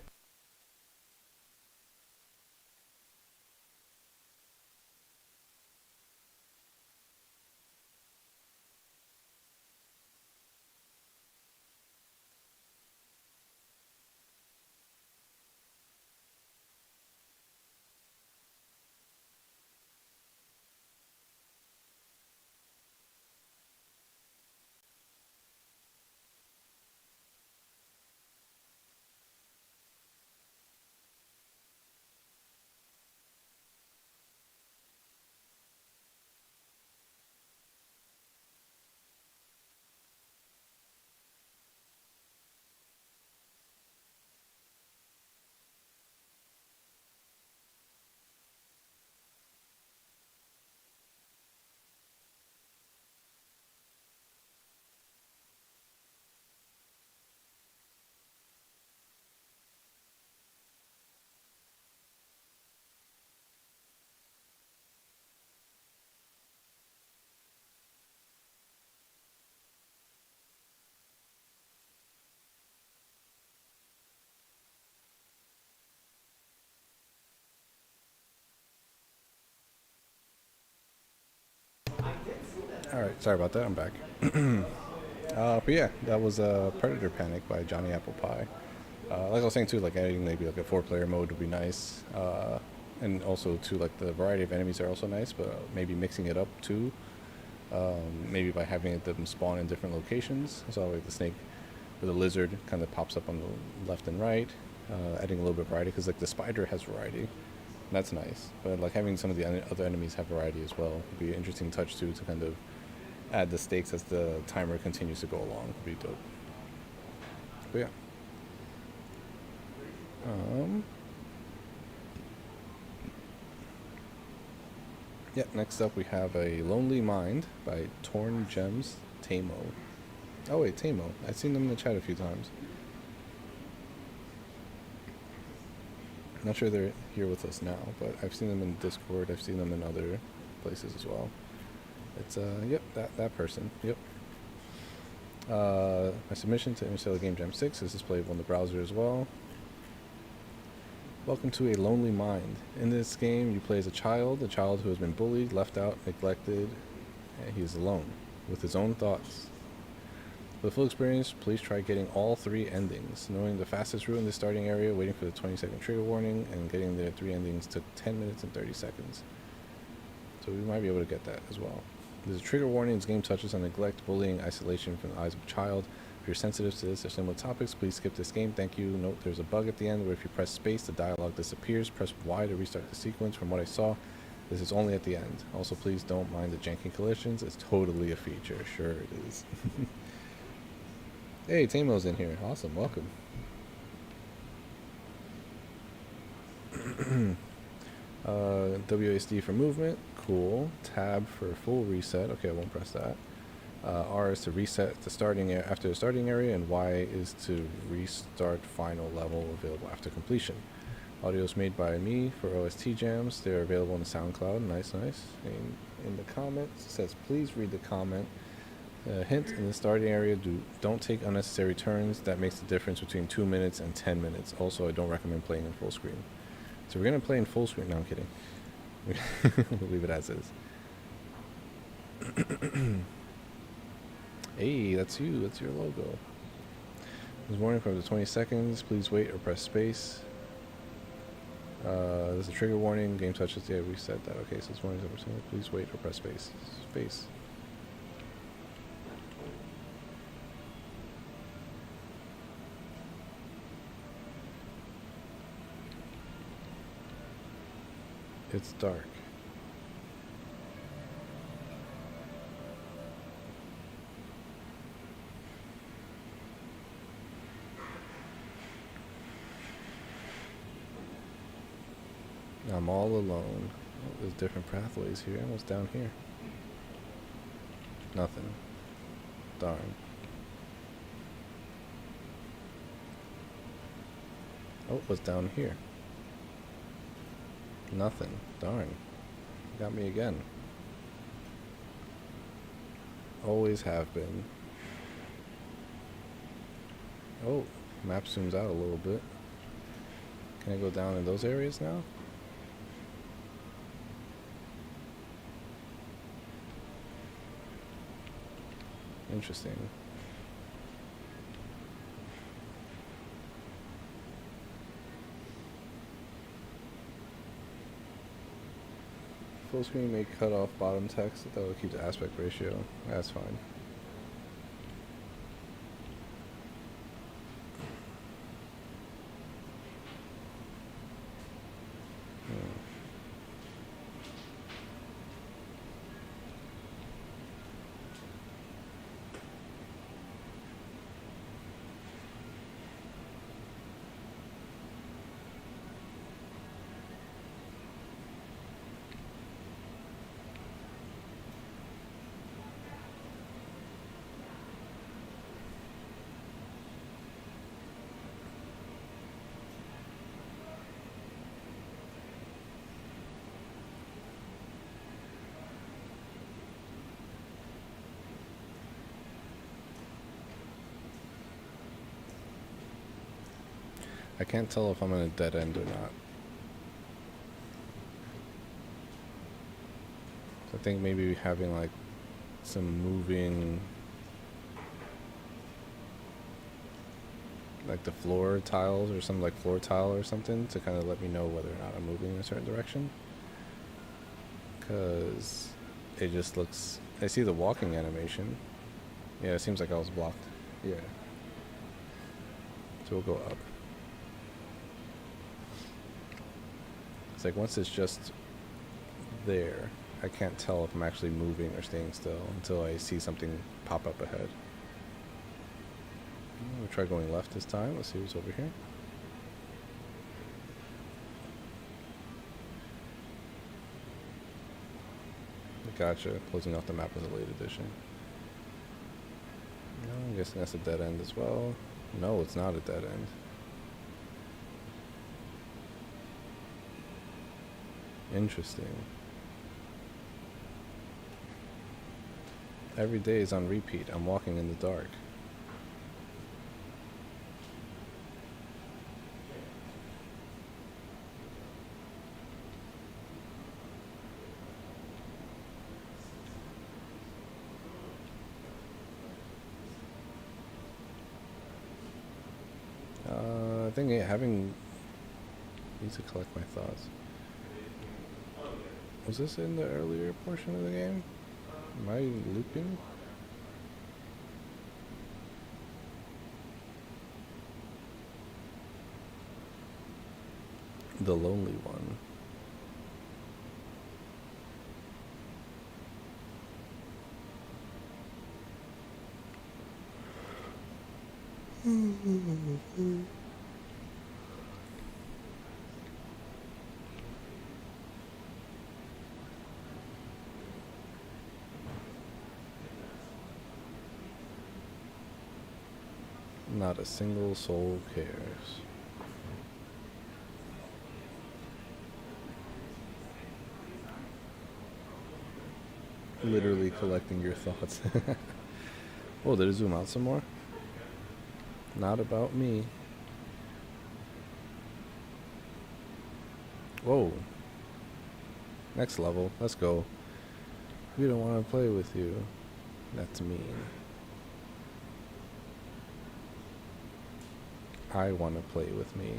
[SPEAKER 1] Alright, sorry about that, I'm back. But yeah, that was Predator Panic by Johnny Apple Pie. Like I was saying too, like adding maybe like a 4-player mode would be nice. And also too, like the variety of enemies are also nice, but maybe mixing it up too. Maybe by having them spawn in different locations. So like the snake or the lizard kind of pops up on the left and right. Adding a little bit of variety, because like the spider has variety. That's nice. But like having some of the other enemies have variety as well would be an interesting touch too, to kind of add the stakes as the timer continues to go along. Would be dope. But yeah. Yeah, next up we have A Lonely Mind by Torn Gems Tamo. Oh wait, Tamo. I've seen them in the chat a few times. Not sure they're here with us now, but I've seen them in Discord. I've seen them in other places as well. It's yep, that person. Yep. My submission to Interstellar Game Jam 6 is displayable in the browser as well. Welcome to A Lonely Mind. In this game, you play as a child who has been bullied, left out, neglected, and he is alone with his own thoughts. For the full experience, please try getting all 3 endings. Knowing the fastest route in the starting area, waiting for the 20-second trigger warning, and getting the 3 endings took 10 minutes and 30 seconds. So we might be able to get that as well. There's a trigger warning. This game touches on neglect, bullying, isolation from the eyes of a child. If you're sensitive to this or similar topics, please skip this game. Thank you. Note there's a bug at the end where if you press space, the dialogue disappears. Press Y to restart the sequence. From what I saw, this is only at the end. Also, please don't mind the janky collisions. It's totally a feature. Sure it is. Hey, Tamo's in here. Awesome. Welcome. WASD for movement. Cool. Tab for full reset. Okay, I won't press that. R is to reset the starting after the starting area, and Y is to restart final level available after completion. Audio is made by me for OST jams. They're available on the SoundCloud. Nice, nice. And in the comments, it says, please read the comment. Hint, in the starting area, don't take unnecessary turns. That makes the difference between 2 minutes and 10 minutes. Also, I don't recommend playing in full screen. So we're going to play in full screen. No, I'm kidding. We'll leave it as is. Hey, that's you. That's your logo. There's warning for up to 20 seconds. Please wait or press space. There's a trigger warning. Game touches. Yeah, we said that. Okay, so it's warning over. Please wait or press space. Space. It's dark. I'm all alone. Oh, there's different pathways here. What's down here? Nothing. Darn. Oh, what's down here? Nothing. Darn. Got me again. Always have been. Oh, map zooms out a little bit. Can I go down in those areas now? Interesting. Full screen may cut off bottom text. That will keep the aspect ratio. That's fine. I can't tell if I'm in a dead end or not. So I think maybe having like some moving, like the floor tiles or something, like floor tile or something, to kind of let me know whether or not I'm moving in a certain direction. Because it just looks, I see the walking animation. Yeah, it seems like I was blocked. Yeah. So we'll go up. It's like once it's just there, I can't tell if I'm actually moving or staying still until I see something pop up ahead. We'll try going left this time. Let's see what's over here. Gotcha. Closing off the map as a late edition. No, I'm guessing that's a dead end as well. No, it's not a dead end. Interesting. Every day is on repeat. I'm walking in the dark. I think having... need to collect my thoughts. Was this in the earlier portion of the game? Am I looping? The lonely one. Not a single soul cares. Literally collecting your thoughts. Oh, did it zoom out some more? Not about me. Whoa. Next level. Let's go. We don't want to play with you. That's mean. I want to play with me.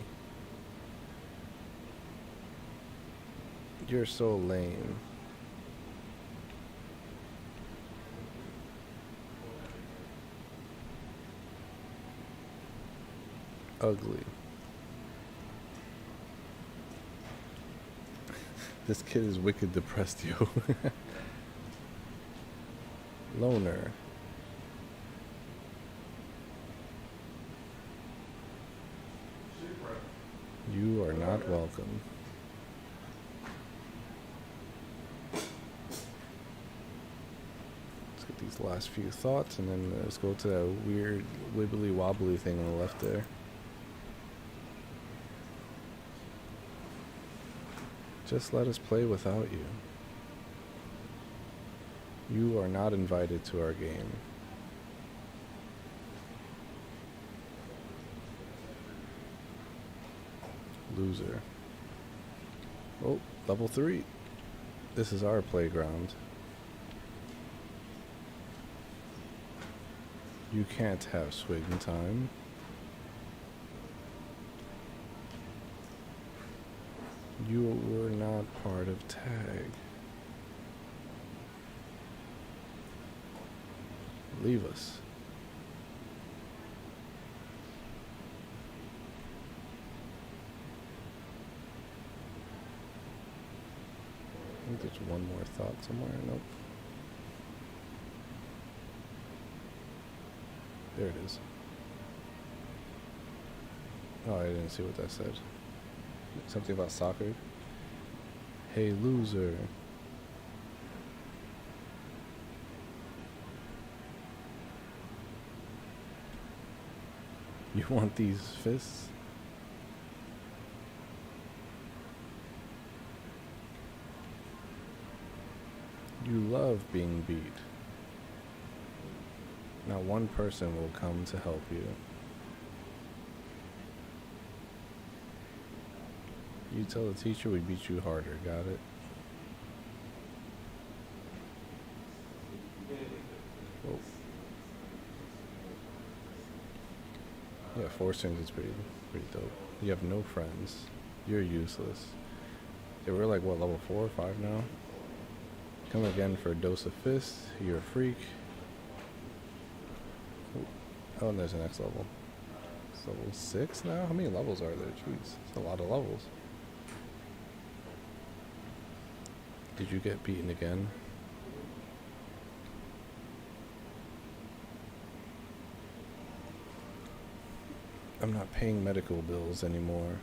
[SPEAKER 1] You're so lame. Ugly. This kid is wicked depressed, yo. Loner. You are not welcome. Let's get these last few thoughts and then let's go to that weird wibbly wobbly thing on the left there. Just let us play without you. You are not invited to our game. Loser. Oh, level 3. This is our playground. You can't have swing time. You were not part of tag. Leave us. I think there's one more thought somewhere. Nope. There it is. Oh, I didn't see what that said. Something about soccer. Hey, loser. You want these fists? You love being beat. Not one person will come to help you. You tell the teacher we beat you harder, got it? 4 strings is pretty dope. You have no friends. You're useless. Yeah, we're like, what, level 4 or 5 now? Come again for a dose of fist. You're a freak. Oh, and there's the next level. It's level 6 now? How many levels are there? Jeez, it's a lot of levels. Did you get beaten again? I'm not paying medical bills anymore.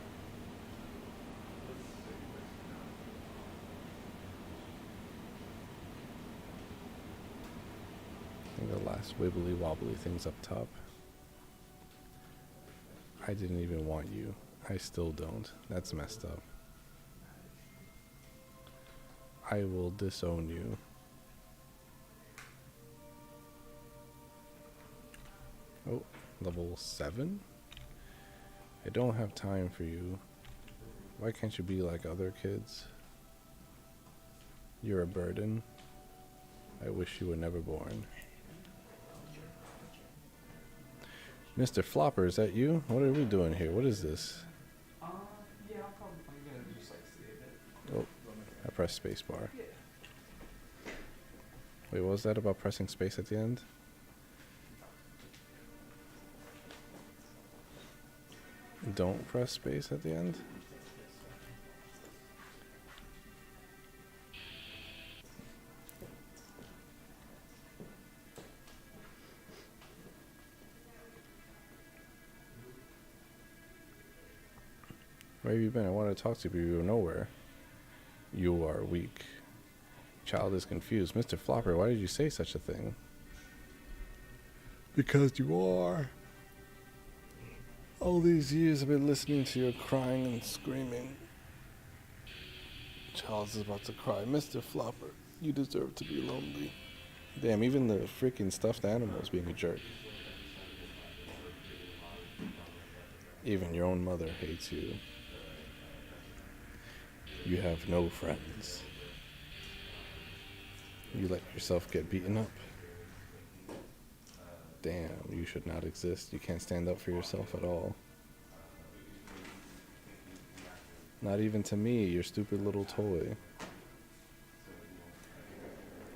[SPEAKER 1] I think the last wibbly wobbly thing's up top. I didn't even want you. I still don't. That's messed up. I will disown you. Oh, level 7? I don't have time for you. Why can't you be like other kids? You're a burden. I wish you were never born. Mr. Flopper, is that you? What are we doing here? What is this?
[SPEAKER 3] Yeah, I'm gonna just like save it.
[SPEAKER 1] Oh, I pressed spacebar. Wait, what was that about pressing space at the end? Don't press space at the end? Where have you been? I wanted to talk to you, but you were nowhere. You are weak. Child is confused. Mr. Flopper, why did you say such a thing? Because you are. All these years I've been listening to your crying and screaming. Child is about to cry. Mr. Flopper, you deserve to be lonely. Damn, even the freaking stuffed animal's being a jerk. Even your own mother hates you. You have no friends. You let yourself get beaten up. Damn, you should not exist. You can't stand up for yourself at all. Not even to me, your stupid little toy.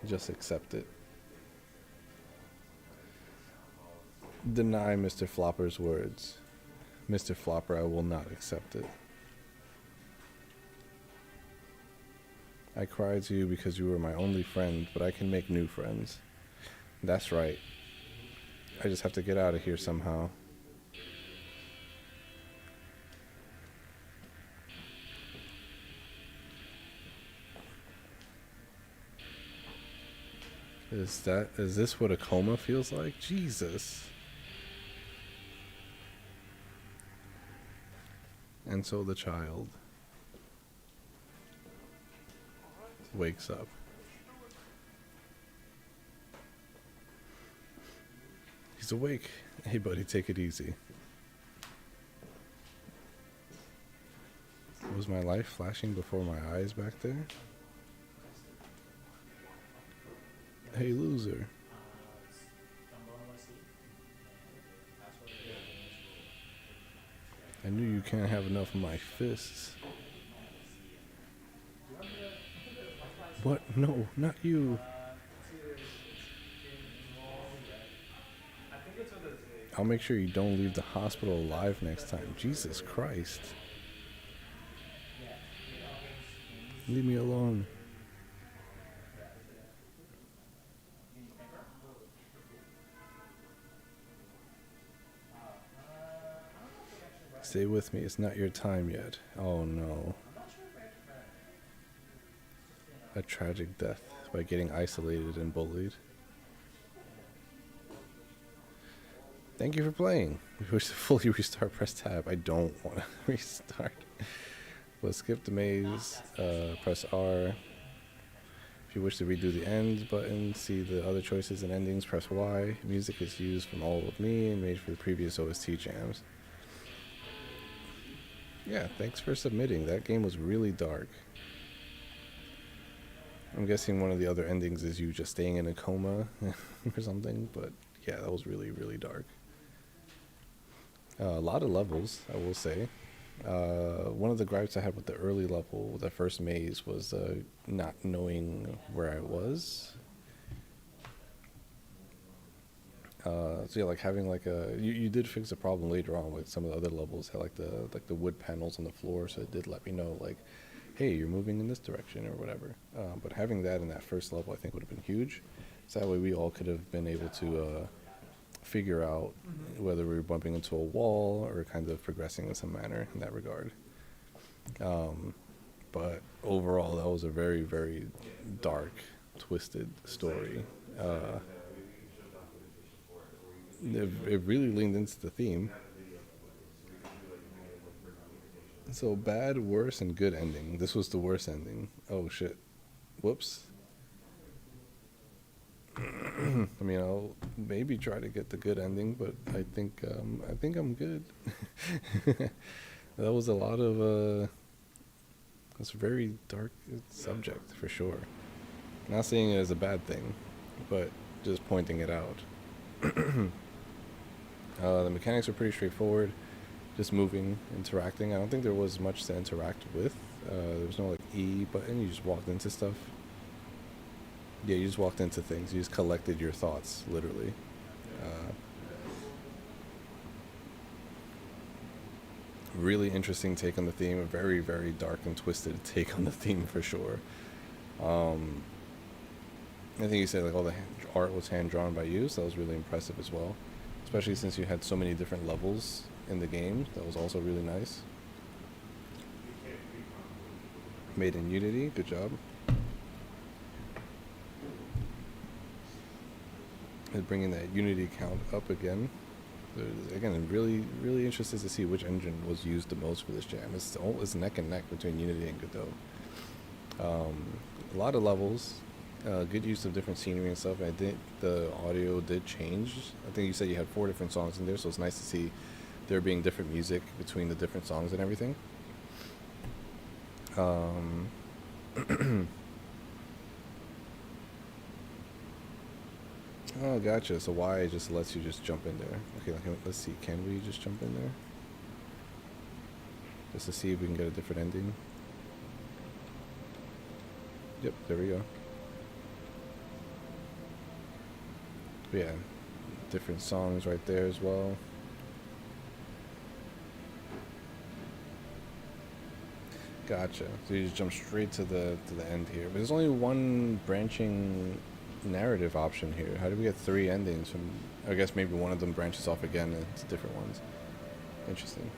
[SPEAKER 1] Just accept it. Deny Mr. Flopper's words. Mr. Flopper, I will not accept it. I cried to you because you were my only friend, but I can make new friends. That's right. I just have to get out of here somehow. Is this what a coma feels like? Jesus. And so the child wakes up. He's awake. Hey buddy, take it easy. Was my life flashing before my eyes back there? Hey loser. I knew you can't have enough of my fists. What? No, not you. I'll make sure you don't leave the hospital alive next time. Jesus Christ. Leave me alone. Stay with me. It's not your time yet. Oh no. A tragic death by getting isolated and bullied. Thank you for playing. If you wish to fully restart, press tab. I don't want to restart. Let's skip the maze. Press R. If you wish to redo the end button, see the other choices and endings, press Y. Music is used from All of Me and made for the previous OST jams. Yeah, thanks for submitting. That game was really dark. I'm guessing one of the other endings is you just staying in a coma or something, but yeah, that was really, really dark. A lot of levels, I will say. One of the gripes I had with the early level, the first maze, was not knowing where I was. So yeah, like having like you did fix a problem later on with some of the other levels, had like the wood panels on the floor, so it did let me know like, hey, you're moving in this direction or whatever. But having that in that first level, I think would have been huge. So that way we all could have been able to figure out whether we were bumping into a wall or kind of progressing in some manner in that regard. But overall, that was a very, very dark, twisted story. It really leaned into the theme. So bad, worse, and good ending. This was the worst ending. Oh shit. Whoops. I mean, I'll maybe try to get the good ending, but I think I'm good. That was a lot of it's a very dark subject for sure. Not saying it as a bad thing, but just pointing it out. The mechanics are pretty straightforward. Just moving, interacting. I don't think there was much to interact with. There was no like E button. You just walked into stuff. Yeah, you just walked into things. You just collected your thoughts, literally. Really interesting take on the theme. A very, very dark and twisted take on the theme for sure. I think you said like all the art was hand drawn by you, so that was really impressive as well. Especially since you had so many different levels in the game. That was also really nice. Made in Unity. Good job. And bringing that Unity count up again. Again, I'm really, really interested to see which engine was used the most for this jam. It's neck and neck between Unity and Godot. A lot of levels, good use of different scenery and stuff. I think the audio did change. I think you said you had 4 different songs in there, so it's nice to see there being different music between the different songs and everything. Oh, gotcha. So why just lets you just jump in there? Okay, let's see. Can we just jump in there? Just to see if we can get a different ending. Yep, there we go. But yeah, different songs right there as well. Gotcha. So you just jump straight to the end here. But there's only one branching narrative option here. How do we get 3 endings from? I guess maybe one of them branches off again and it's different ones. Interesting.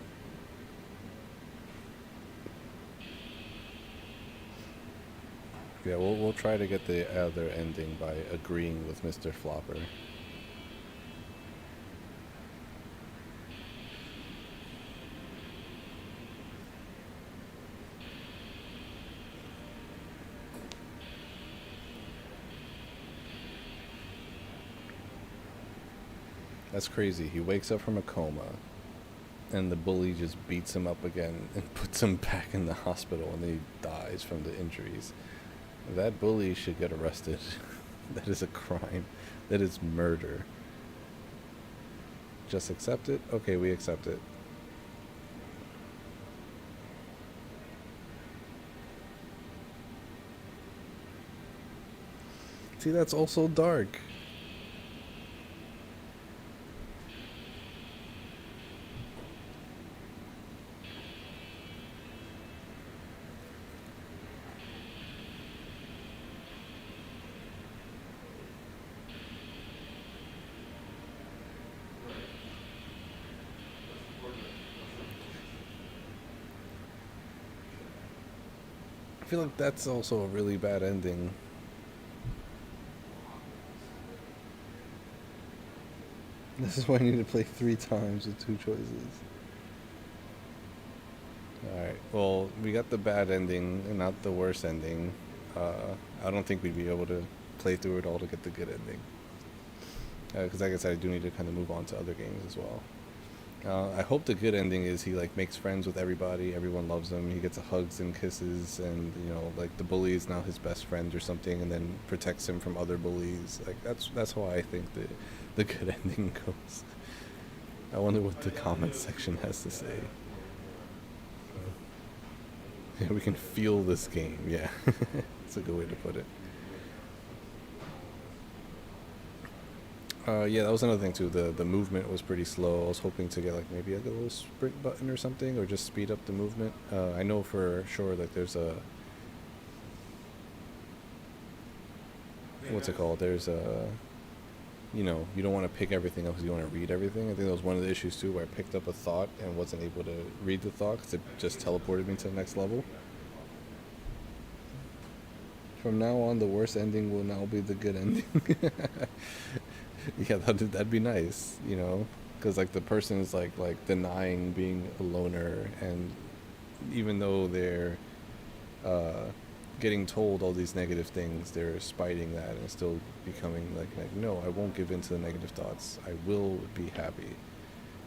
[SPEAKER 1] Yeah, we'll try to get the other ending by agreeing with Mr. Flopper. That's crazy. He wakes up from a coma, and the bully just beats him up again and puts him back in the hospital, and then he dies from the injuries. That bully should get arrested. That is a crime. That is murder. Just accept it? Okay, we accept it. See, that's also dark. I feel like that's also a really bad ending. This is why I need to play 3 times with 2 choices. Alright, well, we got the bad ending and not the worst ending. I don't think we'd be able to play through it all to get the good ending. Because like I said, I do need to kind of move on to other games as well. I hope the good ending is he like makes friends with everybody, everyone loves him, he gets hugs and kisses, and you know, like the bully is now his best friend or something, and then protects him from other bullies. Like that's how I think the good ending goes. I wonder what the comment section has to say. Yeah, we can feel this game. Yeah, it's a good way to put it. Yeah, that was another thing too. The movement was pretty slow. I was hoping to get like maybe like a little sprint button or something, or just speed up the movement. I know for sure that there's a what's it called? There's a you don't want to pick everything up because you want to read everything. I think that was one of the issues too, where I picked up a thought and wasn't able to read the thought because it just teleported me to the next level. From now on, the worst ending will now be the good ending. Yeah, that'd be nice, because like the person is like denying being a loner, and even though they're getting told all these negative things, they're spiting that and still becoming like no, I won't give in to the negative thoughts. I will be happy. And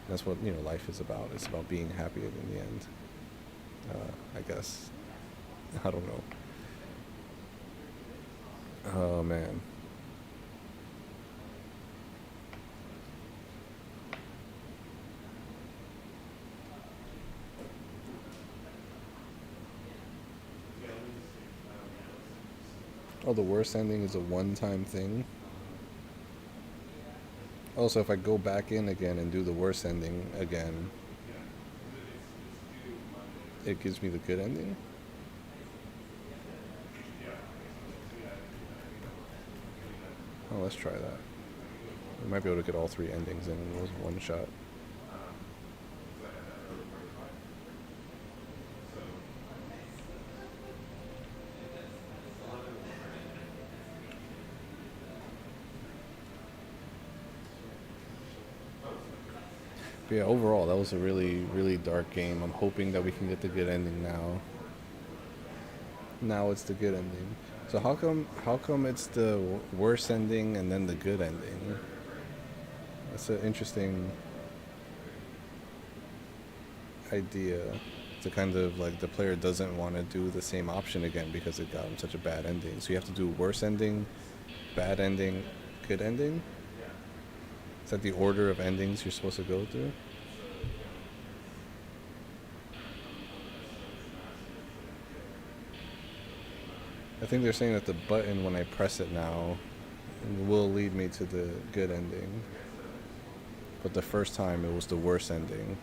[SPEAKER 1] that's what life is about. It's about being happy in the end. I guess. I don't know. Oh man. Oh, the worst ending is a one-time thing. Also, if I go back in again and do the worst ending again, it gives me the good ending? Oh, let's try that. We might be able to get all three endings in one shot. But yeah, overall, that was a really, really dark game. I'm hoping that we can get the good ending now. Now it's the good ending. So how come it's the worst ending and then the good ending? That's an interesting idea. To kind of like the player doesn't want to do the same option again because it got him such a bad ending. So you have to do worst ending, bad ending, good ending? Is that the order of endings you're supposed to go through? I think they're saying that the button, when I press it now, will lead me to the good ending. But the first time it was the worst ending.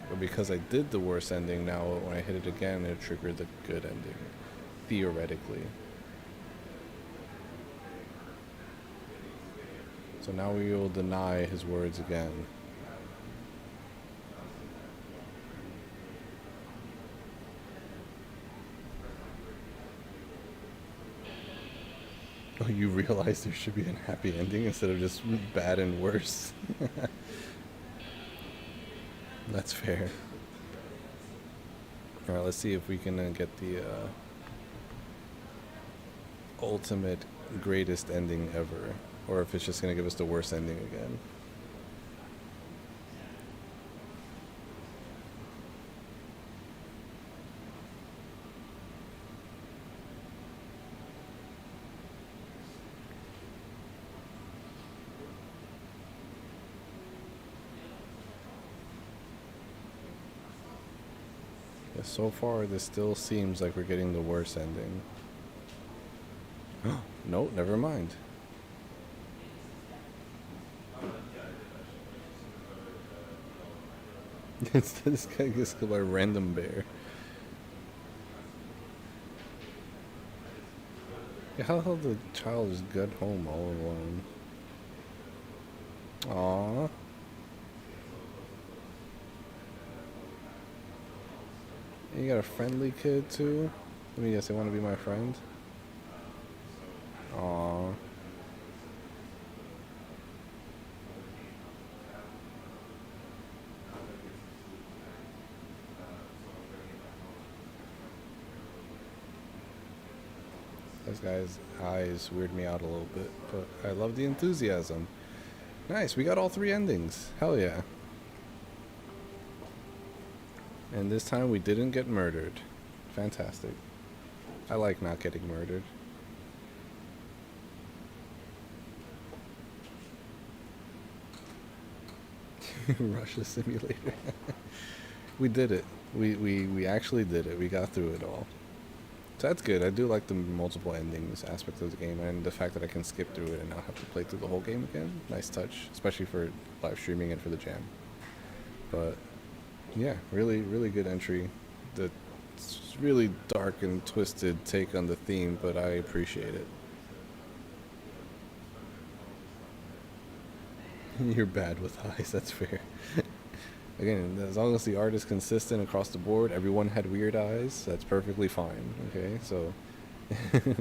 [SPEAKER 1] But because I did the worst ending, now when I hit it again, it triggered the good ending. Theoretically. So now we will deny his words again. Oh, you realize there should be a happy ending instead of just bad and worse. That's fair. Alright, let's see if we can get the ultimate greatest ending ever. Or if it's just going to give us the worst ending again. Yeah, so far, this still seems like we're getting the worst ending. No, never mind. This guy gets killed by a random bear. Yeah, how the hell did the child just get home all alone? Aww. You got a friendly kid too? Let me guess, they want to be my friend? Aww. This guy's eyes weird me out a little bit, but I love the enthusiasm. Nice, we got all three endings. Hell yeah. And this time we didn't get murdered. Fantastic. I like not getting murdered. Russia simulator. We did it. We actually did it. We got through it all. So that's good. I do like the multiple endings aspect of the game, and the fact that I can skip through it and not have to play through the whole game again. Nice touch, especially for live streaming and for the jam. But yeah, really, really good entry. The it's really dark and twisted take on the theme, but I appreciate it. You're bad with eyes. That's fair. Again, as long as the art is consistent across the board, everyone had weird eyes. That's perfectly fine. Okay, so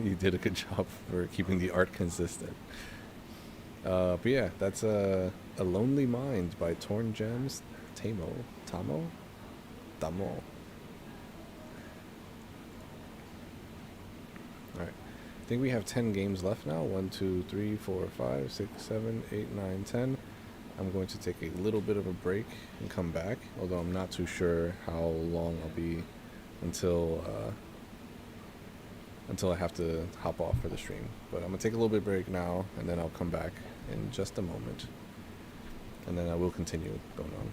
[SPEAKER 1] you did a good job for keeping the art consistent. But yeah, that's a Lonely Mind by Torn Gems, Tamo. All right. I think we have 10 games left now. 1, 2, 3, 4, 5, 6, 7, 8, 9, 10. I'm going to take a little bit of a break and come back, although I'm not too sure how long I'll be until until I have to hop off for the stream. But I'm gonna take a little bit of break now, and then I'll come back in just a moment, and then I will continue going on.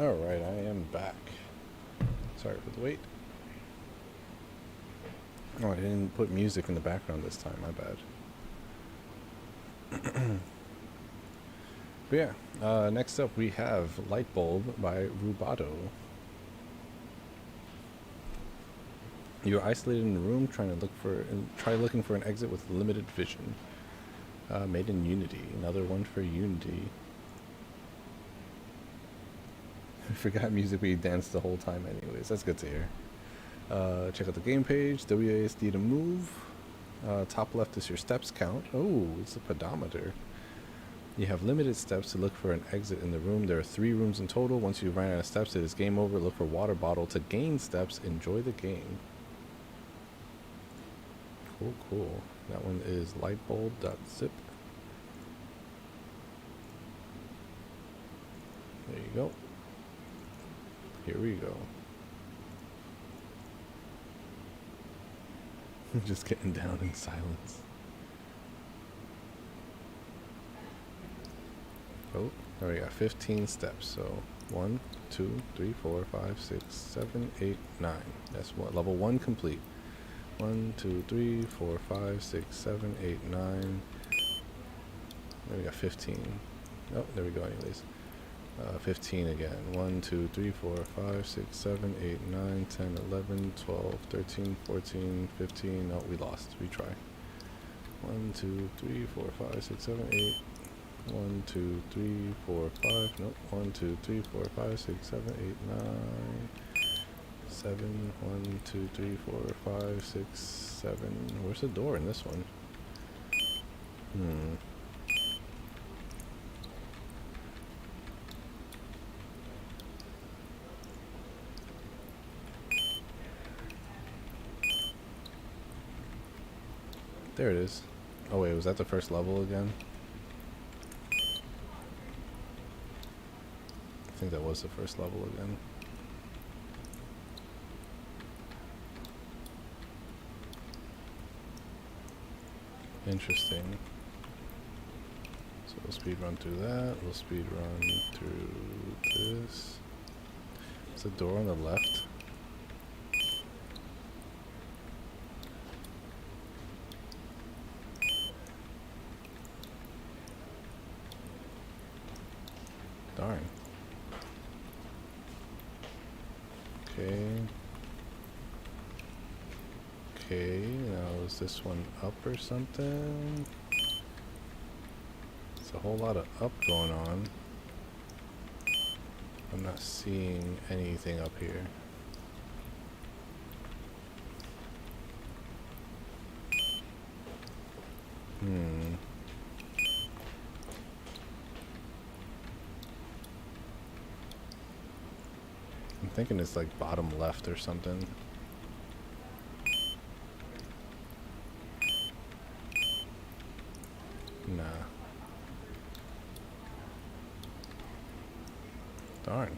[SPEAKER 1] Alright, I am back. Sorry for the wait. Oh, I didn't put music in the background this time, my bad. But yeah, next up we have Lightbulb by Rubato. You're isolated in a room try looking for an exit with limited vision. Made in Unity. Another one for Unity. I forgot music, but you danced the whole time anyways. That's good to hear. Check out the game page. WASD to move. Top left is your steps count. Oh, it's a pedometer. You have limited steps to look for an exit in the room. There are 3 rooms in total. Once you run out of steps, it is game over. Look for water bottle to gain steps. Enjoy the game. Cool, cool. That one is lightbulb.zip. There you go. Here we go. Just getting down in silence. Oh, there we got 15 steps. So 1, 2, 3, 4, 5, 6, 7, 8, 9. That's what level 1 complete. 1, 2, 3, 4, 5, 6, 7, 8, 9. There we got 15. Oh, there we go anyways. 15 again. 1, 2, 3, 4, 5, 6, 7, 8, 9, 10, 11, 12, 13, 14, 15. No, we lost. Retry. 1, 2, 3, 4, 5, 6, 7, 8. 1, 2, 3, 4, 5. Nope. 1, 2, 3, 4, 5, 6, 7, 8, 9. 7. 1, 2, 3, 4, 5, 6, 7. Where's the door in this one? There it is. Oh wait, was that the first level again? I think that was the first level again. Interesting. So we'll speed run through that. We'll speed run through this. Is the door on the left? Darn. Okay. Okay, now is this one up or something? There's a whole lot of up going on. I'm not seeing anything up here. I'm thinking it's like bottom left or something. Nah. Darn.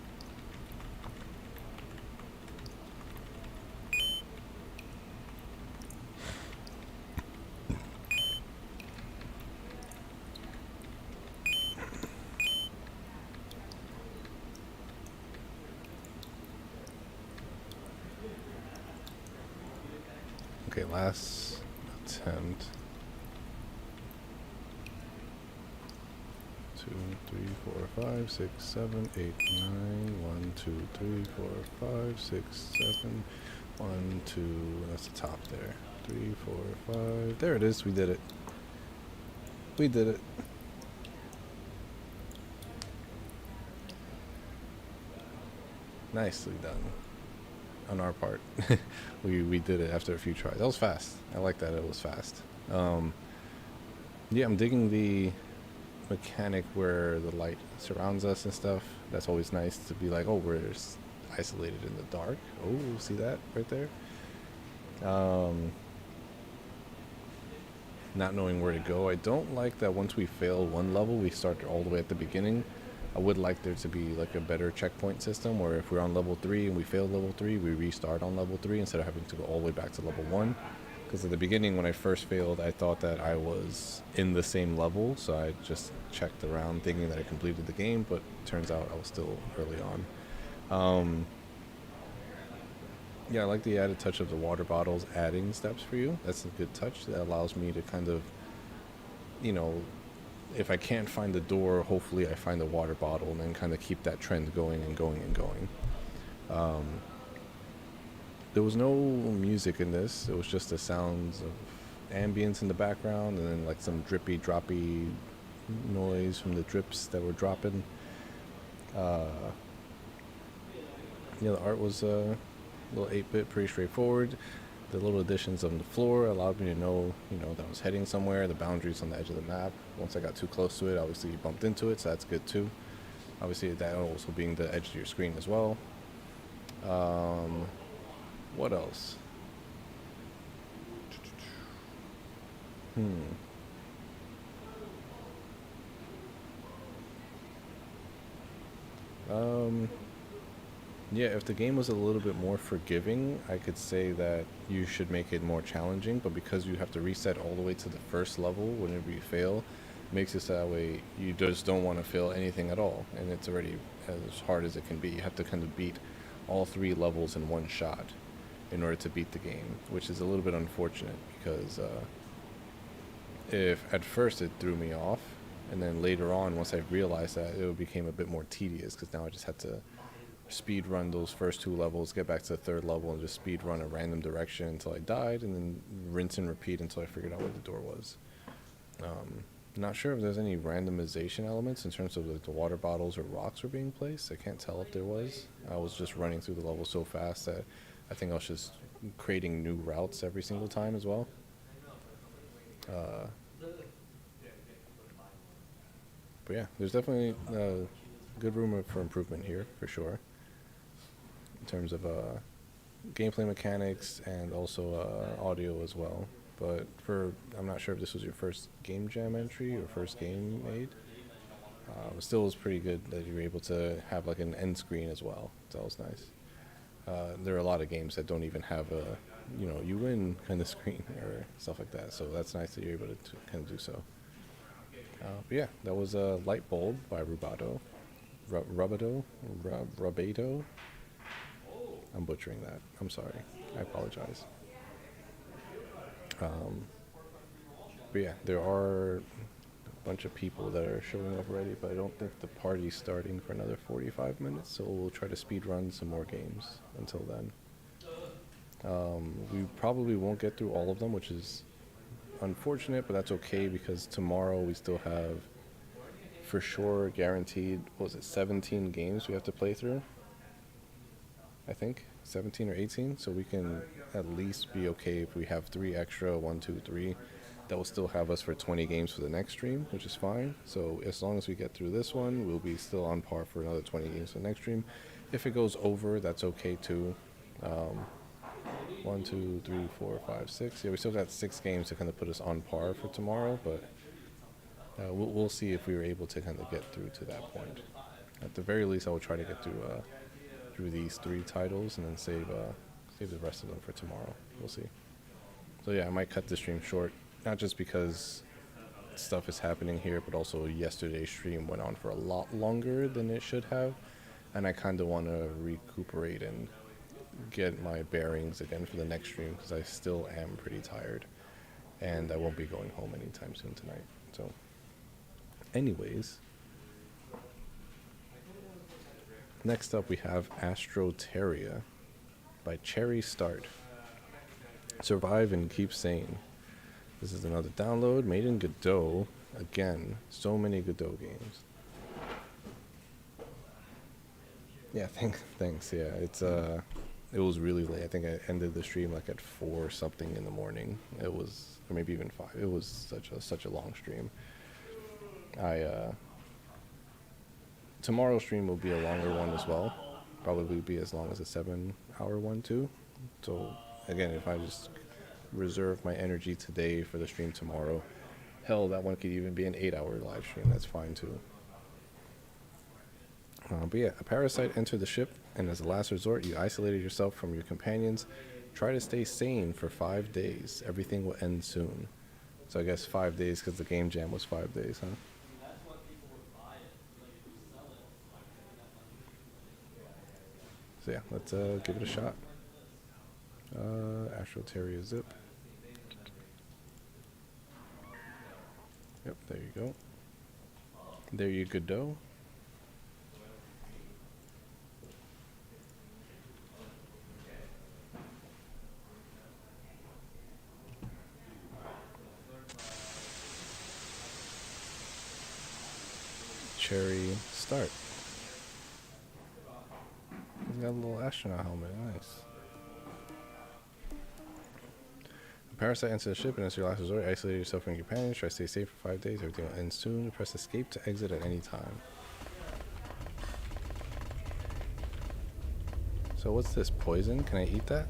[SPEAKER 1] Okay, last attempt. 2, 3, 4, 5, 6, 7, 8, 9. 1, 2, 3, 4, 5, 6, 7. 1, 2. That's the top there. 3, 4, 5. There it is. We did it. We did it. Nicely done. On our part. we did it after a few tries. That was fast. I like that it was fast. Yeah, I'm digging the mechanic where the light surrounds us and stuff. That's always nice to be like, oh, we're isolated in the dark. Oh, see that right there? Not knowing where to go. I don't like that once we fail one level, we start all the way at the beginning. I would like there to be like a better checkpoint system where if we're on level 3 and we fail level 3, we restart on level 3 instead of having to go all the way back to level 1. Because at the beginning when I first failed, I thought that I was in the same level, so I just checked around thinking that I completed the game, but turns out I was still early on. Um, yeah, I like the added touch of the water bottles adding steps for you. That's a good touch. That allows me to kind of, you know, if I can't find the door, hopefully I find the water bottle and then kind of keep that trend going and going and going. Um, there was no music in this. It was just the sounds of ambience in the background and then like some drippy, droppy noise from the drips that were dropping. Uh, yeah, the art was a little 8-bit, pretty straightforward. The little additions on the floor allowed me to know, that I was heading somewhere, the boundaries on the edge of the map. Once I got too close to it, obviously you bumped into it, so that's good too. Obviously that also being the edge of your screen as well. What else? Hmm. Yeah, if the game was a little bit more forgiving, I could say that you should make it more challenging, but because you have to reset all the way to the first level whenever you fail, makes it so that way you just don't want to fail anything at all, and it's already as hard as it can be. You have to kind of beat all 3 levels in one shot in order to beat the game, which is a little bit unfortunate because if at first it threw me off, and then later on, once I realized that, it became a bit more tedious because now I just had to speed run those first 2 levels, get back to the 3rd level, and just speed run a random direction until I died, and then rinse and repeat until I figured out where the door was. Not sure if there's any randomization elements in terms of like the water bottles or rocks were being placed. I can't tell if there was. I was just running through the level so fast that I think I was just creating new routes every single time as well. But yeah, there's definitely good room for improvement here for sure in terms of gameplay mechanics and also audio as well. But I'm not sure if this was your first Game Jam entry or first game made. It still was pretty good that you were able to have like an end screen as well. That was nice. There are a lot of games that don't even have a, you win kind of screen or stuff like that. So that's nice that you're able to kind of do so. But yeah, that was Lightbulb by Rubato. Rubato. I'm butchering that. I'm sorry. I apologize. But yeah, there are a bunch of people that are showing up already, but I don't think the party's starting for another 45 minutes, so we'll try to speed run some more games until then. We probably won't get through all of them, which is unfortunate, but that's okay because tomorrow we still have, for sure, guaranteed, 17 games we have to play through? I think 17 or 18, so we can at least be okay if we have 3 extra, 1, 2, 3. That will still have us for 20 games for the next stream, which is fine. So as long as we get through this one, we'll be still on par for another 20 games for the next stream. If it goes over, that's okay too. 1, 2, 3, 4, 5, 6. Yeah, we still got 6 games to kind of put us on par for tomorrow, but we'll see if we were able to kind of get through to that point. At the very least, I will try to get through these 3 titles and then save the rest of them for tomorrow. We'll see. So yeah, I might cut the stream short, not just because stuff is happening here, but also yesterday's stream went on for a lot longer than it should have, and I kind of want to recuperate and get my bearings again for the next stream because I still am pretty tired, and I won't be going home anytime soon tonight. So, anyways. Next up, we have Astroeria by Cherry Start. Survive and keep sane. This is another download made in Godot. Again, so many Godot games. Yeah, thanks. Yeah, it was really late. I think I ended the stream like at 4 something in the morning. It was, or maybe even 5. It was such a long stream. Tomorrow's stream will be a longer one as well. Probably be as long as a 7-hour one too. So again, if I just reserve my energy today for the stream tomorrow, hell, that one could even be an 8-hour live stream. That's fine too. But yeah, a parasite entered the ship, and as a last resort, you isolated yourself from your companions. Try to stay sane for 5 days. Everything will end soon. So I guess 5 days because the game jam was 5 days, huh? So yeah, let's give it a shot. Astroeria zip. Yep, there you go. There you go. Cherry start. He's got a little astronaut helmet, nice. A parasite enters the ship and it's your last resort. Isolate yourself from your companions. Try to stay safe for 5 days. Everything will end soon. Press escape to exit at any time. So what's this, poison? Can I eat that?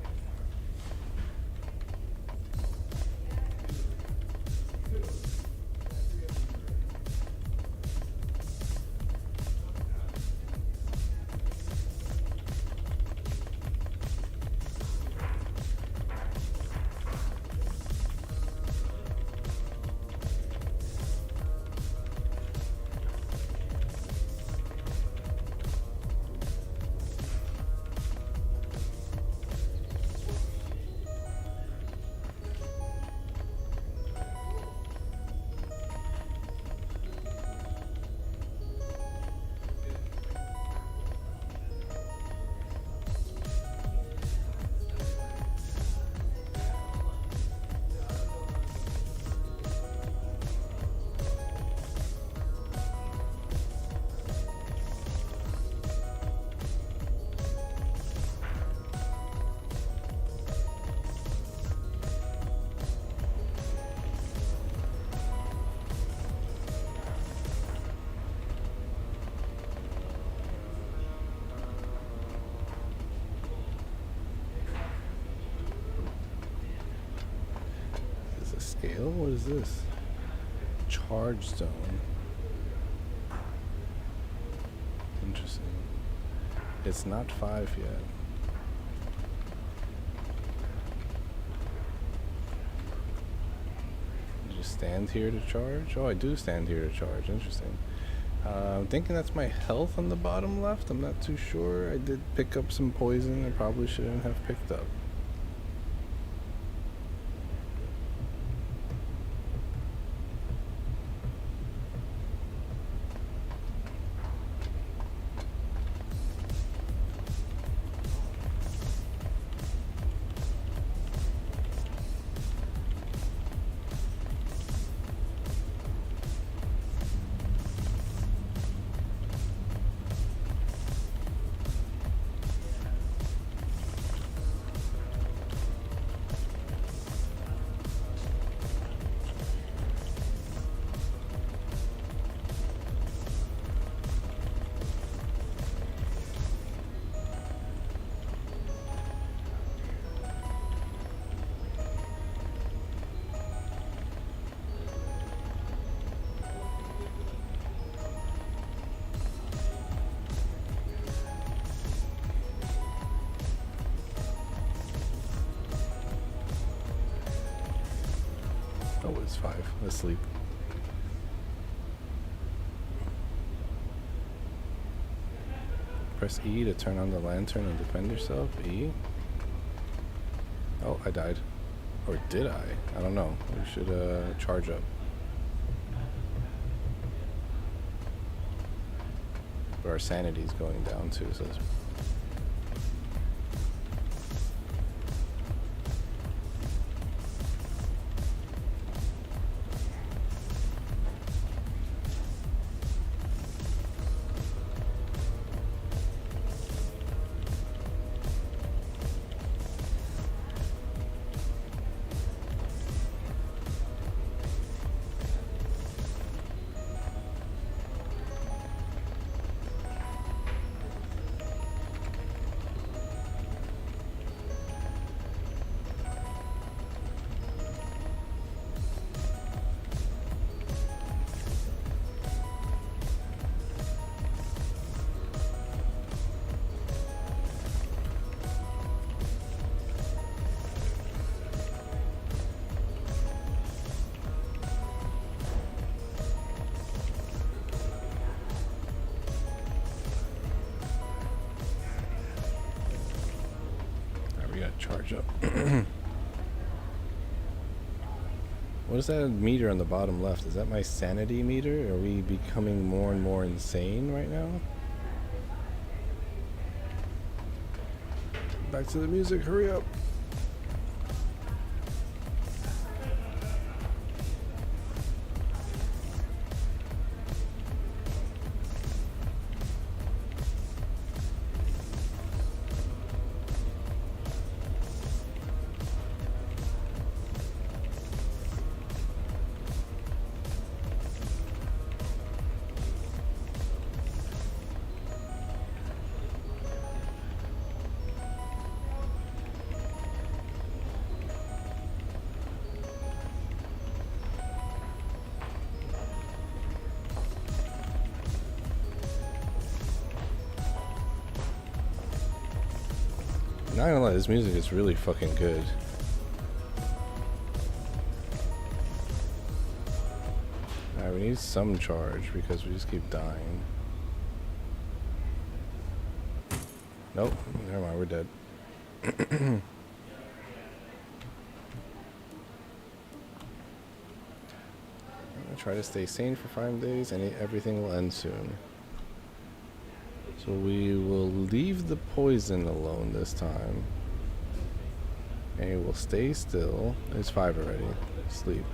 [SPEAKER 1] Scale? What is this? Charge zone. Interesting. It's not 5 yet. Just stand here to charge? Oh, I do stand here to charge. Interesting. I'm thinking that's my health on the bottom left. I'm not too sure. I did pick up some poison I probably shouldn't have picked up. Oh, it's 5. Let's sleep. Press E to turn on the lantern and defend yourself. E. Oh, I died. Or did I? I don't know. We should charge up. But our sanity's going down too, so that's... Charge up. What is that meter on the bottom left? Is that my sanity meter? Are we becoming more and more insane right now? Back to the music, hurry up. Not gonna lie, this music is really fucking good. Alright, we need some charge because we just keep dying. Nope, never mind, we're dead. I'm gonna try to stay sane for 5 days and everything will end soon. So we will leave the poison alone this time. And we'll stay still. It's 5 already. Sleep.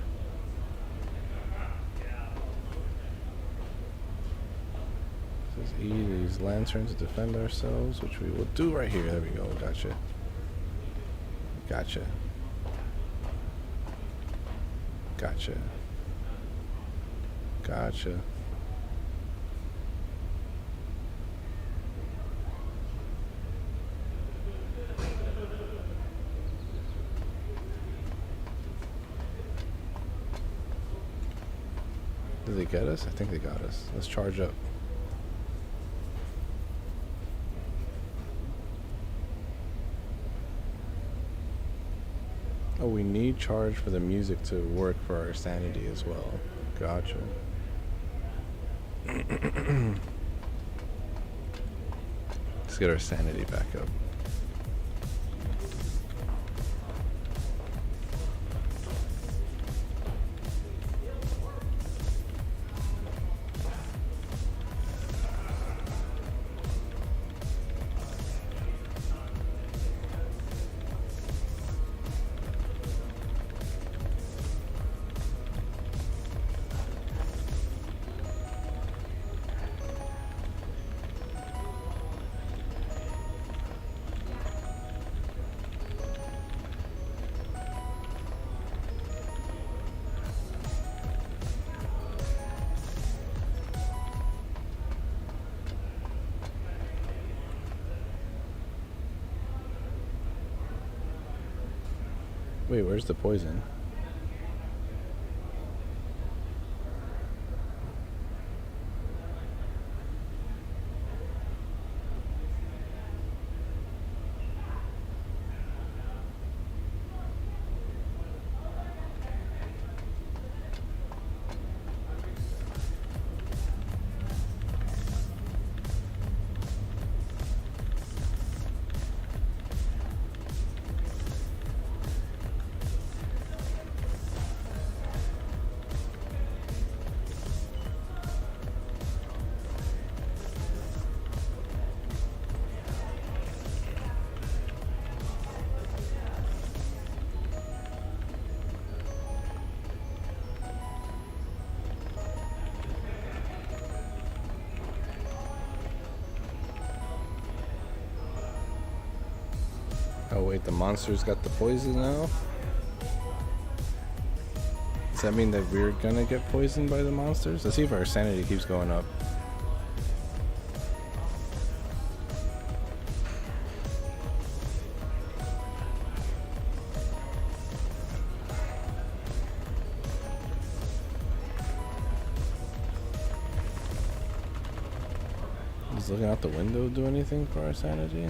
[SPEAKER 1] Let's eat these lanterns to defend ourselves, which we will do right here. There we go. Gotcha. Gotcha. Gotcha. Gotcha. Did they get us? I think they got us. Let's charge up. Oh, we need charge for the music to work for our sanity as well. Gotcha. Let's get our sanity back up. Wait, where's the poison? Oh wait, the monster's got the poison now? Does that mean that we're gonna get poisoned by the monsters? Let's see if our sanity keeps going up. Does looking out the window do anything for our sanity?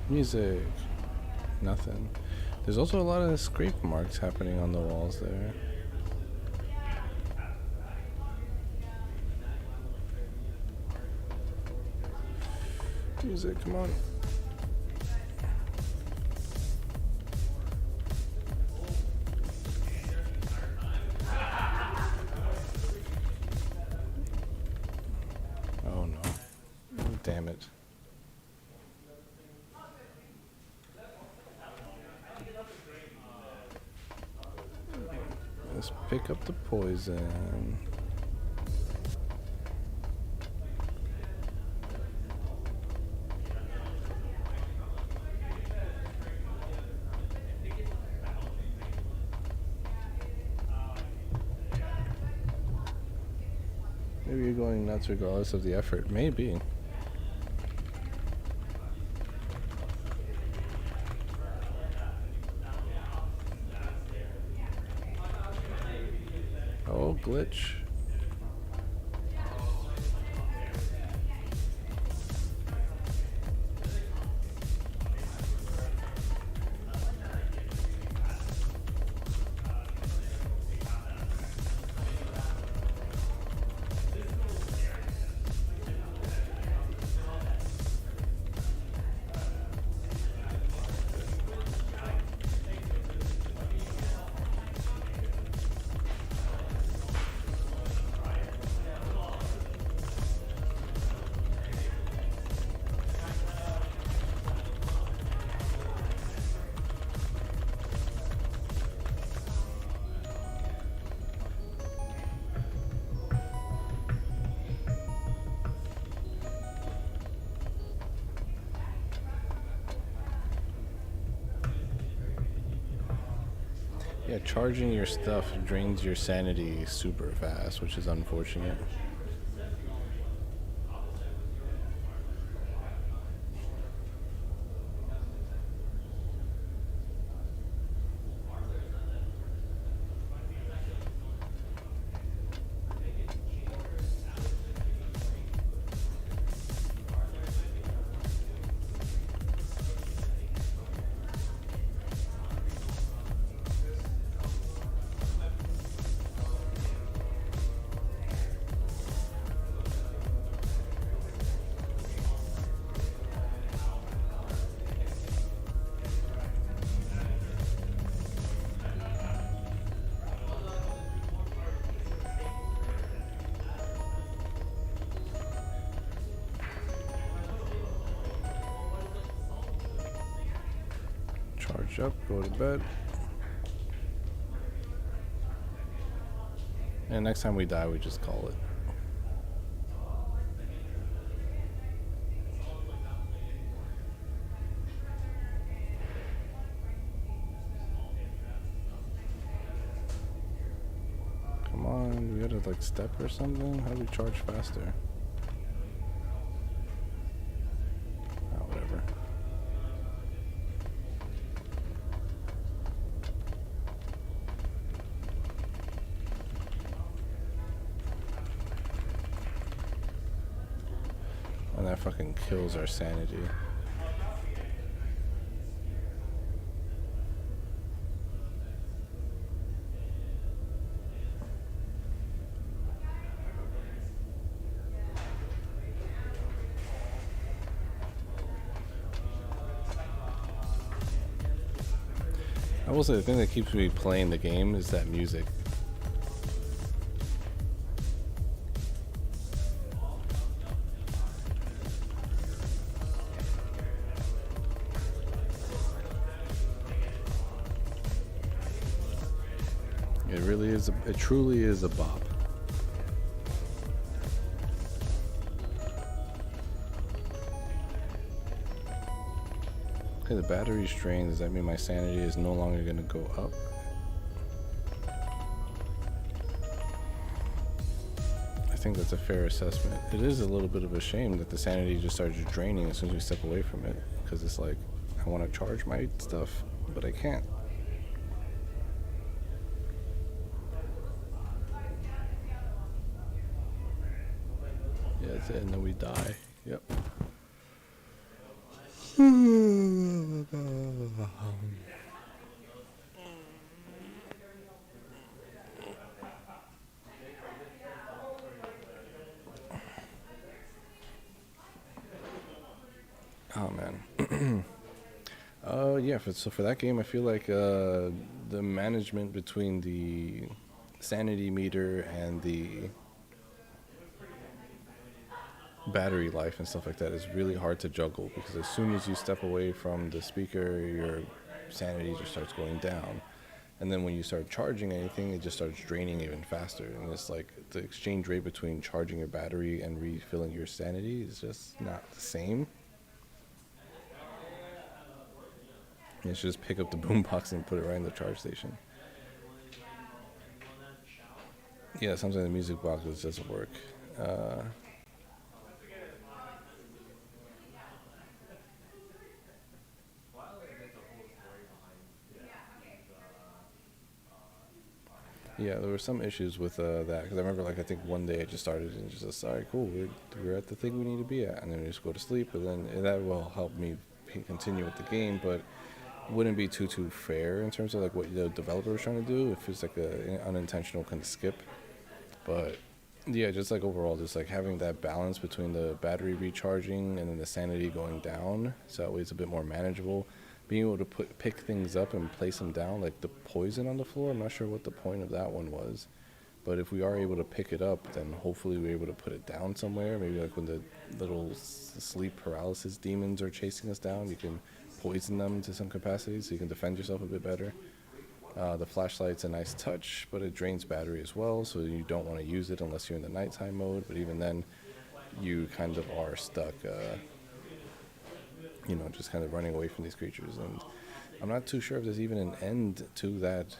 [SPEAKER 1] Music. Nothing. There's also a lot of scrape marks happening on the walls there. Music, come on. Oh no. Damn it. Let's pick up the poison. Maybe you're going nuts regardless of the effort. Maybe. Oh, glitch. Yeah, charging your stuff drains your sanity super fast, which is unfortunate. Charge up, go to bed. And next time we die, we just call it. Come on, we gotta like step or something? How do we charge faster? Oh, whatever. And that fucking kills our sanity. I will say the thing that keeps me playing the game is that music. It really is, it truly is a bop. Okay, the battery's drained. Does that mean my sanity is no longer going to go up? I think that's a fair assessment. It is a little bit of a shame that the sanity just started draining as soon as we step away from it. Because it's like, I want to charge my stuff, but I can't. Yeah, that's it, and then we die. Yep. Yeah. So for that game, I feel like the management between the sanity meter and the battery life and stuff like that is really hard to juggle, because as soon as you step away from the speaker, your sanity just starts going down. And then when you start charging anything, it just starts draining even faster. And it's like the exchange rate between charging your battery and refilling your sanity is just not the same. You should just pick up the boombox and put it right in the charge station. Yeah, sometimes the music box just doesn't work. Yeah, there were some issues with that, because I remember, like, I think one day I just started and just, all right, cool, we're at the thing we need to be at, and then we just go to sleep, and then that will help me continue with the game, but wouldn't be too fair in terms of like what the developer was trying to do if it's like an unintentional kind of skip. But yeah, just like overall, just like having that balance between the battery recharging and then the sanity going down, so that way it's a bit more manageable. Being able to pick things up and place them down, like the poison on the floor, I'm not sure what the point of that one was. But if we are able to pick it up, then hopefully we're able to put it down somewhere. Maybe like when the little sleep paralysis demons are chasing us down, you can poison them to some capacity so you can defend yourself a bit better. The flashlight's a nice touch, but it drains battery as well, so you don't want to use it unless you're in the nighttime mode. But even then, you kind of are stuck, just kind of running away from these creatures. And I'm not too sure if there's even an end to that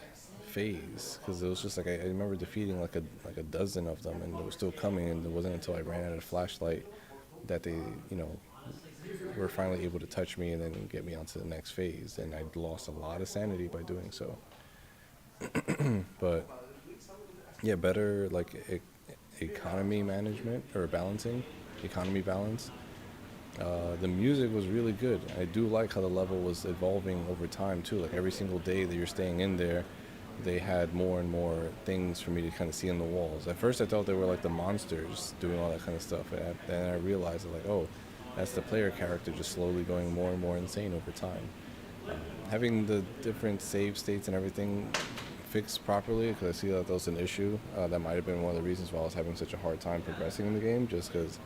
[SPEAKER 1] phase, because it was just like I remember defeating like a dozen of them, and they were still coming. And it wasn't until I ran out of flashlight that they, were finally able to touch me and then get me onto the next phase. And I lost a lot of sanity by doing so. But yeah, better like economy management or balancing, economy balance. The music was really good. I do like how the level was evolving over time too. Like every single day that you're staying in there, they had more and more things for me to kind of see on the walls. At first I thought they were like the monsters doing all that kind of stuff, and then I realized like, oh, that's the player character just slowly going more and more insane over time. Having the different save states and everything fixed properly, because I see that was an issue. That might have been one of the reasons why I was having such a hard time progressing in the game, just because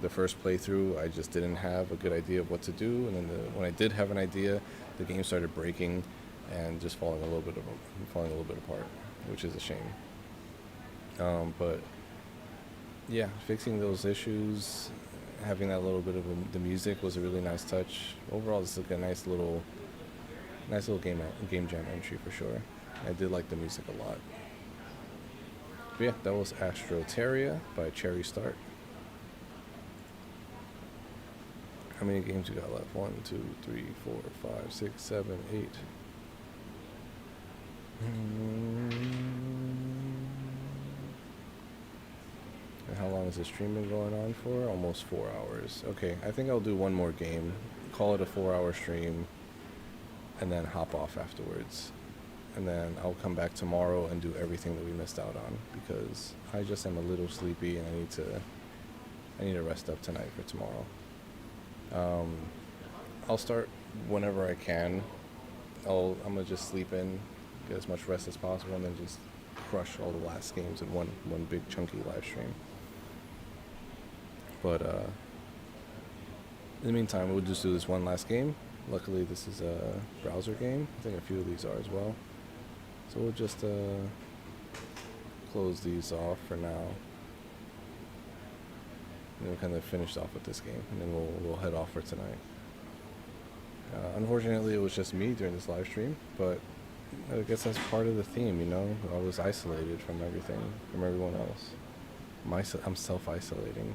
[SPEAKER 1] the first playthrough I just didn't have a good idea of what to do, and then when I did have an idea, the game started breaking and just falling a little bit apart, which is a shame. But yeah, fixing those issues, having that little bit of the music was a really nice touch. Overall, it's like a nice little game jam entry for sure. I did like the music a lot. But yeah, that was Astroeria by Cherry Start. How many games you got left? 1, 2, 3, 4, 5, 6, 7, 8. And how long has the stream been going on for? Almost 4 hours. Okay, I think I'll do one more game, call it a 4-hour stream, and then hop off afterwards. And then I'll come back tomorrow and do everything that we missed out on, because I just am a little sleepy and I need to rest up tonight for tomorrow. I'll start whenever I can. I'm gonna just sleep in, get as much rest as possible, and then just crush all the last games in one big chunky live stream. But in the meantime, we'll just do this one last game. Luckily, this is a browser game. I think a few of these are as well. So we'll just close these off for now. And we'll kind of finish off with this game, and then we'll head off for tonight. Unfortunately, it was just me during this live stream, but I guess that's part of the theme, I was isolated from everything, from everyone else. I'm self-isolating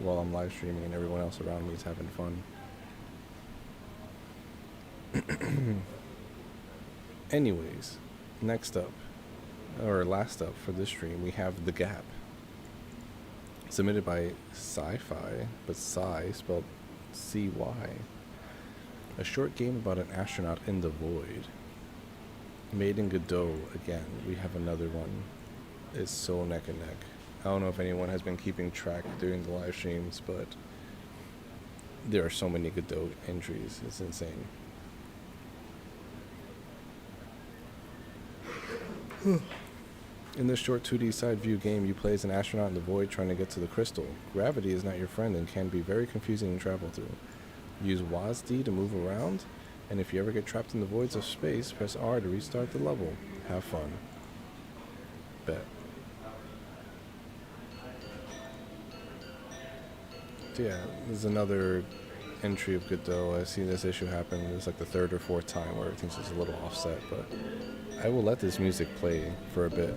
[SPEAKER 1] while I'm live streaming, and everyone else around me is having fun. Anyways, next up, or last up for this stream, we have The Gap. Submitted by Sci-Fi, but Sci spelled C-Y. A short game about an astronaut in the void. Made in Godot again. We have another one. It's so neck and neck. I don't know if anyone has been keeping track during the live streams, but There are so many Godot entries. It's insane. In this short 2D side view game, you play as an astronaut in the void trying to get to the crystal. Gravity is not your friend and can be very confusing to travel through. Use WASD to move around, and if you ever get trapped in the voids of space, press R to restart the level. Have fun. Bet. So yeah, there's another entry of Godot. I've seen this issue happen. It's like the third or fourth time where everything's just a little offset, but I will let this music play for a bit.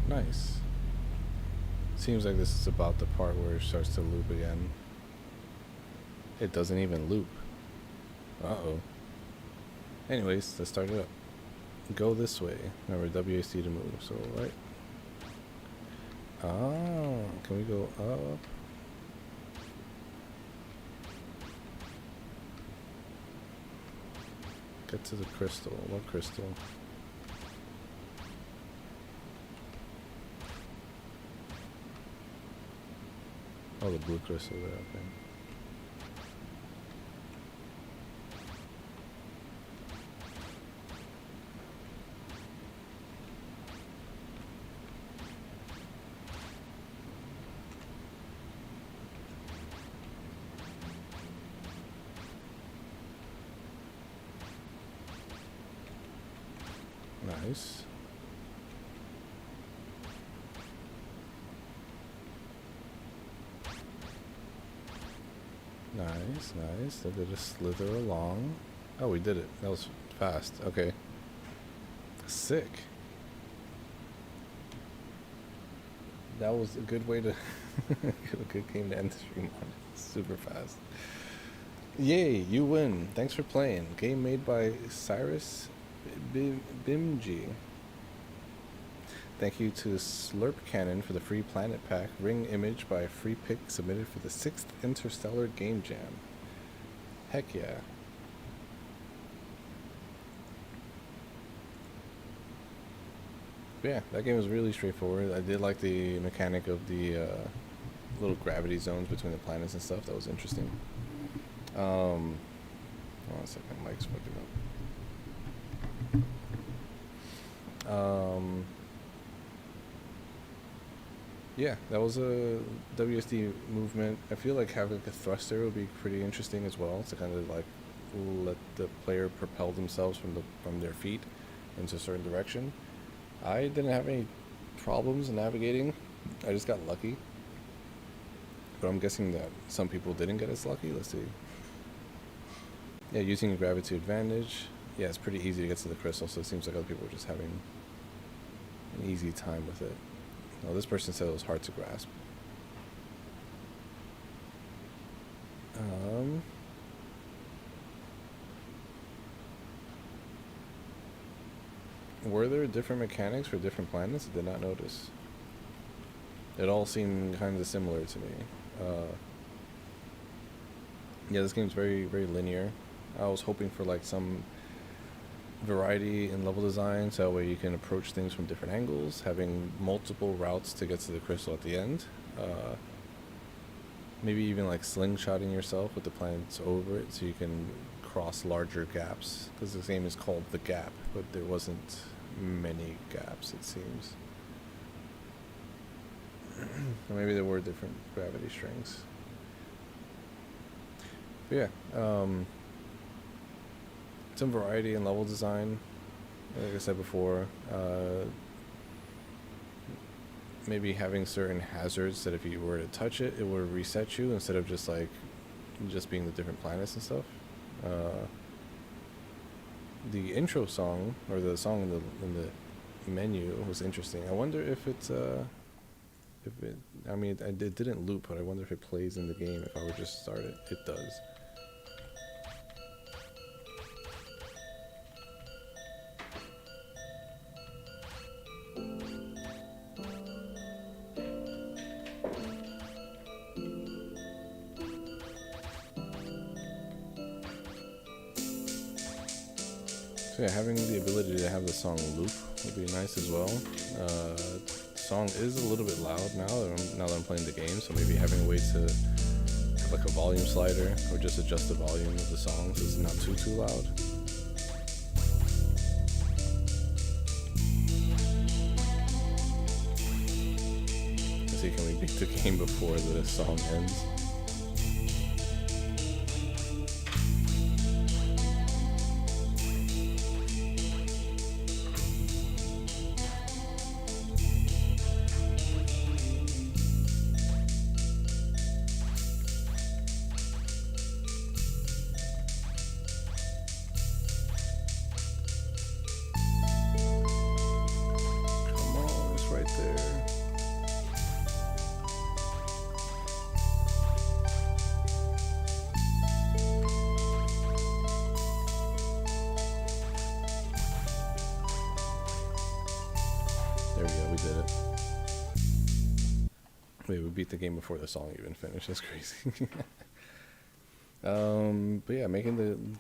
[SPEAKER 1] Nice. Seems like this is about the part where it starts to loop again. It doesn't even loop. Uh-oh. Anyways, let's start it up. Go this way. Remember, WASD to move, so right. Oh, can we go up? Get to the crystal. What crystal? Oh, the blue crystal there, okay. Nice. Nice, nice. They're gonna slither along. Oh, we did it. That was fast. Okay. Sick. That was a good way to a good game to end the stream on. Super fast. Yay, you win. Thanks for playing. Game made by Cyrus Bimji. Thank you to Slurp Cannon for the free Planet Pack. Ring image by free pick submitted for the 6th Interstellar Game Jam. Heck yeah. But yeah, that game was really straightforward. I did like the mechanic of the little gravity zones between the planets and stuff. That was interesting. Hold on a second, mic's fucking up. Yeah, that was a WSD movement. I feel like having like a thruster would be pretty interesting as well, to kind of like let the player propel themselves from their feet into a certain direction. I didn't have any problems navigating. I just got lucky. But I'm guessing that some people didn't get as lucky. Let's see. Yeah, using gravity advantage. Yeah, it's pretty easy to get to the crystal, so it seems like other people are just having an easy time with it. No, this person said it was hard to grasp. Were there different mechanics for different planets? I did not notice. It all seemed kind of similar to me. Yeah, this game's very, very linear. I was hoping for like some variety in level design, so that way you can approach things from different angles, having multiple routes to get to the crystal at the end. Maybe even like slingshotting yourself with the planets over it, so you can cross larger gaps, because this game is called The Gap, but there wasn't many gaps, it seems. Or maybe there were different gravity strings. But yeah, some variety in level design. Like I said before, maybe having certain hazards that if you were to touch it, it would reset you instead of just being the different planets and stuff. The intro song, or the song in the menu, was interesting. I wonder if it didn't loop, but I wonder if it plays in the game if I would just start it. It does. So yeah, having the ability to have the song loop would be nice as well. The song is a little bit loud now that I'm playing the game, so maybe having a way to have like a volume slider or just adjust the volume of the songs so it's not too loud. Let's see, can we beat the game before the song ends? There we go, we did it. Wait, we beat the game before the song even finished. That's crazy. But yeah, making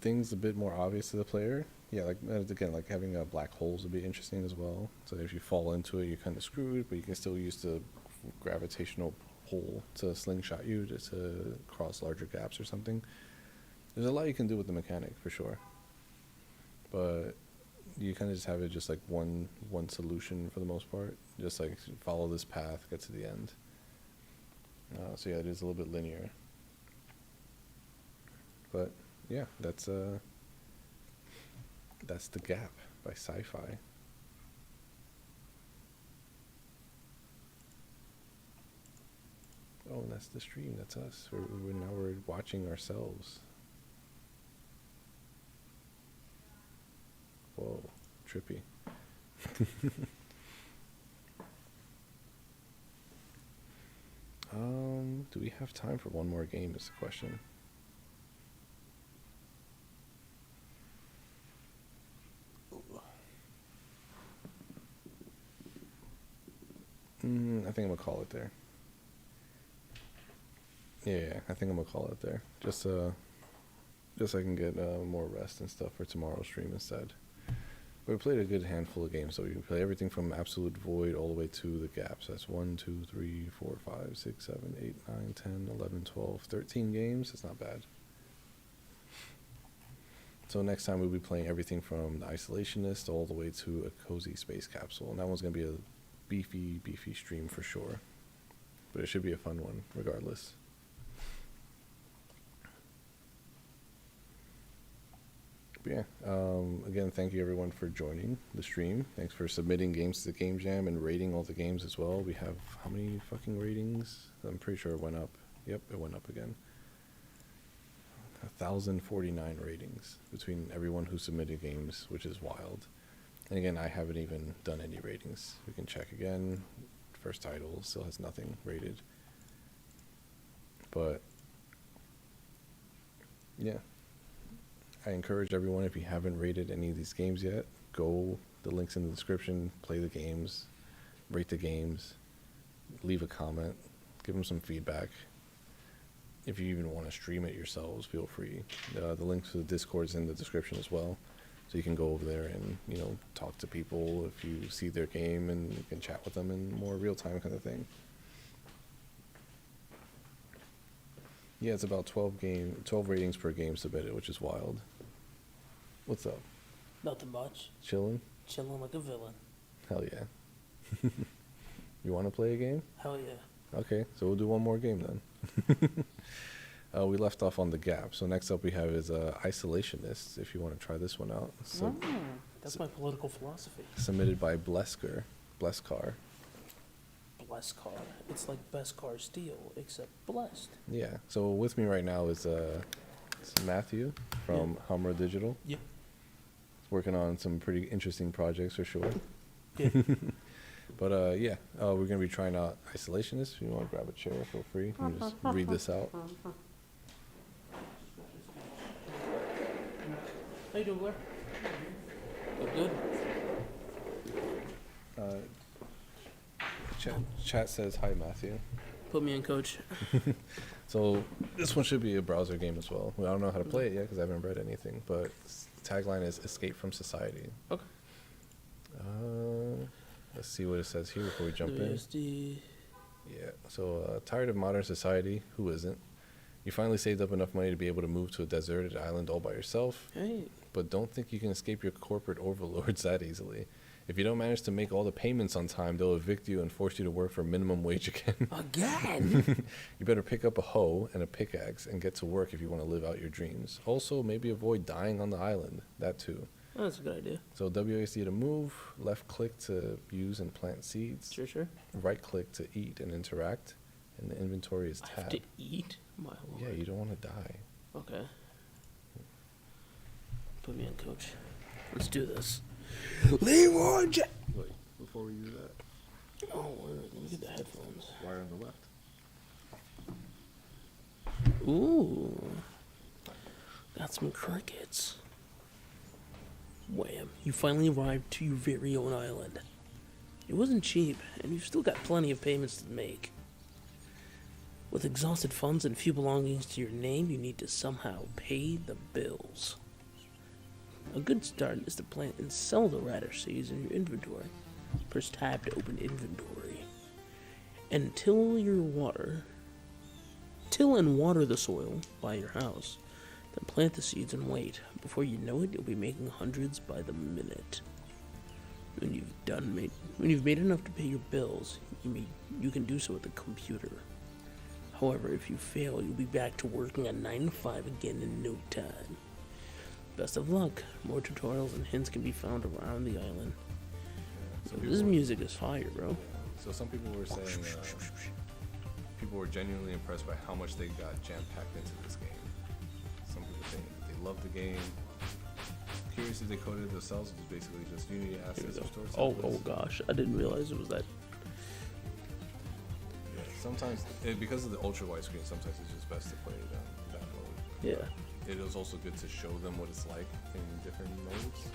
[SPEAKER 1] things a bit more obvious to the player. Yeah, like again, like having black holes would be interesting as well. So if you fall into it, you're kind of screwed, but you can still use the gravitational pull to slingshot you to cross larger gaps or something. There's a lot you can do with the mechanic for sure, but you kind of just have it just like one solution for the most part. Just like follow this path, get to the end. So yeah, it is a little bit linear. But yeah, that's The Gap by Sci-Fi. Oh, and that's the stream. That's us. We're watching ourselves. Whoa, trippy. Do we have time for one more game is the question. I think I'm gonna call it there. Yeah, I think I'm gonna call it there. Just so I can get more rest and stuff for tomorrow's stream instead. But we played a good handful of games, so we play everything from Absolute Void all the way to The Gap. So that's 1, 2, 3, 4, 5, 6, 7, 8, 9, 10, 11, 12, 13 games. It's not bad. So next time we'll be playing everything from the Isolationist all the way to a cozy space capsule. And that one's going to be a beefy stream for sure. But it should be a fun one regardless. But yeah, again, thank you everyone for joining the stream. Thanks for submitting games to the Game Jam and rating all the games as well. We have how many fucking ratings? I'm pretty sure it went up. Yep, it went up again. 1,049 ratings between everyone who submitted games, which is wild. And again, I haven't even done any ratings. We can check again. First title still has nothing rated. But yeah, I encourage everyone, if you haven't rated any of these games yet, go, the link's in the description, play the games, rate the games, leave a comment, give them some feedback. if you even want to stream it yourselves, feel free. The link to the Discord's in the description as well. So you can go over there and, you know, talk to people if you see their game, and you can chat with them in more real time kind of thing. Yeah, it's about 12 ratings per game submitted, which is wild. What's up?
[SPEAKER 4] Nothing much.
[SPEAKER 1] Chilling?
[SPEAKER 4] Chilling like a villain.
[SPEAKER 1] Hell yeah. You want to play a game?
[SPEAKER 4] Hell yeah.
[SPEAKER 1] Okay, so we'll do one more game then. We left off on The Gap, so next up we have is Isolationist, if you want to try this one out. So,
[SPEAKER 4] That's my political philosophy.
[SPEAKER 1] submitted by Bleskar.
[SPEAKER 4] Blesscar. It's like Beskar Steel, except blessed.
[SPEAKER 1] Yeah, so with me right now is it's Matthew from Hummer Digital.
[SPEAKER 4] Yep.
[SPEAKER 1] Working on some pretty interesting projects for sure.
[SPEAKER 4] Yeah.
[SPEAKER 1] But we're going to be trying out Isolationist. If you want to grab a chair, feel free. Let me just read this out.
[SPEAKER 4] How you doing, Blair? Good.
[SPEAKER 1] Chat says, hi, Matthew.
[SPEAKER 4] Put me in, coach.
[SPEAKER 1] So this one should be a browser game as well. I don't know how to play it yet because I haven't read anything, but the tagline is Escape from Society.
[SPEAKER 4] Okay.
[SPEAKER 1] Let's see what it says here before we jump in.
[SPEAKER 4] WSD.
[SPEAKER 1] Yeah, so tired of modern society? Who isn't? You finally saved up enough money to be able to move to a deserted island all by yourself,
[SPEAKER 4] Hey.
[SPEAKER 1] but don't think you can escape your corporate overlords that easily. If you don't manage to make all the payments on time, they'll evict you and force you to work for minimum wage again.
[SPEAKER 4] Again?
[SPEAKER 1] You better pick up a hoe and a pickaxe and get to work if you want to live out your dreams. Also, maybe avoid dying on the island. That too.
[SPEAKER 4] Oh, that's a good idea.
[SPEAKER 1] So WASD to move, left click to use and plant seeds,
[SPEAKER 4] Sure.
[SPEAKER 1] right click to eat and interact, and the inventory is
[SPEAKER 4] I have
[SPEAKER 1] tab.
[SPEAKER 4] to eat? My lord.
[SPEAKER 1] Yeah, you don't want to die.
[SPEAKER 4] Okay. Put me in, coach. Let's do this. Leroy J.
[SPEAKER 1] Wait, before we do that,
[SPEAKER 4] Oh, word. Let me get the headphones.
[SPEAKER 1] wire on the left.
[SPEAKER 4] Ooh. Got some crickets. Wham. You finally arrived to your very own island. It wasn't cheap, and you've still got plenty of payments to make. With exhausted funds and few belongings to your name, you need to somehow pay the bills. A good start is to plant and sell the radish seeds in your inventory. Press tab to open inventory. And till and water the soil by your house. Then plant the seeds and wait. Before you know it, you'll be making hundreds by the minute. When you've made enough to pay your bills, you can do so with a computer. However, if you fail, you'll be back to working a 9 to 5 again in no time. Best of luck. More tutorials and hints can be found around the island. This music is fire, bro.
[SPEAKER 1] So some people were saying people were genuinely impressed by how much they got jam-packed into this game. Some people think they love the game. Curious if they coded it themselves, it's basically just Unity assets or stored
[SPEAKER 4] Oh
[SPEAKER 1] templates.
[SPEAKER 4] gosh, I didn't realize it was that.
[SPEAKER 1] Yeah, sometimes, because of the ultra-wide screen, sometimes it's just best to play it on that mode.
[SPEAKER 4] Yeah.
[SPEAKER 1] It is also good to show them what it's like in different modes.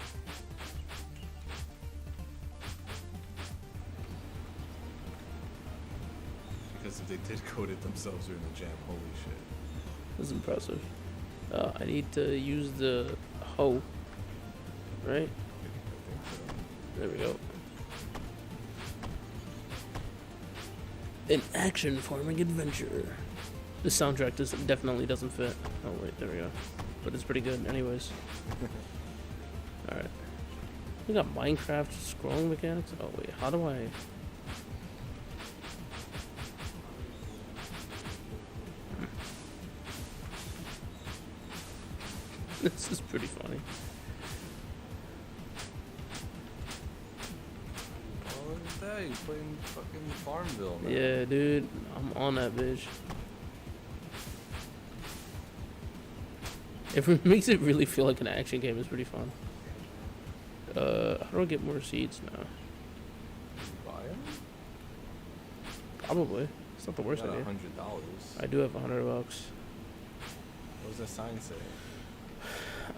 [SPEAKER 1] Because if they did code it themselves during the jam, holy shit.
[SPEAKER 4] This is impressive. I need to use the hoe. Right?
[SPEAKER 1] I think so.
[SPEAKER 4] There we go. An action farming adventure. The soundtrack definitely doesn't fit. Oh wait, there we go. But it's pretty good anyways. Alright. We got Minecraft scrolling mechanics? Oh wait, how do I... This is pretty funny.
[SPEAKER 1] Oh, look at that. You're playing fucking Farmville now.
[SPEAKER 4] Yeah, dude. I'm on that bitch. It makes it really feel like an action game. It's pretty fun. How do I get more seeds now?
[SPEAKER 1] Buy them?
[SPEAKER 4] Probably. It's not the worst idea.
[SPEAKER 1] $100.
[SPEAKER 4] I do have $100.
[SPEAKER 1] What does that sign say?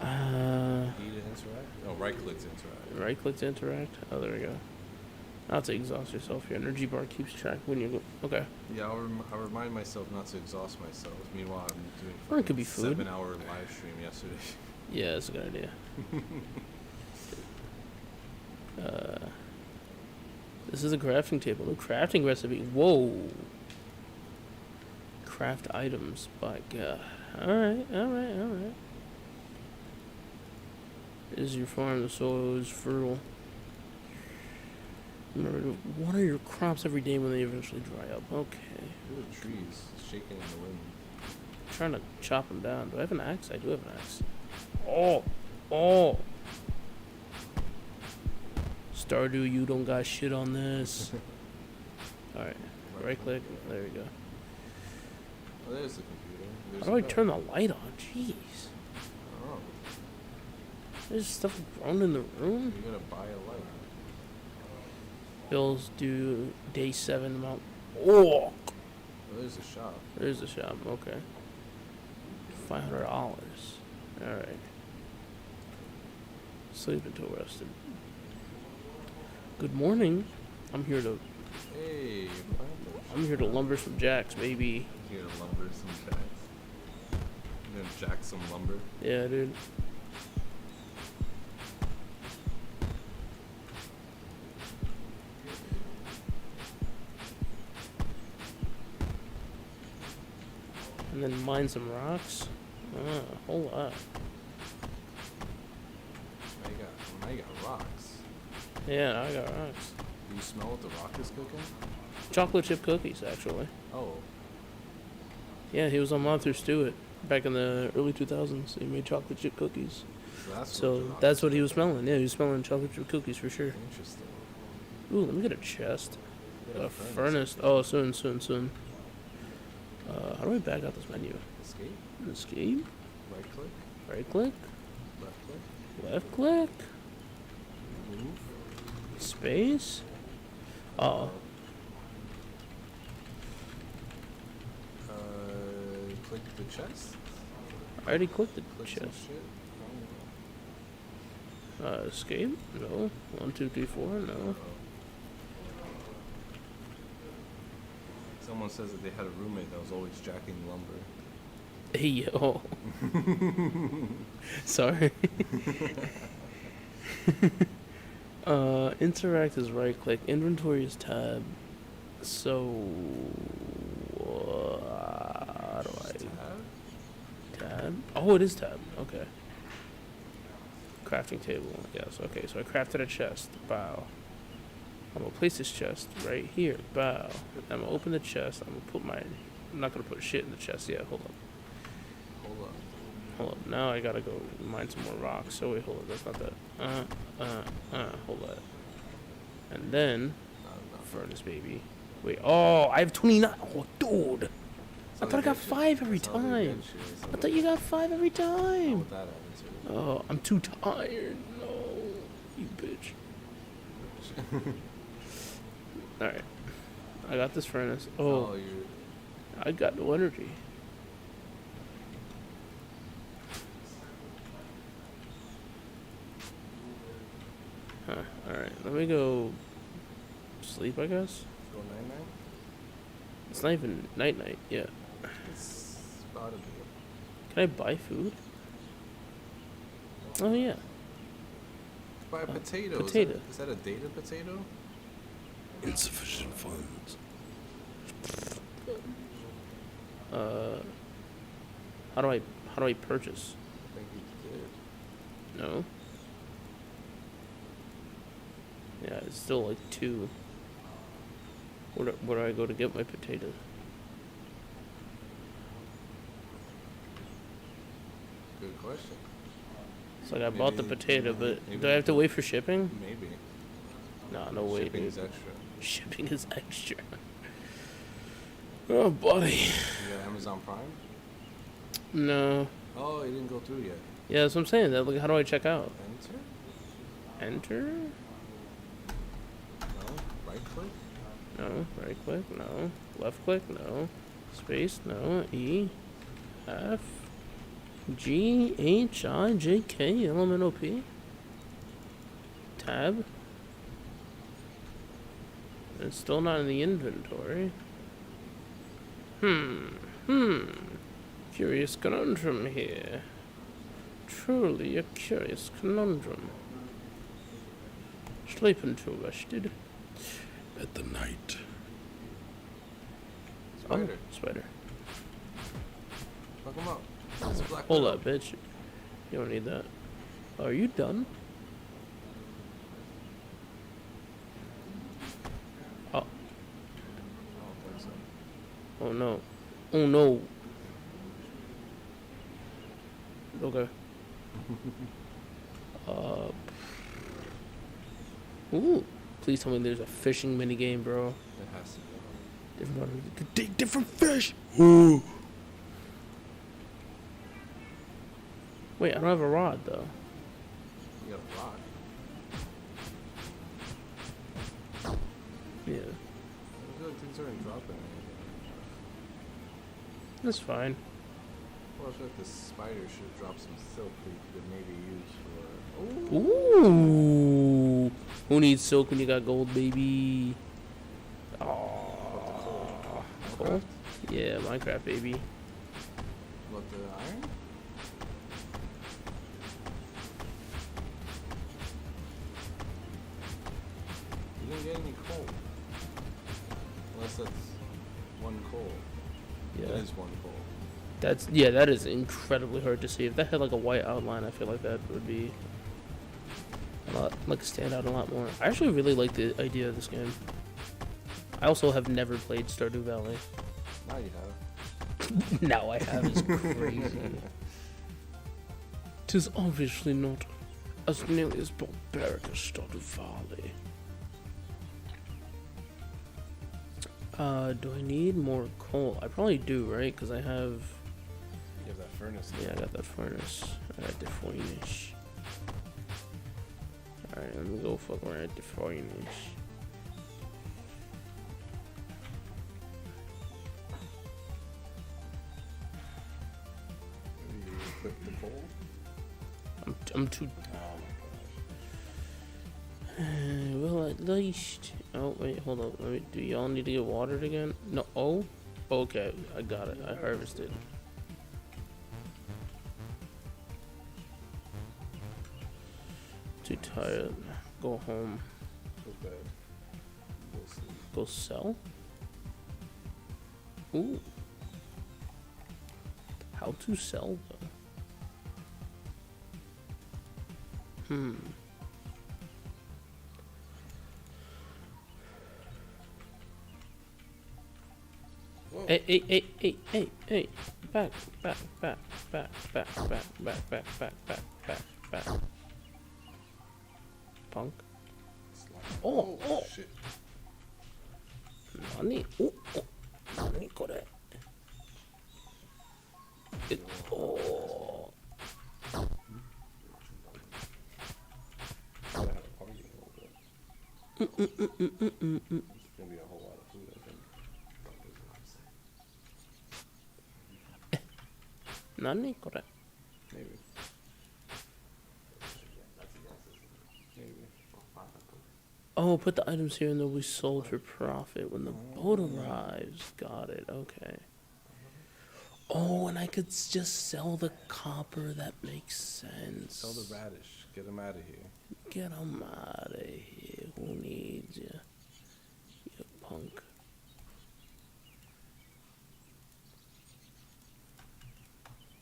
[SPEAKER 1] E to interact? Oh, right click to interact.
[SPEAKER 4] Right click to interact. Oh, there we go. Not to exhaust yourself. Your energy bar keeps track when you go. Okay.
[SPEAKER 1] Yeah, I'll remind myself not to exhaust myself. Meanwhile, I'm doing
[SPEAKER 4] Or it could be food.
[SPEAKER 1] 7-hour live stream yesterday.
[SPEAKER 4] Yeah, that's a good idea. This is a crafting table. A crafting recipe. Whoa. Craft items. By God. Alright. This is your farm. The soil is fertile. Remember to water your crops every day when they eventually dry up. Okay.
[SPEAKER 1] Look at the trees shaking in the wind.
[SPEAKER 4] I'm trying to chop them down. Do I have an axe? I do have an axe. Oh! Stardew, you don't got shit on this. Alright. Right click. There we go.
[SPEAKER 1] Oh, there's the computer.
[SPEAKER 4] How do I turn the light on? Jeez.
[SPEAKER 1] Oh,
[SPEAKER 4] There's stuff grown in the room.
[SPEAKER 1] you gotta buy a light.
[SPEAKER 4] Bills due day 7 amount. Oh!
[SPEAKER 1] Oh, there's the shop.
[SPEAKER 4] There's the shop. Okay. $500. Alright. Sleep until rested. Good morning. I'm here to
[SPEAKER 1] Hey,
[SPEAKER 4] lumber some jacks, baby.
[SPEAKER 1] Here to lumber some jacks. You gonna jack some lumber?
[SPEAKER 4] Yeah, dude. And then mine some rocks. Hold up.
[SPEAKER 1] Now you got rocks.
[SPEAKER 4] Yeah, I got rocks.
[SPEAKER 1] Do you smell what the rock is cooking?
[SPEAKER 4] Chocolate chip cookies, actually.
[SPEAKER 1] Oh,
[SPEAKER 4] Yeah, he was on Mob Through Stewart back in the early 2000s. He made chocolate chip cookies. So that's what he was smelling. Yeah, he was smelling chocolate chip cookies for sure.
[SPEAKER 1] Interesting.
[SPEAKER 4] Ooh, let me get a chest.
[SPEAKER 1] Yeah,
[SPEAKER 4] A furnace. Oh, soon. How do I back out this menu?
[SPEAKER 1] Escape.
[SPEAKER 4] Escape.
[SPEAKER 1] Right click.
[SPEAKER 4] Right click.
[SPEAKER 1] Left click.
[SPEAKER 4] Left click.
[SPEAKER 1] Move.
[SPEAKER 4] Space. Oh.
[SPEAKER 1] Click the chest.
[SPEAKER 4] I already clicked the
[SPEAKER 1] Click some
[SPEAKER 4] chest.
[SPEAKER 1] shit.
[SPEAKER 4] Escape? No. 1, 2, 3, 4? No.
[SPEAKER 1] Someone says that they had a roommate that was always jacking lumber.
[SPEAKER 4] Hey, yo. Sorry. Interact is right click. Inventory is tab. So, how do I... Tab? Oh, it is tab. Okay. Crafting table. Yes, okay. So I crafted a chest. Bow. I'm going to place this chest right here. Bow. I'm going to open the chest. I'm going to put my... I'm not going to put shit in the chest yet. Hold up. Hold up. Now I got to go mine some more rocks. So wait, hold up. That's not that. Hold up. And then... Furnace, baby. Wait. Oh, I have 29. Oh, dude. I thought I got 5 every time. I thought you got 5 every time. Oh, I'm too tired. No, you bitch. Alright. I got this furnace. Oh, I got no energy. Huh. Alright, let me go sleep, I guess.
[SPEAKER 1] Go night-night?
[SPEAKER 4] It's not even night-night yet.
[SPEAKER 1] It's about to be.
[SPEAKER 4] Can I buy food? Oh, yeah.
[SPEAKER 1] Buy a potato.
[SPEAKER 4] Potato.
[SPEAKER 1] Is that a data potato?
[SPEAKER 5] Insufficient funds.
[SPEAKER 4] How do I purchase?
[SPEAKER 1] I think you did.
[SPEAKER 4] No. Yeah, it's still like 2. Where do I go to get my potato?
[SPEAKER 1] Good question.
[SPEAKER 4] So like I bought the
[SPEAKER 1] Maybe-
[SPEAKER 4] potato, but
[SPEAKER 1] maybe
[SPEAKER 4] do I have to wait for shipping?
[SPEAKER 1] Maybe.
[SPEAKER 4] Nah, no way,
[SPEAKER 1] Shipping
[SPEAKER 4] dude.
[SPEAKER 1] is extra.
[SPEAKER 4] Shipping is extra. Oh, buddy.
[SPEAKER 1] You got Amazon Prime?
[SPEAKER 4] No.
[SPEAKER 1] Oh, it didn't go through yet.
[SPEAKER 4] Yeah, that's what I'm saying. Like, how do I check out?
[SPEAKER 1] Enter?
[SPEAKER 4] Enter?
[SPEAKER 1] No. Right click?
[SPEAKER 4] No. Right click? No. Left click? No. Space? No. E. F. G. H. I. J. K. L. M. N. O. P. Tab. It's still not in the inventory. Curious conundrum here. Truly a curious conundrum. Sleeping too rested.
[SPEAKER 5] At the night.
[SPEAKER 1] Spider.
[SPEAKER 4] Oh, spider.
[SPEAKER 1] Fuck him up. It's a black
[SPEAKER 4] Hold
[SPEAKER 1] widow.
[SPEAKER 4] up, bitch. You don't need that. Are you done? Oh.
[SPEAKER 1] I don't think so.
[SPEAKER 4] Oh no. Oh no. Okay. Ooh. Please tell me there's a fishing minigame, bro.
[SPEAKER 1] It has to be.
[SPEAKER 4] Different water. You could dig different fish.
[SPEAKER 5] Ooh.
[SPEAKER 4] Wait, I don't have a rod though.
[SPEAKER 1] You got a rock.
[SPEAKER 4] Yeah.
[SPEAKER 1] I feel like things aren't dropping.
[SPEAKER 4] That's fine.
[SPEAKER 1] Well, I feel like the spider should drop some silk that you could maybe use for.
[SPEAKER 4] Ooh. Who needs silk when you got gold, baby? Oh. Cool. Yeah, Minecraft, baby.
[SPEAKER 1] What, the iron? You didn't get any coal. Unless that's one coal.
[SPEAKER 4] Yeah.
[SPEAKER 1] That is one coal.
[SPEAKER 4] That is incredibly hard to see. If that had like a white outline, I feel like that would be a lot, like stand out a lot more. I actually really like the idea of this game. I also have never played Stardew Valley.
[SPEAKER 1] Now you have.
[SPEAKER 4] Now I have is crazy. Tis obviously not as nearly as barbaric as Stardew Valley. Do I need more coal? I probably do, right? Because I have...
[SPEAKER 1] You have that furnace.
[SPEAKER 4] Yeah, I got that furnace. I got the furnace. Alright, let me go fuck around at the furnace.
[SPEAKER 1] Maybe you equip the coal?
[SPEAKER 4] I'm too... well, at least... Oh, wait, hold up. Do y'all need to get watered again? No. Oh? Okay, I got it. I harvested. Too tired. Go home.
[SPEAKER 1] Go bed. Go sleep.
[SPEAKER 4] Go sell? Ooh. How to sell, though?
[SPEAKER 1] Whoa.
[SPEAKER 4] Hey. Back. Punk. Oh.
[SPEAKER 1] Shit.
[SPEAKER 4] Nani? Nani kore? Oh.
[SPEAKER 1] Gotta have a party a little bit. It's gonna be a whole lot of food, I think.
[SPEAKER 4] Nani kore?
[SPEAKER 1] Maybe.
[SPEAKER 4] Oh, put the items here and they'll be sold for profit when the boat arrives. Got it. Okay. Oh, and I could just sell the copper. That makes sense.
[SPEAKER 1] Sell the radish. Get him out of here.
[SPEAKER 4] Get 'em out of here. Who needs you? You punk.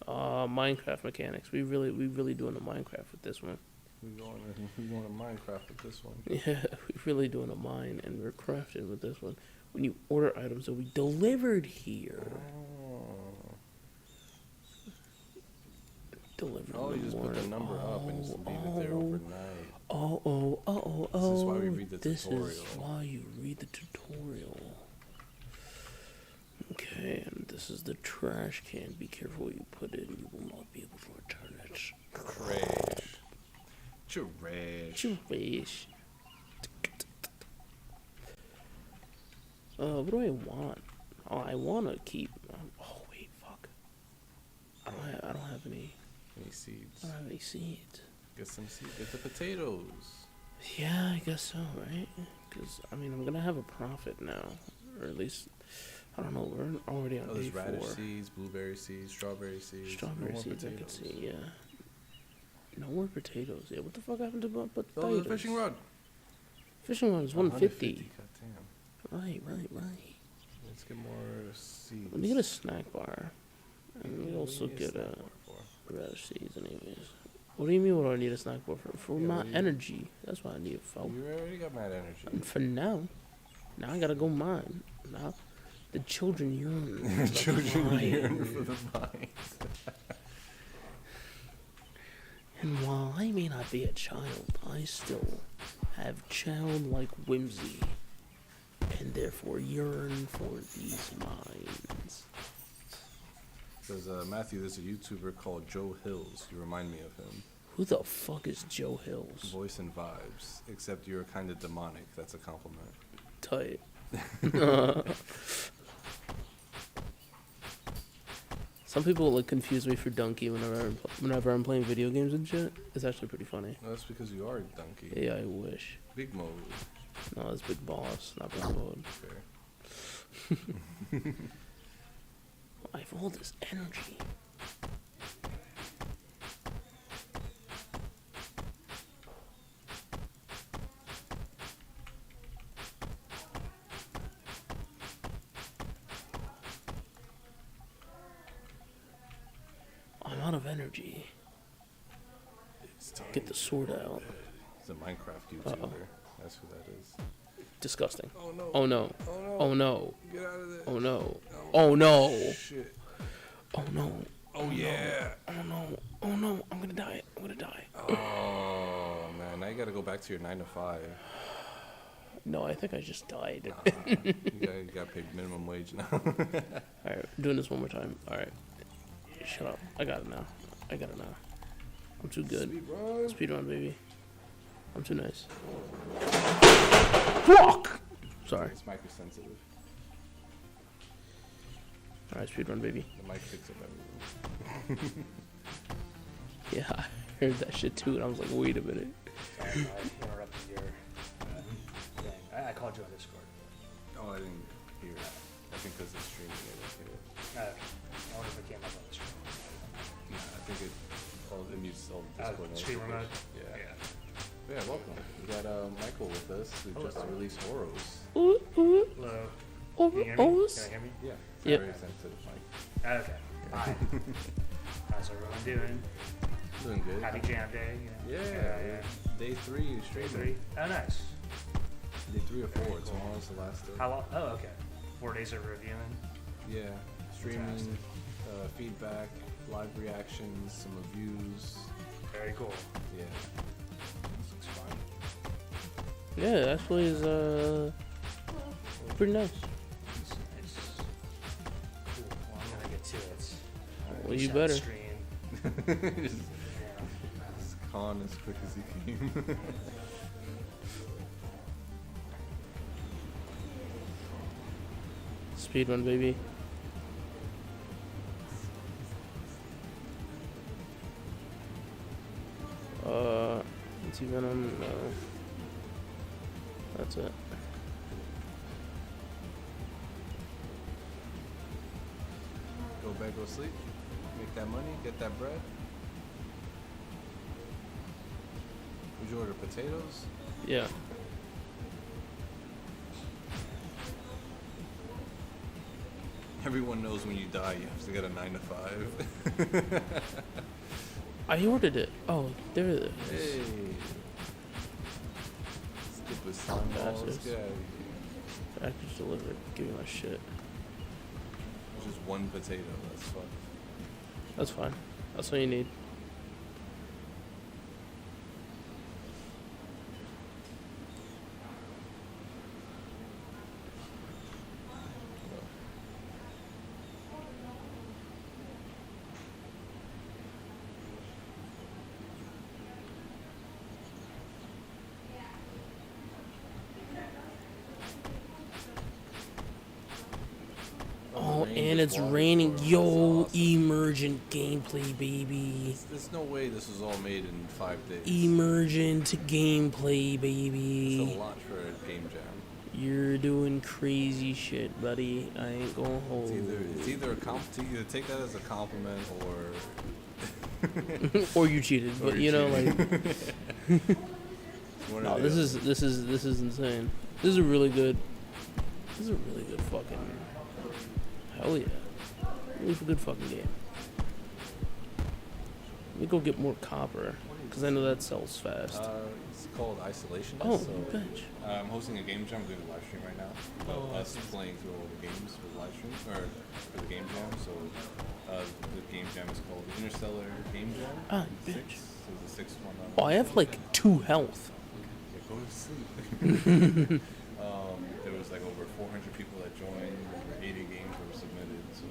[SPEAKER 4] Minecraft mechanics. We really doing a Minecraft with this one.
[SPEAKER 1] We're going to Minecraft with this one.
[SPEAKER 4] Yeah, we're really doing a mine and we're crafting with this one. When you order items, they'll be delivered here.
[SPEAKER 1] Oh.
[SPEAKER 4] Delivered.
[SPEAKER 1] Oh, you just put the number up and just leave it there overnight.
[SPEAKER 4] Oh.
[SPEAKER 1] This is why we read the
[SPEAKER 4] This
[SPEAKER 1] tutorial.
[SPEAKER 4] is why you read the tutorial. Okay, and this is the trash can. Be careful what you put in. You will not be able to return it.
[SPEAKER 1] Trash.
[SPEAKER 4] Trash. What do I want? Oh, I want to keep... oh, wait, fuck. I don't have any...
[SPEAKER 1] Any seeds?
[SPEAKER 4] I don't have any seeds.
[SPEAKER 1] Get some seeds. Get the potatoes.
[SPEAKER 4] Yeah, I guess so, right? Because, I mean, I'm going to have a profit now. Or at least, I don't know, we're already on
[SPEAKER 1] Oh,
[SPEAKER 4] day
[SPEAKER 1] there's radish
[SPEAKER 4] 4.
[SPEAKER 1] seeds, blueberry seeds, strawberry seeds.
[SPEAKER 4] Strawberry
[SPEAKER 1] no more
[SPEAKER 4] seeds, I could
[SPEAKER 1] potatoes.
[SPEAKER 4] see, yeah. No more potatoes. Yeah, what the fuck happened to potatoes?
[SPEAKER 1] Oh, the fishing rod.
[SPEAKER 4] Fishing rod is 150.
[SPEAKER 1] Goddamn.
[SPEAKER 4] Right.
[SPEAKER 1] Let's get more seeds.
[SPEAKER 4] Let me get a snack bar. And we also
[SPEAKER 1] need a
[SPEAKER 4] get
[SPEAKER 1] snack
[SPEAKER 4] a
[SPEAKER 1] bar for?
[SPEAKER 4] radish seeds anyways. What do you mean what do I need a snack bar for? For
[SPEAKER 1] Yeah,
[SPEAKER 4] my
[SPEAKER 1] what do you-
[SPEAKER 4] energy. That's what I need it for.
[SPEAKER 1] You already got mad energy.
[SPEAKER 4] And for now. Now I gotta go mine. Now the children yearn. for the
[SPEAKER 1] Children
[SPEAKER 4] vine.
[SPEAKER 1] yearn for the vines.
[SPEAKER 4] And while I may not be a child, I still have childlike whimsy. And therefore yearn for these minds.
[SPEAKER 1] Says Matthew, there's a YouTuber called Joe Hills. You remind me of him.
[SPEAKER 4] Who the fuck is Joe Hills?
[SPEAKER 1] Voice and vibes. Except you're kind of demonic. That's a compliment.
[SPEAKER 4] Tight. Some people like confuse me for Donkey whenever I'm playing video games and shit. It's actually pretty funny.
[SPEAKER 1] No, that's because you are a donkey.
[SPEAKER 4] Yeah, I wish.
[SPEAKER 1] Big mode.
[SPEAKER 4] No, it's Big Boss, not Big Mode.
[SPEAKER 1] Fair.
[SPEAKER 4] I have all this energy. I'm out of energy. Get the sword out.
[SPEAKER 1] It's a Minecraft YouTuber. That's who that is.
[SPEAKER 4] Disgusting.
[SPEAKER 1] Oh no.
[SPEAKER 4] Oh no.
[SPEAKER 1] Oh no.
[SPEAKER 4] Oh no.
[SPEAKER 1] Get out of there.
[SPEAKER 4] Oh no. Oh no.
[SPEAKER 1] Shit.
[SPEAKER 4] Oh no.
[SPEAKER 1] Oh yeah.
[SPEAKER 4] Oh no. Oh no. I'm gonna die. I'm gonna die.
[SPEAKER 1] Oh man. Now you gotta go back to your 9 to 5.
[SPEAKER 4] No, I think I just died.
[SPEAKER 1] You gotta pay minimum wage now.
[SPEAKER 4] Alright, I'm doing this one more time. Alright. Shut up. I got it now. I'm too good. Speedrun, baby. I'm too nice. Fuck! Sorry.
[SPEAKER 1] It's mic is sensitive.
[SPEAKER 4] Alright, speedrun, baby.
[SPEAKER 1] The mic picks up everything.
[SPEAKER 4] Yeah, I heard that shit too, and I was like, wait a minute.
[SPEAKER 6] Sorry, I interrupted your thing. I called you on Discord.
[SPEAKER 1] Oh, I didn't hear it. I think because it's streaming, I didn't hear it.
[SPEAKER 6] I wonder if it came up on the screen.
[SPEAKER 1] Nah, I think it mutes all the Discord
[SPEAKER 6] streamer mode?
[SPEAKER 1] notifications. Yeah. Yeah, welcome. We got Michael with us, who just released Oros.
[SPEAKER 4] Ooh, ooh,
[SPEAKER 6] Hello.
[SPEAKER 4] ooh,
[SPEAKER 6] Can you hear me?
[SPEAKER 4] ooh.
[SPEAKER 6] Can you hear me?
[SPEAKER 1] Yeah.
[SPEAKER 4] Yep.
[SPEAKER 1] Very sensitive mic.
[SPEAKER 6] Okay. Hi. How's everyone doing?
[SPEAKER 1] Doing good.
[SPEAKER 6] Happy Jam Day. You know?
[SPEAKER 1] Yeah. Day 3 is
[SPEAKER 6] Day
[SPEAKER 1] streaming.
[SPEAKER 6] 3. Oh, nice.
[SPEAKER 1] Day 3 or 4.
[SPEAKER 6] Very cool.
[SPEAKER 1] Tomorrow's the last day.
[SPEAKER 6] How long? Oh, okay. 4 days of reviewing.
[SPEAKER 1] Yeah. Streaming,
[SPEAKER 6] Fantastic.
[SPEAKER 1] feedback, live reactions, some reviews.
[SPEAKER 6] Very cool.
[SPEAKER 1] Yeah. This looks fun.
[SPEAKER 4] Yeah, actually is pretty nice.
[SPEAKER 6] Nice. Cool. Well, I'm gonna get to it.
[SPEAKER 4] Well, you
[SPEAKER 6] Reset
[SPEAKER 4] better.
[SPEAKER 6] Screen.
[SPEAKER 1] Just
[SPEAKER 6] Yeah.
[SPEAKER 1] con as quick as he came.
[SPEAKER 4] Speedrun, baby. Anti-venom, no. That's it.
[SPEAKER 1] Go bed, go sleep. Make that money, get that bread. Would you order potatoes?
[SPEAKER 4] Yeah.
[SPEAKER 1] Everyone knows when you die, you have to get a 9 to 5.
[SPEAKER 4] I ordered it. Oh, there it is.
[SPEAKER 1] Hey. Skip with slime balls.
[SPEAKER 4] Bastards.
[SPEAKER 1] Get out of here.
[SPEAKER 4] Package delivered. Give me my shit.
[SPEAKER 1] Just one potato. That's fucked.
[SPEAKER 4] That's fine. That's all you need. Oh, and it's
[SPEAKER 1] water
[SPEAKER 4] raining.
[SPEAKER 1] for.
[SPEAKER 4] Yo,
[SPEAKER 1] That's awesome.
[SPEAKER 4] emergent gameplay, baby.
[SPEAKER 1] There's no way this was all made in 5 days.
[SPEAKER 4] Emergent gameplay,
[SPEAKER 1] It's
[SPEAKER 4] baby.
[SPEAKER 1] a lot for a game jam.
[SPEAKER 4] You're doing crazy shit, buddy. I ain't gonna hold.
[SPEAKER 1] It's either to either take that as a compliment or
[SPEAKER 4] Or you cheated,
[SPEAKER 1] Or
[SPEAKER 4] but
[SPEAKER 1] you
[SPEAKER 4] you know, like,
[SPEAKER 1] one or
[SPEAKER 4] no,
[SPEAKER 1] the
[SPEAKER 4] this
[SPEAKER 1] other.
[SPEAKER 4] is insane. This is a really good. This is a really good fucking. Hell yeah, really good fucking game. Let me go get more copper, cause I know that sells fast.
[SPEAKER 1] It's called Isolationist.
[SPEAKER 4] Oh,
[SPEAKER 1] so,
[SPEAKER 4] you bitch.
[SPEAKER 1] I'm hosting a game jam. I'm doing a live stream right now. Us playing through all the games for the live stream or for the game jam. So the game jam is called Interstellar Game Jam.
[SPEAKER 4] Ah,
[SPEAKER 1] Six.
[SPEAKER 4] bitch.
[SPEAKER 1] So the sixth one.
[SPEAKER 4] Oh, I have like 2 health.
[SPEAKER 1] Yeah, go to sleep. There was like over 400 people that joined. Over 80 games were submitted. So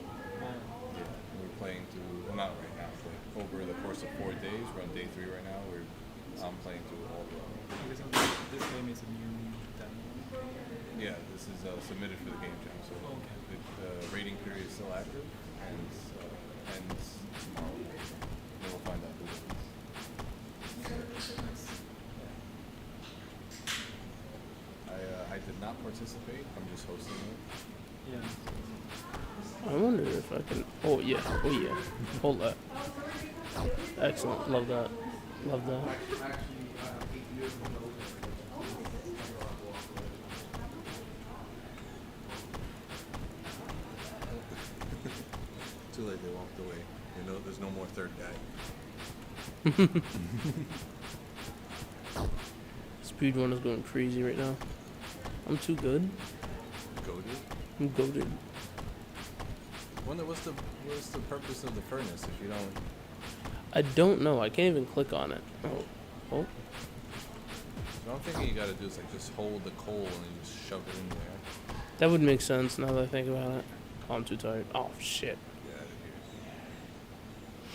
[SPEAKER 1] yeah, we're playing through. Well, not right now, but over the course of 4 days. We're on day 3 right now. I'm playing through all the.
[SPEAKER 3] This game is a new demo.
[SPEAKER 1] Yeah, this is submitted for the game jam, so the rating period is still active, and ends tomorrow. And we'll find out who wins. I did not participate. I'm just hosting it.
[SPEAKER 3] Yeah.
[SPEAKER 4] I wonder if I can. Oh yeah. Oh yeah. Hold that. Excellent. Love that. Love that.
[SPEAKER 1] Too late. They walked away. You know, there's no more third guy.
[SPEAKER 4] Speedrun is going crazy right now. I'm too good.
[SPEAKER 1] Goated.
[SPEAKER 4] I'm goated.
[SPEAKER 1] Wonder what's the purpose of the furnace if you don't.
[SPEAKER 4] I don't know. I can't even click on it. Oh. Oh.
[SPEAKER 1] I'm thinking you gotta do is like just hold the coal and then just shove it in there.
[SPEAKER 4] That would make sense now that I think about it. Oh, I'm too tired. Oh shit.
[SPEAKER 1] Get out of here.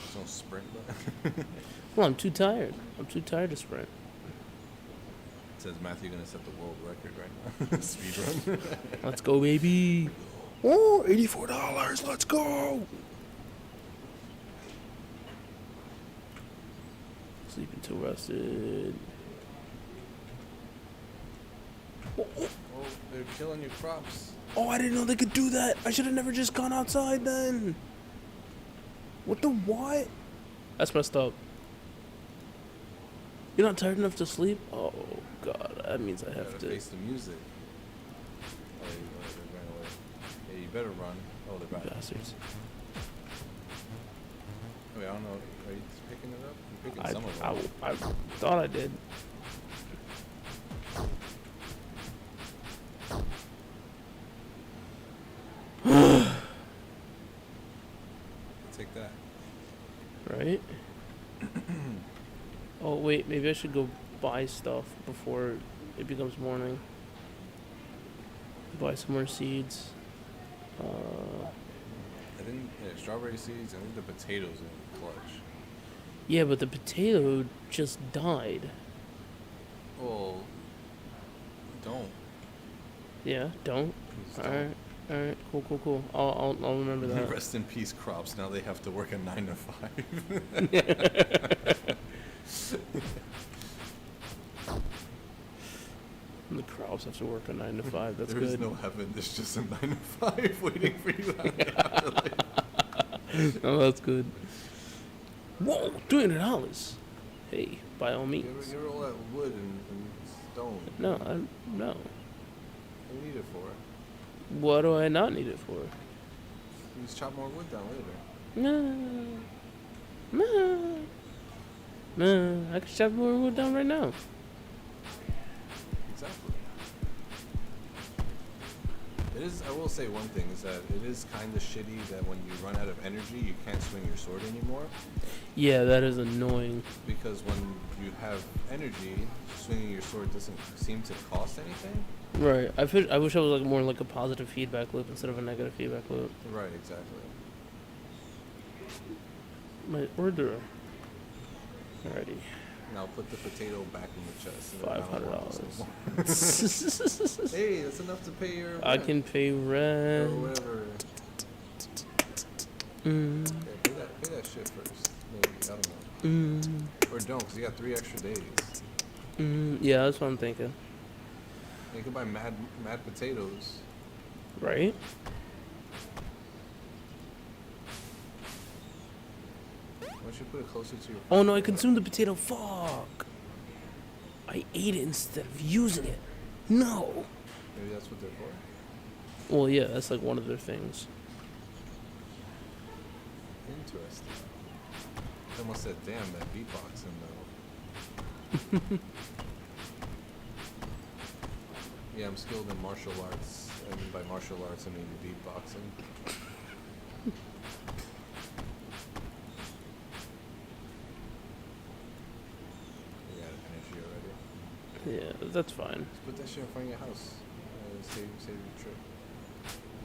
[SPEAKER 1] There's no sprint button.
[SPEAKER 4] Well, I'm too tired. I'm too tired to sprint.
[SPEAKER 1] It says Matthew gonna set the world record right now. Speed run.
[SPEAKER 4] Let's go, baby. Oh, $84. Let's go. Sleeping till rested.
[SPEAKER 1] Oh, they're killing your crops.
[SPEAKER 4] Oh, I didn't know they could do that. I should have never just gone outside then. What the what? That's messed up. You're not tired enough to sleep? Oh, God. That means I
[SPEAKER 1] You
[SPEAKER 4] have
[SPEAKER 1] gotta
[SPEAKER 4] to.
[SPEAKER 1] face the music. Oh, they ran away. Yeah, you better run. Oh, they're back.
[SPEAKER 4] Bastards.
[SPEAKER 1] Wait, I don't know. Are you just picking it up? You're picking some of them.
[SPEAKER 4] I thought I did.
[SPEAKER 1] Take that.
[SPEAKER 4] Right? Oh, wait. Maybe I should go buy stuff before it becomes morning. Buy some more seeds.
[SPEAKER 1] I think strawberry seeds. I think the potatoes in clutch.
[SPEAKER 4] Yeah, but the potato just died.
[SPEAKER 1] Well, don't.
[SPEAKER 4] Yeah, don't.
[SPEAKER 1] Please don't.
[SPEAKER 4] Alright, cool. I'll remember that.
[SPEAKER 1] Rest in peace, crops. Now they have to work a 9 to 5.
[SPEAKER 4] The crops have to work a 9 to 5. That's
[SPEAKER 1] There is
[SPEAKER 4] good.
[SPEAKER 1] no heaven. There's just a 9 to 5 waiting for you out in the afterlife.
[SPEAKER 4] Oh, that's good. Whoa, $300. Hey, by all means.
[SPEAKER 1] Give her all that wood and stone.
[SPEAKER 4] No.
[SPEAKER 1] What do you need it for?
[SPEAKER 4] What do I not need it for?
[SPEAKER 1] You just chop more wood down later.
[SPEAKER 4] No. I can chop more wood down right now.
[SPEAKER 1] Exactly. It is. I will say one thing is that it is kind of shitty that when you run out of energy, you can't swing your sword anymore.
[SPEAKER 4] Yeah, that is annoying.
[SPEAKER 1] Because when you have energy, swinging your sword doesn't seem to cost anything.
[SPEAKER 4] Right. I wish I was like more like a positive feedback loop instead of a negative feedback loop.
[SPEAKER 1] Right. Exactly.
[SPEAKER 4] My order. Alrighty.
[SPEAKER 1] Now put the potato back in the chest. and then I don't want
[SPEAKER 4] $500.
[SPEAKER 1] this anymore. Hey, that's enough to pay your.
[SPEAKER 4] I
[SPEAKER 1] rent
[SPEAKER 4] can pay
[SPEAKER 1] or
[SPEAKER 4] rent.
[SPEAKER 1] whatever.
[SPEAKER 4] Mm.
[SPEAKER 1] Yeah, pay that shit first. Maybe, I don't know. Or don't, because you got 3 extra days.
[SPEAKER 4] Yeah, that's what I'm thinking.
[SPEAKER 1] You can buy mad potatoes.
[SPEAKER 4] Right?
[SPEAKER 1] Why don't you put it closer to your
[SPEAKER 4] Oh no, I consumed the potato. Fuck. I ate it instead of using it. No.
[SPEAKER 1] Maybe that's what they're for?
[SPEAKER 4] Well, yeah, that's like one of their things.
[SPEAKER 1] Interesting. I almost said, damn, that beatboxing though. Yeah, I'm skilled in martial arts, and by martial arts I mean beatboxing. You got energy already.
[SPEAKER 4] Yeah, that's fine.
[SPEAKER 1] Just put that shit in front of your house. Save your trip.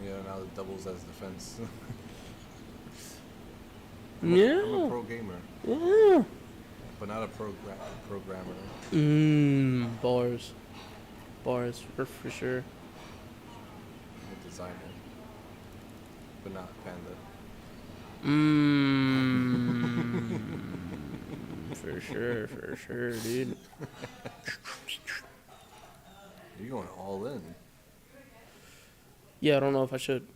[SPEAKER 1] Yeah, now it doubles as defense. I'm a pro gamer,
[SPEAKER 4] Yeah.
[SPEAKER 1] but not a programmer.
[SPEAKER 4] Bars. Bars, for sure.
[SPEAKER 1] I'm a designer, but not Panda.
[SPEAKER 4] For sure, dude.
[SPEAKER 1] You're going all in.
[SPEAKER 4] Yeah, I don't know if I should.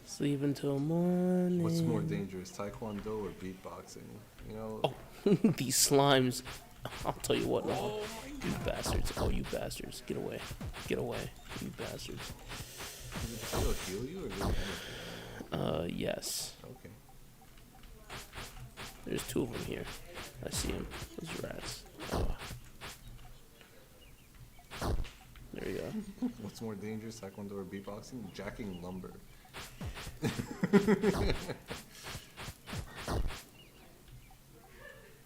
[SPEAKER 4] Sleep until morning.
[SPEAKER 1] What's more dangerous, taekwondo or beatboxing? You know.
[SPEAKER 4] Oh, these slimes. I'll tell you what now. You bastards. Oh, you bastards. Get away. Get away. You bastards.
[SPEAKER 1] Does the potato heal you or do anything?
[SPEAKER 4] Yes.
[SPEAKER 1] Okay.
[SPEAKER 4] There's 2 of them here. I see them. Those rats. Oh. There you go.
[SPEAKER 1] What's more dangerous, taekwondo or beatboxing? Jacking lumber.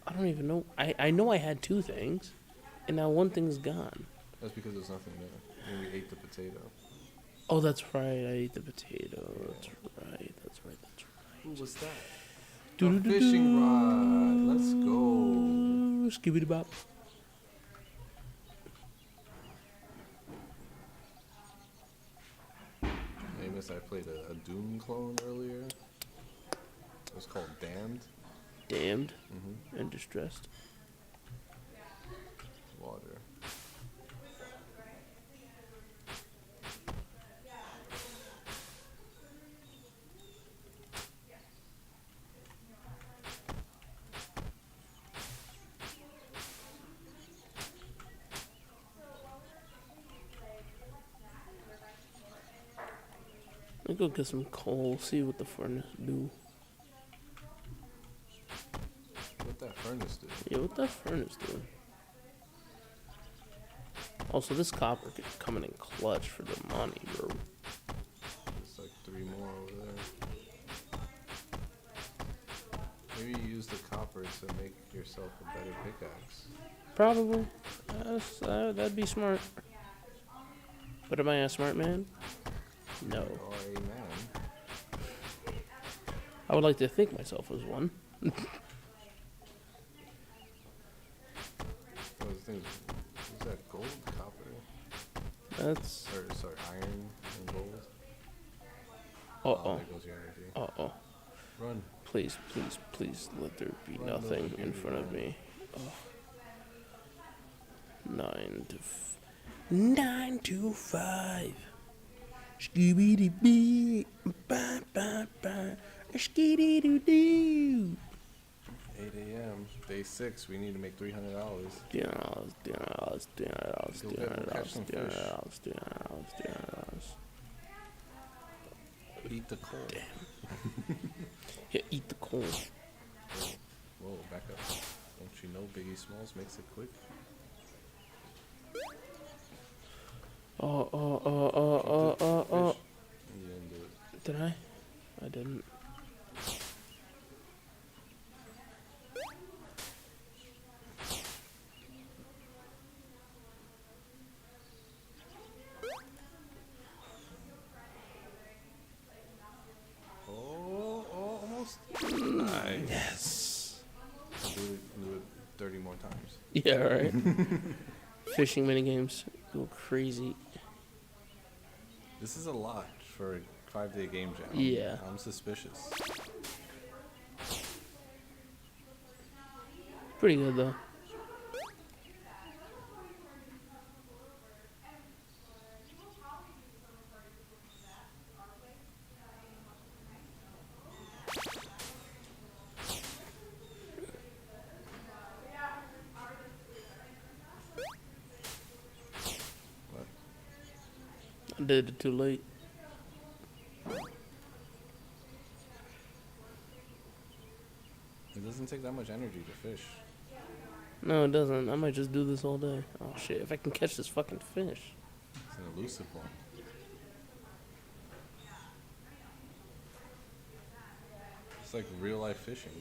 [SPEAKER 4] I don't even know. I know I had 2 things, and now one thing's gone.
[SPEAKER 1] That's because there's nothing there. And we ate the potato.
[SPEAKER 4] Oh, that's right. I ate the potato. That's right.
[SPEAKER 1] Who was that? A fishing rod. Let's go.
[SPEAKER 4] Skibidi bop.
[SPEAKER 1] Hey, miss, I played a Doom clone earlier. It was called Damned.
[SPEAKER 4] Damned and distressed.
[SPEAKER 1] Water.
[SPEAKER 4] Let me go get some coal, see what the furnace do.
[SPEAKER 1] What that furnace do?
[SPEAKER 4] Yeah, what that furnace do? Also, this copper could come in clutch for the money, bro.
[SPEAKER 1] There's like 3 more over there. Maybe you use the copper to make yourself a better pickaxe.
[SPEAKER 4] Probably. That'd be smart. But am I a smart man? No.
[SPEAKER 1] You are a man.
[SPEAKER 4] I would like to think myself as one.
[SPEAKER 1] What was the thing? Was that gold? Copper?
[SPEAKER 4] That's.
[SPEAKER 1] Or, sorry, iron and gold?
[SPEAKER 4] Uh-oh.
[SPEAKER 1] There goes your energy.
[SPEAKER 4] Uh-oh.
[SPEAKER 1] Run.
[SPEAKER 4] Please, please, please let there be
[SPEAKER 1] Run,
[SPEAKER 4] nothing
[SPEAKER 1] little
[SPEAKER 4] in
[SPEAKER 1] baby,
[SPEAKER 4] front of
[SPEAKER 1] run.
[SPEAKER 4] me. Oh. 9 to 5. Scooby doo ba ba ba. Skitty doo doo.
[SPEAKER 1] 8 a.m. Day 6. We need to make $300.
[SPEAKER 4] $200.
[SPEAKER 1] Catch some fish. Eat the coal.
[SPEAKER 4] Yeah, eat the coal.
[SPEAKER 1] Whoa, back up. Don't you know Biggie Smalls makes it quick?
[SPEAKER 4] Oh.
[SPEAKER 1] Fish. You didn't do it.
[SPEAKER 4] Did I? I didn't.
[SPEAKER 1] Oh, almost. Nice.
[SPEAKER 4] Yes.
[SPEAKER 1] Do
[SPEAKER 4] Yeah, right. Fishing minigames go crazy.
[SPEAKER 1] This is a lot for a 5-day game jam.
[SPEAKER 4] Yeah.
[SPEAKER 1] I'm suspicious.
[SPEAKER 4] Pretty good though.
[SPEAKER 1] What?
[SPEAKER 4] I did it too late.
[SPEAKER 1] It doesn't take that much energy to fish.
[SPEAKER 4] No, it doesn't. I might just do this all day. Oh shit! If I can catch this fucking fish.
[SPEAKER 1] It's an elusive one. It's like real life fishing.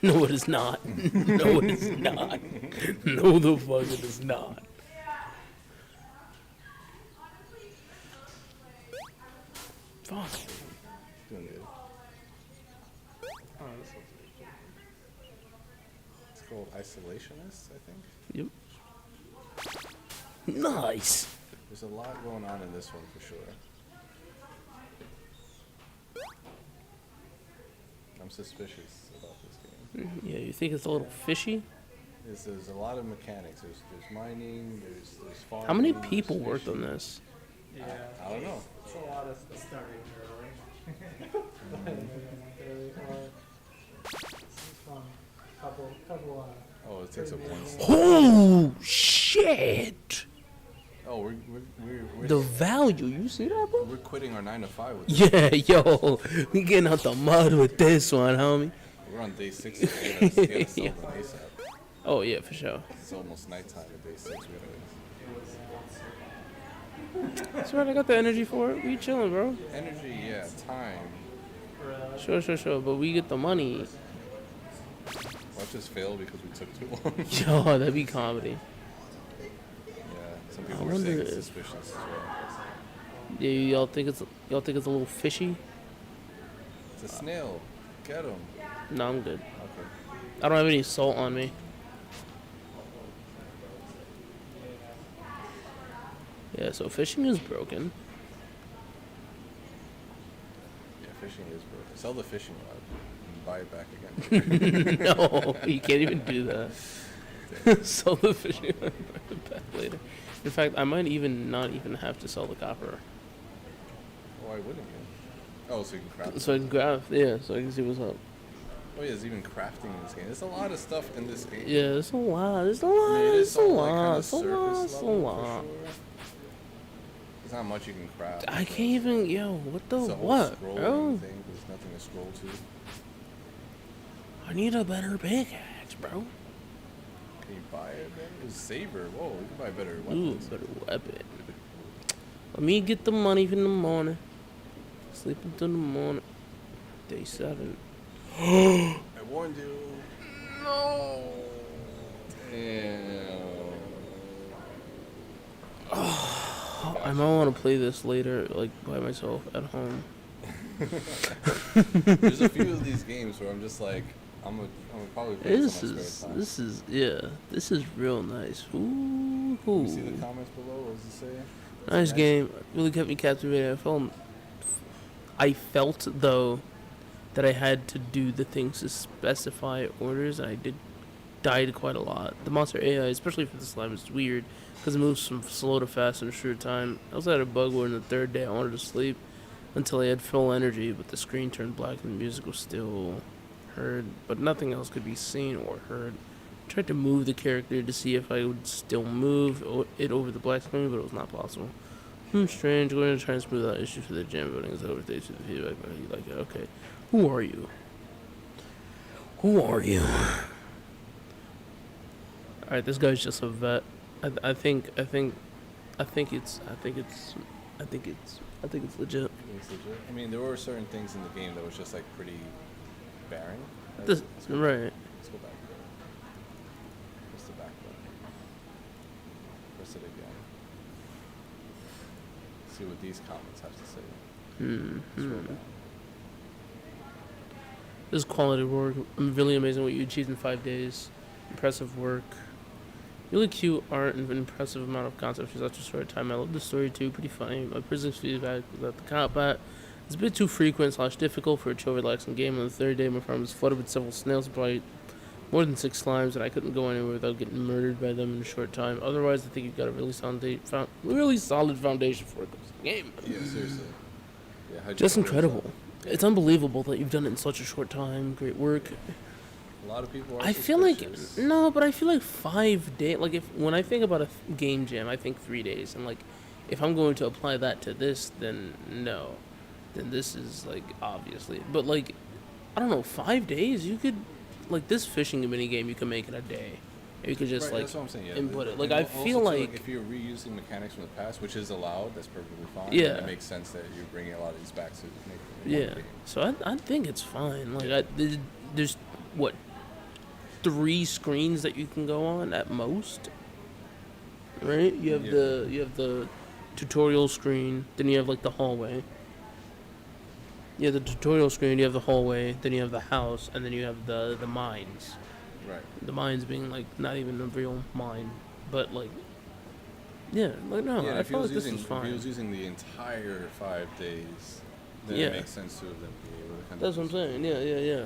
[SPEAKER 4] No, it is not. No, it is not. No, the fuck it is not. Fuck.
[SPEAKER 1] Doing good.
[SPEAKER 3] Oh, this looks pretty
[SPEAKER 1] It's called Isolationist, I think.
[SPEAKER 4] Yep. Nice.
[SPEAKER 1] There's a lot going on in this one for sure. I'm suspicious about this game.
[SPEAKER 4] Yeah, you think it's a little fishy?
[SPEAKER 1] There's a lot of mechanics. There's mining. There's farming.
[SPEAKER 4] How many
[SPEAKER 1] there's
[SPEAKER 4] people worked on
[SPEAKER 1] fishing.
[SPEAKER 4] this?
[SPEAKER 3] Yeah.
[SPEAKER 1] I don't know.
[SPEAKER 3] It's a lot of starting early. It's fun. Couple
[SPEAKER 1] Oh, it takes up one slot.
[SPEAKER 4] Oh shit!
[SPEAKER 1] Oh,
[SPEAKER 4] The value, you see that, bro?
[SPEAKER 1] we're quitting our 9 to 5 with this.
[SPEAKER 4] Yeah, yo, we getting out the mud with this one, homie.
[SPEAKER 1] We're on day 6. We gotta sell them ASAP.
[SPEAKER 4] Oh yeah, for sure.
[SPEAKER 1] It's almost nighttime at day 6. We gotta
[SPEAKER 4] That's right, I got the energy for it. We chilling, bro.
[SPEAKER 1] energy, yeah, time.
[SPEAKER 4] Sure. But we get the money.
[SPEAKER 1] Watch us fail because we took too long.
[SPEAKER 4] Yo, that'd be comedy.
[SPEAKER 1] Yeah, some
[SPEAKER 4] I
[SPEAKER 1] people were
[SPEAKER 4] wonder
[SPEAKER 1] saying
[SPEAKER 4] if-
[SPEAKER 1] it's suspicious as well.
[SPEAKER 4] Yeah, y'all think it's a little fishy?
[SPEAKER 1] It's a snail. Get him.
[SPEAKER 4] No, I'm good.
[SPEAKER 1] Okay.
[SPEAKER 4] I don't have any salt on me. Yeah, so fishing is broken.
[SPEAKER 1] Yeah, fishing is broken. Sell the fishing rod and buy it back again.
[SPEAKER 4] No, you can't even do that. Sell the fishing rod and bring it back later. In fact, I might even not even have to sell the copper.
[SPEAKER 1] Why wouldn't you? Oh, so you can craft.
[SPEAKER 4] So I can grab, yeah, so I can see what's up.
[SPEAKER 1] Oh yeah, there's even crafting in this game. There's a lot of stuff in this game.
[SPEAKER 4] Yeah, there's a lot,
[SPEAKER 1] I mean, it is
[SPEAKER 4] there's a
[SPEAKER 1] all, like,
[SPEAKER 4] lot,
[SPEAKER 1] kinda
[SPEAKER 4] there's a lot,
[SPEAKER 1] surface
[SPEAKER 4] there's a
[SPEAKER 1] level for
[SPEAKER 4] lot.
[SPEAKER 1] sure. There's not much you can craft.
[SPEAKER 4] I can't even, yo, what the,
[SPEAKER 1] It's a whole
[SPEAKER 4] what,
[SPEAKER 1] scrolling
[SPEAKER 4] bro?
[SPEAKER 1] thing. There's nothing to scroll to.
[SPEAKER 4] I need a better pickaxe, bro.
[SPEAKER 1] Can you buy it, man? It's saber. Whoa, you can buy better
[SPEAKER 4] Ooh,
[SPEAKER 1] weapons.
[SPEAKER 4] better weapon. Let me get the money in the morning. Sleep until the morning. Day 7.
[SPEAKER 1] I warned you. No. Damn.
[SPEAKER 4] I might want to play this later, like by myself at home.
[SPEAKER 1] There's a few of these games where I'm just like, I'm gonna probably play this in my spare time.
[SPEAKER 4] This is real nice. Ooh,
[SPEAKER 1] You see the comments below? What does it say?
[SPEAKER 4] nice game. Really kept me captivated. I felt though that I had to do the things to specify orders, and I died quite a lot. The monster AI, especially for the slime, is weird because it moves from slow to fast in a short time. I also had a bug where in the third day I wanted to sleep until I had full energy, but the screen turned black and the music was still heard, but nothing else could be seen or heard. I tried to move the character to see if I would still move it over the black screen, but it was not possible. Strange. Going to try and smooth out issues for the jam voting is over to the feedback, but you like it. Okay. Who are you? Who are you? Alright, this guy's just a vet. I think it's legit.
[SPEAKER 1] It's legit. I mean, there were certain things in the game that was just like pretty barren.
[SPEAKER 4] This,
[SPEAKER 1] Let's go-
[SPEAKER 4] right.
[SPEAKER 1] Let's go back there. Press the back button. Press it again. See what these comments have to say. Scroll down.
[SPEAKER 4] This is quality work. Really amazing what you achieved in 5 days. Impressive work. Really cute art and an impressive amount of concept for such a short time. I love the story too, pretty funny. My physics feedback was that the combat is a bit too frequent / difficult for a chill, relaxing game. On the third day, my farm was flooded with several snails, probably more than 6 slimes, and I couldn't go anywhere without getting murdered by them in a short time. Otherwise, I think you've got a really solid foundation for this game.
[SPEAKER 1] Yeah, seriously. Yeah, how'd you
[SPEAKER 4] Just
[SPEAKER 1] feel about
[SPEAKER 4] incredible.
[SPEAKER 1] that?
[SPEAKER 4] It's unbelievable that you've done it in such a short time. Great work.
[SPEAKER 1] A lot of people are
[SPEAKER 4] I feel like
[SPEAKER 1] suspicious.
[SPEAKER 4] no, but I feel like 5 days. Like if when I think about a game jam, I think 3 days, and like if I'm going to apply that to this, then no, then this is like obviously. But like I don't know, 5 days you could like this fishing mini game you can make in a day. You could just
[SPEAKER 1] Right,
[SPEAKER 4] like
[SPEAKER 1] that's what I'm saying, yeah.
[SPEAKER 4] input it.
[SPEAKER 1] And
[SPEAKER 4] Like I
[SPEAKER 1] also,
[SPEAKER 4] feel
[SPEAKER 1] too,
[SPEAKER 4] like
[SPEAKER 1] if you're reusing mechanics from the past, which is allowed, that's perfectly fine.
[SPEAKER 4] Yeah.
[SPEAKER 1] And it makes sense that you're bringing a lot of these back to make it
[SPEAKER 4] yeah.
[SPEAKER 1] one game.
[SPEAKER 4] So I think it's fine. Like
[SPEAKER 1] Yeah.
[SPEAKER 4] there's what 3 screens that you can go on at most. Right? You have the tutorial screen, then you have like the hallway. You have the tutorial screen, you have the hallway, then you have the house, and then you have the mines.
[SPEAKER 1] Right.
[SPEAKER 4] The mines being like not even a real mine, but like yeah, like no,
[SPEAKER 1] Yeah,
[SPEAKER 4] I
[SPEAKER 1] if he
[SPEAKER 4] felt
[SPEAKER 1] was
[SPEAKER 4] like this
[SPEAKER 1] using
[SPEAKER 4] was
[SPEAKER 1] if
[SPEAKER 4] fine.
[SPEAKER 1] he was using the entire 5 days, then
[SPEAKER 4] Yeah.
[SPEAKER 1] it makes sense to them be able to kind
[SPEAKER 4] That's what I'm saying. Yeah.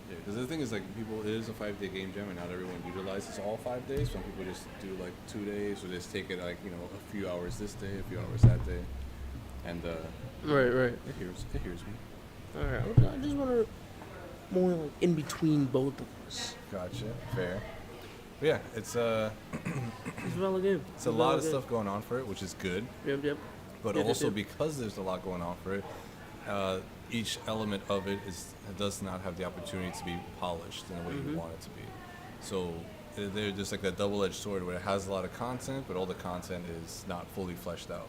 [SPEAKER 1] Yeah, because the thing is, like, it is a 5-day game jam, and not everyone utilizes all 5 days. Some people just do like 2 days, or just take it like a few hours this day, a few hours that day, and
[SPEAKER 4] Right.
[SPEAKER 1] it hears me.
[SPEAKER 4] All right. I just want to more like in between both of us.
[SPEAKER 1] Gotcha, fair. But yeah, it's
[SPEAKER 4] It's a valid game.
[SPEAKER 1] it's a lot of stuff going on for it, which is good.
[SPEAKER 4] Yep.
[SPEAKER 1] But
[SPEAKER 4] Yep.
[SPEAKER 1] also because there's a lot going on for it, each element of it does not have the opportunity to be polished in the way you want it to be. So they're just like that double-edged sword where it has a lot of content, but all the content is not fully fleshed out.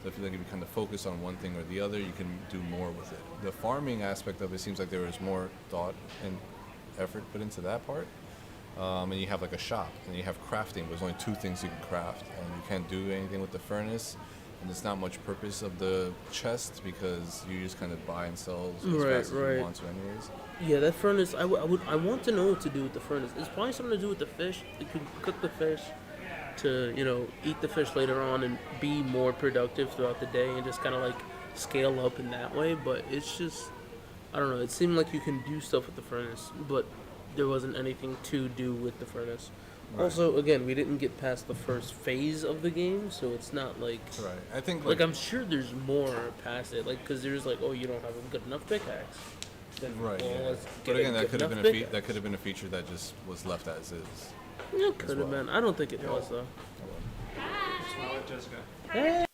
[SPEAKER 1] So if you like, if you kind of focus on one thing or the other, you can do more with it. The farming aspect of it seems like there was more thought and effort put into that part. And you have like a shop, and you have crafting. There's only 2 things you can craft, and you can't do anything with the furnace. And there's not much purpose of the chest because you just kind of buy and sell as fast as you want to, anyways.
[SPEAKER 4] Yeah, that furnace. I want to know what to do with the furnace. It's probably something to do with the fish. You can cook the fish to eat the fish later on and be more productive throughout the day and just kind of like scale up in that way. But it's just I don't know. It seemed like you can do stuff with the furnace, but there wasn't anything to do with the furnace.
[SPEAKER 1] Right.
[SPEAKER 4] Also, again, we didn't get past the first phase of the game, so it's not like
[SPEAKER 1] Right. I think
[SPEAKER 4] like I'm sure there's more past it. Like because there's like, oh, you don't have a good enough pickaxe. Then,
[SPEAKER 1] right.
[SPEAKER 4] well,
[SPEAKER 1] Yeah.
[SPEAKER 4] let's get
[SPEAKER 1] But
[SPEAKER 4] a
[SPEAKER 1] again,
[SPEAKER 4] good
[SPEAKER 1] that could have
[SPEAKER 4] enough
[SPEAKER 1] been
[SPEAKER 4] pickaxe.
[SPEAKER 1] that could have been a feature that just was left as is.
[SPEAKER 4] It could have
[SPEAKER 1] well.
[SPEAKER 4] been. I don't think it was though.
[SPEAKER 3] Smell it, Jessica.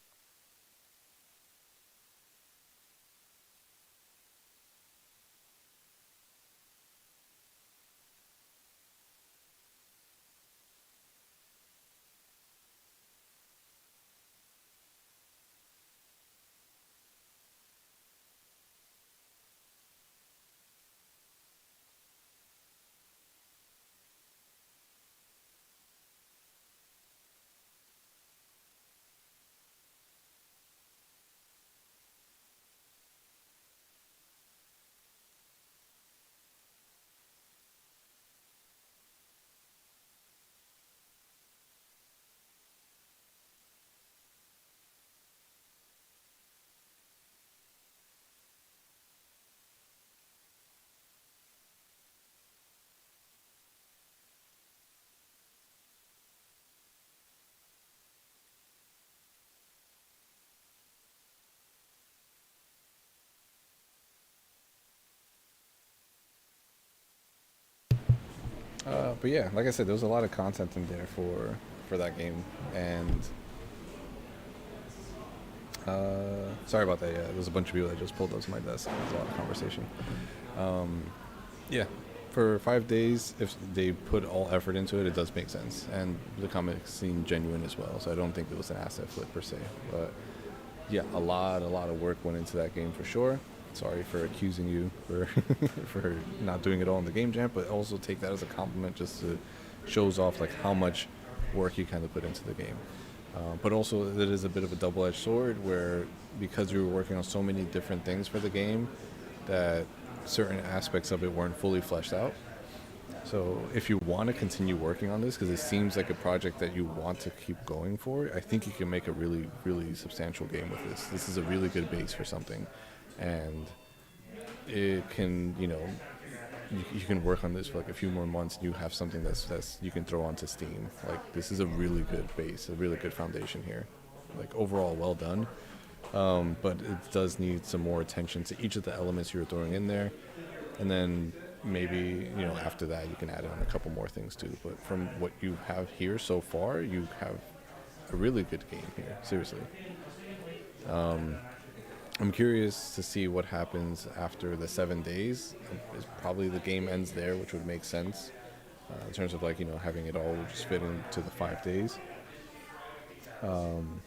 [SPEAKER 1] But yeah, like I said, there was a lot of content in there for that game, and sorry about that. Yeah, there's a bunch of people that just pulled up to my desk. There's a lot of conversation. Yeah, for 5 days, if they put all effort into it, it does make sense, and the comics seem genuine as well. So I don't think it was an asset flip per se, but yeah, a lot of work went into that game for sure. Sorry for accusing you for for not doing it all in the game jam, but also take that as a compliment, just to shows off like how much work you kind of put into the game. But also it is a bit of a double-edged sword where because you were working on so many different things for the game that certain aspects of it weren't fully fleshed out. So if you want to continue working on this, because it seems like a project that you want to keep going for, I think you can make a really, really substantial game with this. This is a really good base for something, and it can, you can work on this for like a few more months. And you have something that's you can throw onto Steam. Like, this is a really good base, a really good foundation here. Like, overall, well done. But it does need some more attention to each of the elements you're throwing in there, and then maybe after that you can add on a couple more things too. But from what you have here so far, you have a really good game here, seriously. I'm curious to see what happens after the 7 days. Probably the game ends there, which would make sense in terms of like having it all just fit into the 5 days, and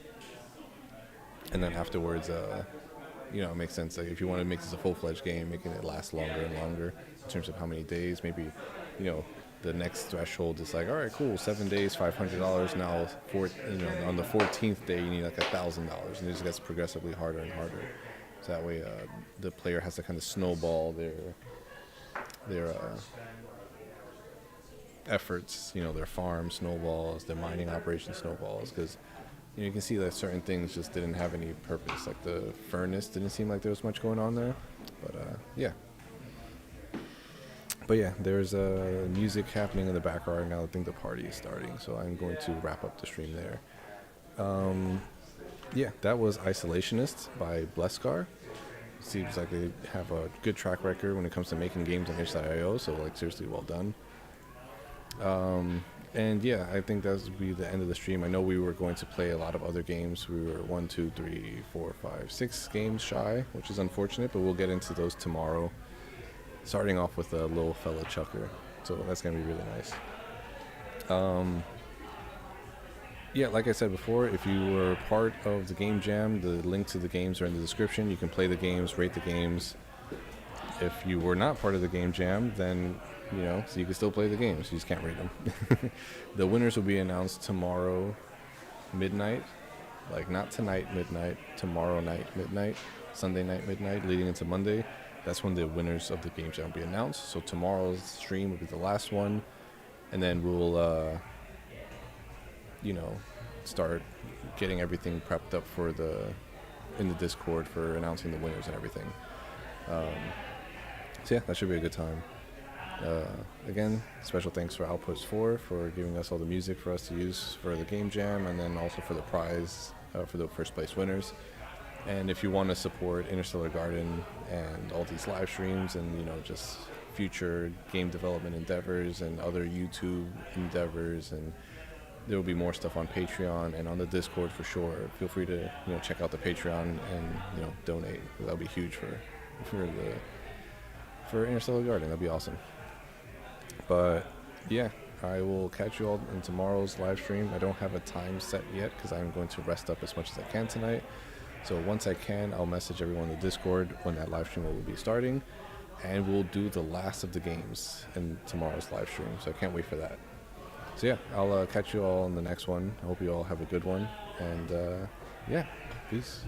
[SPEAKER 1] then afterwards it makes sense. Like, if you want to make this a full-fledged game, making it last longer and longer in terms of how many days. Maybe, the next threshold is like, all right, cool, 7 days, $500. Now, on the 14th day, you need like $1,000, and it just gets progressively harder and harder. So that way, the player has to kind of snowball their efforts. Their farm snowballs, their mining operation snowballs, because you can see that certain things just didn't have any purpose. Like the furnace didn't seem like there was much going on there. But yeah. But yeah, there's music happening in the background now. I think the party is starting, so I'm going to wrap up the stream there. Yeah, that was Isolationist by Bleskar. Seems like they have a good track record when it comes to making games on itch.io, so like seriously well done. And yeah, I think that would be the end of the stream. I know we were going to play a lot of other games. We were 1, 2, 3, 4, 5, 6 games shy, which is unfortunate, but we'll get into those tomorrow. Starting off with a little fella chucker, so that's gonna be really nice. Yeah, like I said before, if you were part of the Game Jam, the link to the games are in the description. You can play the games, rate the games. If you were not part of the Game Jam, then so you can still play the games, you just can't rate them. The winners will be announced tomorrow midnight, like not tonight midnight, tomorrow night midnight, Sunday night midnight, leading into Monday. That's when the winners of the Game Jam will be announced. So tomorrow's stream will be the last one, and then we'll start getting everything prepped up in the Discord for announcing the winners and everything. So yeah, that should be a good time. Again, special thanks for Outputs 4 for giving us all the music for us to use for the Game Jam, and then also for the prize for the first place winners. And if you want to support Interstellar Garden and all these live streams and just future game development endeavors and other YouTube endeavors, and there will be more stuff on Patreon and on the Discord for sure. Feel free to check out the Patreon and donate. That'll be huge for Interstellar Garden. That'd be awesome. But yeah, I will catch you all in tomorrow's live stream. I don't have a time set yet because I'm going to rest up as much as I can tonight. So once I can, I'll message everyone in the Discord when that live stream will be starting, and we'll do the last of the games in tomorrow's live stream. So I can't wait for that. So yeah, I'll catch you all in the next one. I hope you all have a good one, and yeah, peace.